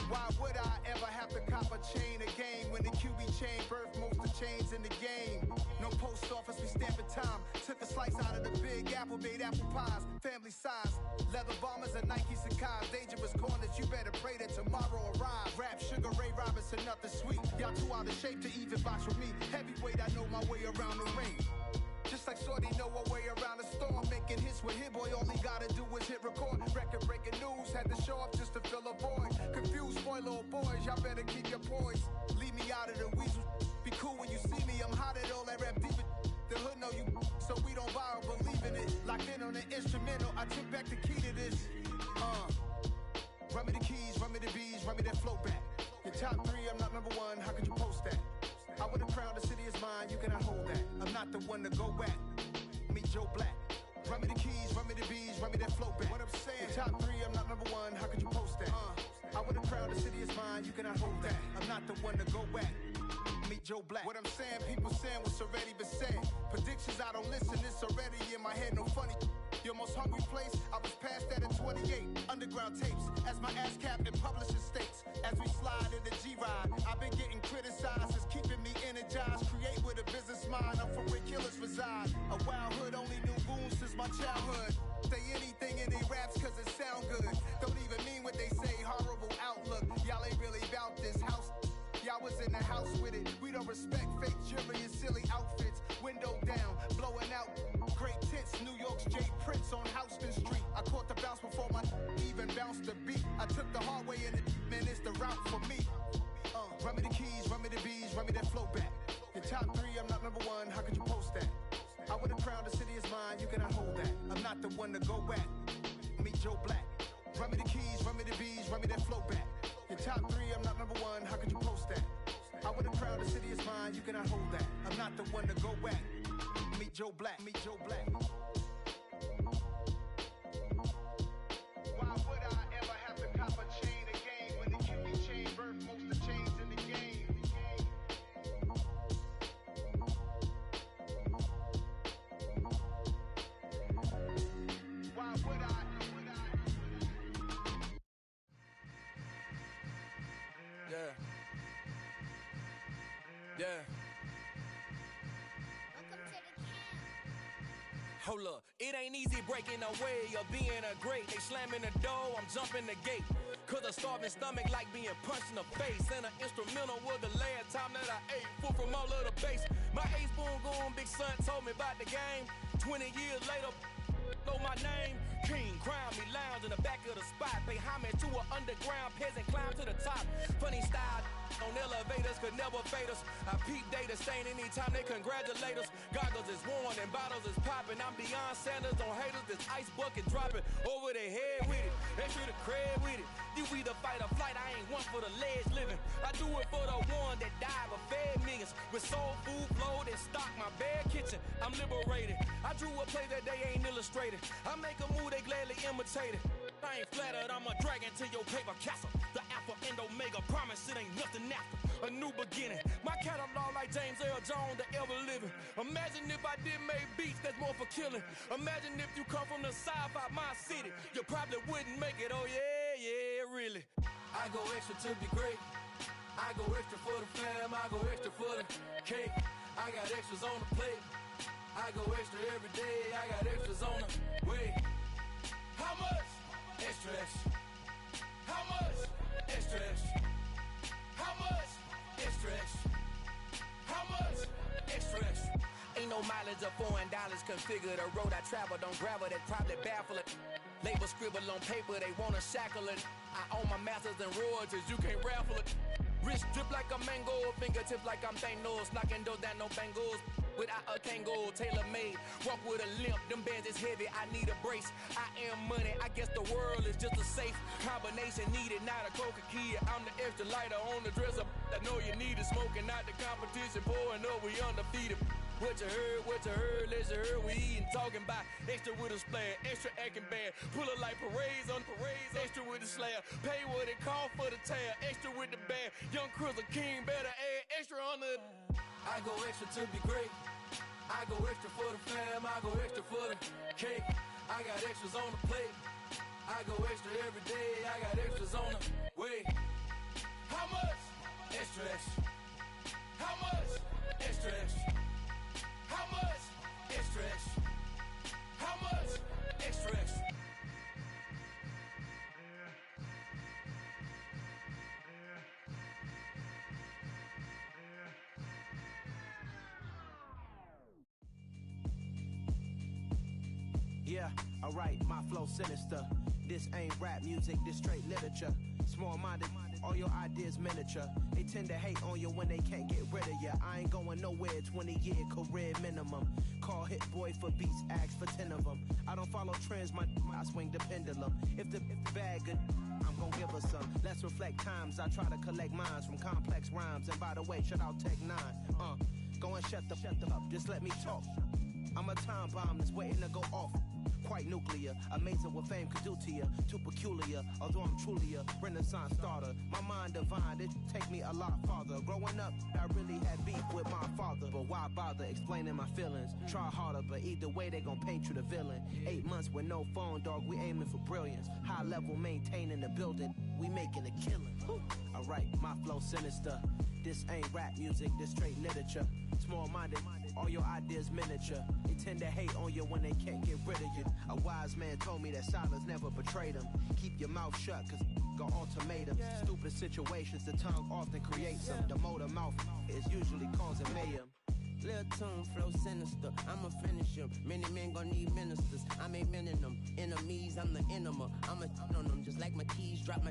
S14: Why would I ever have to cop a chain again when the QB chain birthed most of chains in the game? No post office, we stamping time. Took a slice out of the big apple, made apple pies, family size. Leather bombers and Nike Sakai's. Dangerous corners, you better pray that tomorrow arrives. Rap, Sugar Ray Robinson, nothing sweet. Y'all too out of shape to even box with me. Heavyweight, I know my way around the ring. Just like Shorty know her way around the storm. Making hits with Hit Boy, all he gotta do is hit record. Record breaking news, had to show up just to fill a void. Confused, spoiled little boys, y'all better keep your poise. Leave me out of the weasel. Be cool when you see me, I'm hot at all that rap deep. The hood know you, so we don't borrow, believe in it. Locked in on the instrumental, I took back the key to this. Run me the keys, run me the bees, run me that flow back. Your top 3, I'm not number 1, how could you post that? I would've crowned the city is mine, you cannot hold that. I'm not the one to go back. Meet Joe Black. Run me the keys, run me the bees, run me that flow back. What I'm saying, top 3, I'm not number 1, how could you post that? I would've crowned the city is mine, you cannot hold that. I'm not the one to go back. Meet Joe Black. What I'm saying, people saying what's already been said. Predictions, I don't listen, it's already in my head, no funny. Your most hungry place, I was past that at 28. Underground
S17: underground tapes as my ass capped in publishing states. As we slide in the G-Ride, I've been getting criticized as keeping me energized. Create with a business mind, I'm from where killers reside. A wild hood, only knew goons since my childhood. Say anything in they raps cause it sound good. Don't even mean what they say, horrible outlook. Y'all ain't really about this house. Y'all was in the house with it. We don't respect fake jewelry and silly outfits. Window down, blowing out great tits. New York's J. Prince on Houston Street. I caught the bounce before my even bounced the beat. I took the hard way in it, man, it's the route for me. Run me the keys, run me the bees, run me that flow back. Your top 3, I'm not number 1, how could you post that? I would've crowned the city is mine, you cannot hold that. I'm not the one to go back. Meet Joe Black. Run me the keys, run me the bees, run me that flow back. Your top 3, I'm not number 1, how could you post that? I would've crowned the city is mine, you cannot hold that. I'm not the one to go back. Meet Joe Black, meet Joe Black. Why would I ever have to cop a chain again when the Cuban chain birthed most of chains in the game? Why would I?
S6: Yeah. Yeah. Hold up, it ain't easy breaking away or being a great. They slamming the door, I'm jumping the gate. Cause a starving stomach like being punched in the face. And an instrumental was the last time that I ate food from all of the bass. My ace boom goon big son told me about the game. 20 years later, know my name. King, crown me, lounge in the back of the spot. Pay homage to an underground peasant, climb to the top. Funny style on elevators could never fade us. I peep data stain anytime they congratulate us. Goggles is worn and bottles is popping. I'm beyond Sanders on haters. This ice bucket dropping over their head with it. Extra the cred with it. You either fight or flight. I ain't one for the ledge living. I do it for the one that died but fed millions. With soul food flowed and stock my bad kitchen. I'm liberated. I drew a play that they ain't illustrated. I make a move they gladly imitated. I ain't flattered, I'm a dragon to your paper castle. The alpha and omega, promise it ain't nothing after. A new beginning, my catalog like James Earl Jones, the ever living. Imagine if I did make beats that's more for killing. Imagine if you come from the south out my city. You probably wouldn't make it, oh yeah, yeah, really. I go extra to be great. I go extra for the fam, I go extra for the cake. I got extras on the plate. I go extra every day, I got extras on the way. How much? Extra, extra. How much? Extra, extra. How much? Extra, extra. How much? Extra, extra. Ain't no mileage of $4 configure the road I travel. Don't gravel that probably baffle it. Label scribble on paper, they wanna shackle it. I own my masters and royalties, you can't raffle it. Wrist drip like a mango, fingertips like I'm Thanos. Knocking those down, no bangles. Without a Kango, tailor-made. Walk with a limp, them bands is heavy, I need a brace. I am money, I guess the world is just a safe combination needed, not a coca key. I'm the extra lighter on the dresser. I know you need it, smoking out the competition, pouring up, we undefeated. What you heard, let's you heard, we eatin', talking about extra with a splash, extra acting bad, pull it like parades on parades, extra with the slab, pay what it call for the tab, extra with the band, young Chris a king, better add extra on the. I go extra to be great, I go extra for the fam, I go extra for the cake, I got extras on the plate, I go extra every day, I got extras on the way. How much? Extra, extra. How much? Extra, extra. How much? Extra, extra. How much? Extra, extra.
S18: Yeah, alright, my flow sinister. This ain't rap music, this straight literature. Small-minded, all your ideas miniature. They tend to hate on you when they can't get rid of you. I ain't going nowhere, 20-year career minimum. Call Hit Boy for beats, ask for 10 of them. I don't follow trends, I swing the pendulum. If the bag good, I'm gon' give her some. Let's reflect times, I try to collect minds from complex rhymes. And by the way, shout out Tech 9. Go and shut the up, just let me talk. I'm a time bomb that's waiting to go off. Quite nuclear, amazing what fame could do to you. Too peculiar, although I'm truly a renaissance starter. My mind divine, it take me a lot farther. Growing up, I really had beef with my father. But why bother explaining my feelings? Try harder, but either way they gon' paint you the villain. 8 months with no phone, dog, we aiming for brilliance. High level level, maintaining the building. We making a killing. Alright, my flow sinister. This ain't rap music, this straight literature. Small-minded, all your ideas miniature. They tend to hate on you when they can't get rid of you. A wise man told me that silence never betrayed him. Keep your mouth shut, cause got ultimatums. Stupid situations, the tongue often creates them. The motor mouth is usually causing mayhem.
S2: Lil' tune, flow sinister, I'ma finish him. Many men gon' need ministers, I'm a men in them. Enemies, I'm the enema, I'ma on them. Just like my keys, drop my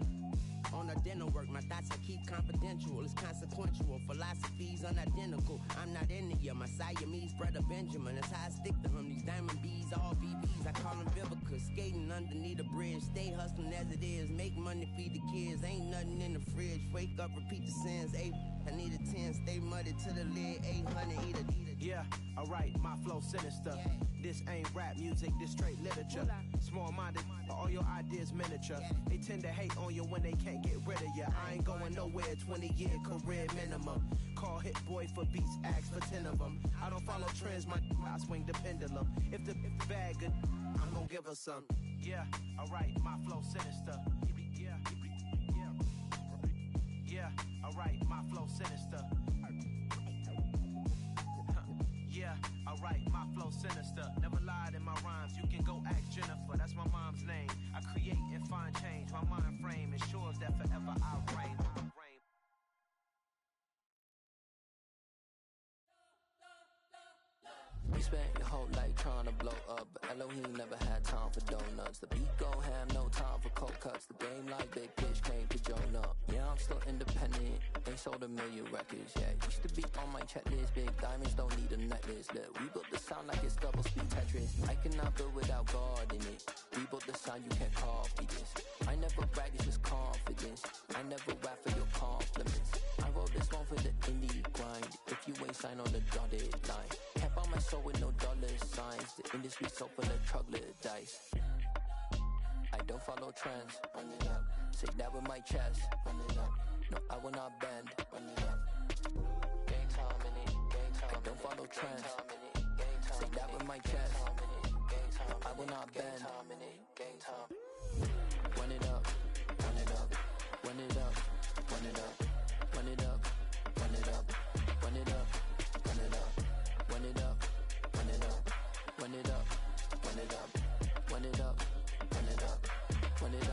S2: on the dinner work. My thoughts I keep confidential, it's consequential. Philosophies unidentical, I'm not in the my Siamese brother Benjamin. That's how I stick to him, these diamond bees, all BBs. I call them Vivica, skating underneath the bridge. Stay hustling as it is, make money, feed the kids. Ain't nothing in the fridge, wake up, repeat the sins. I need a 10, stay muddy to the lid, 800, eat a.
S18: Yeah, alright, my flow sinister. This ain't rap music, this straight literature. Small-minded, all your ideas miniature. They tend to hate on you when they can't get rid of you. I ain't going nowhere, 20-year career minimum. Call Hit Boy for beats, ask for 10 of them. I don't follow trends, I swing the pendulum. If the bag good, I'm gonna give her some. Yeah, alright, my flow sinister. Yeah, alright, my flow sinister. Yeah, alright, my flow sinister. Never lied in my rhymes, you can go ask Jennifer. That's my mom's name. I create and find change. My mind frame ensures that forever I reign.
S4: We spent your whole life trying to blow up, but Elohim never had time for donuts. The beat go ham, no time for cold cuts. The game like Big Pitch came to Jonah. Yeah, I'm still independent, they sold 1 million records. Yeah, used to be on my checklist. Big diamonds don't need a necklace. Look, we built the sound like it's double speed Tetris. I cannot build without God in it. We built the sound, you can't copy this. I never brag, it's just confidence. I never rap for your compliments. I wrote this one for the indie grind. If you ain't signed on the dotted line, kept on my soul with no dollar signs. The industry so full of troglodytes. I don't follow trends. Run it up. Say that with my chest. Run it up. No, I will not bend. Run it up. Gang time in it. Gang time. I don't follow trends. Say that with my chest. I will not bend. Gang time.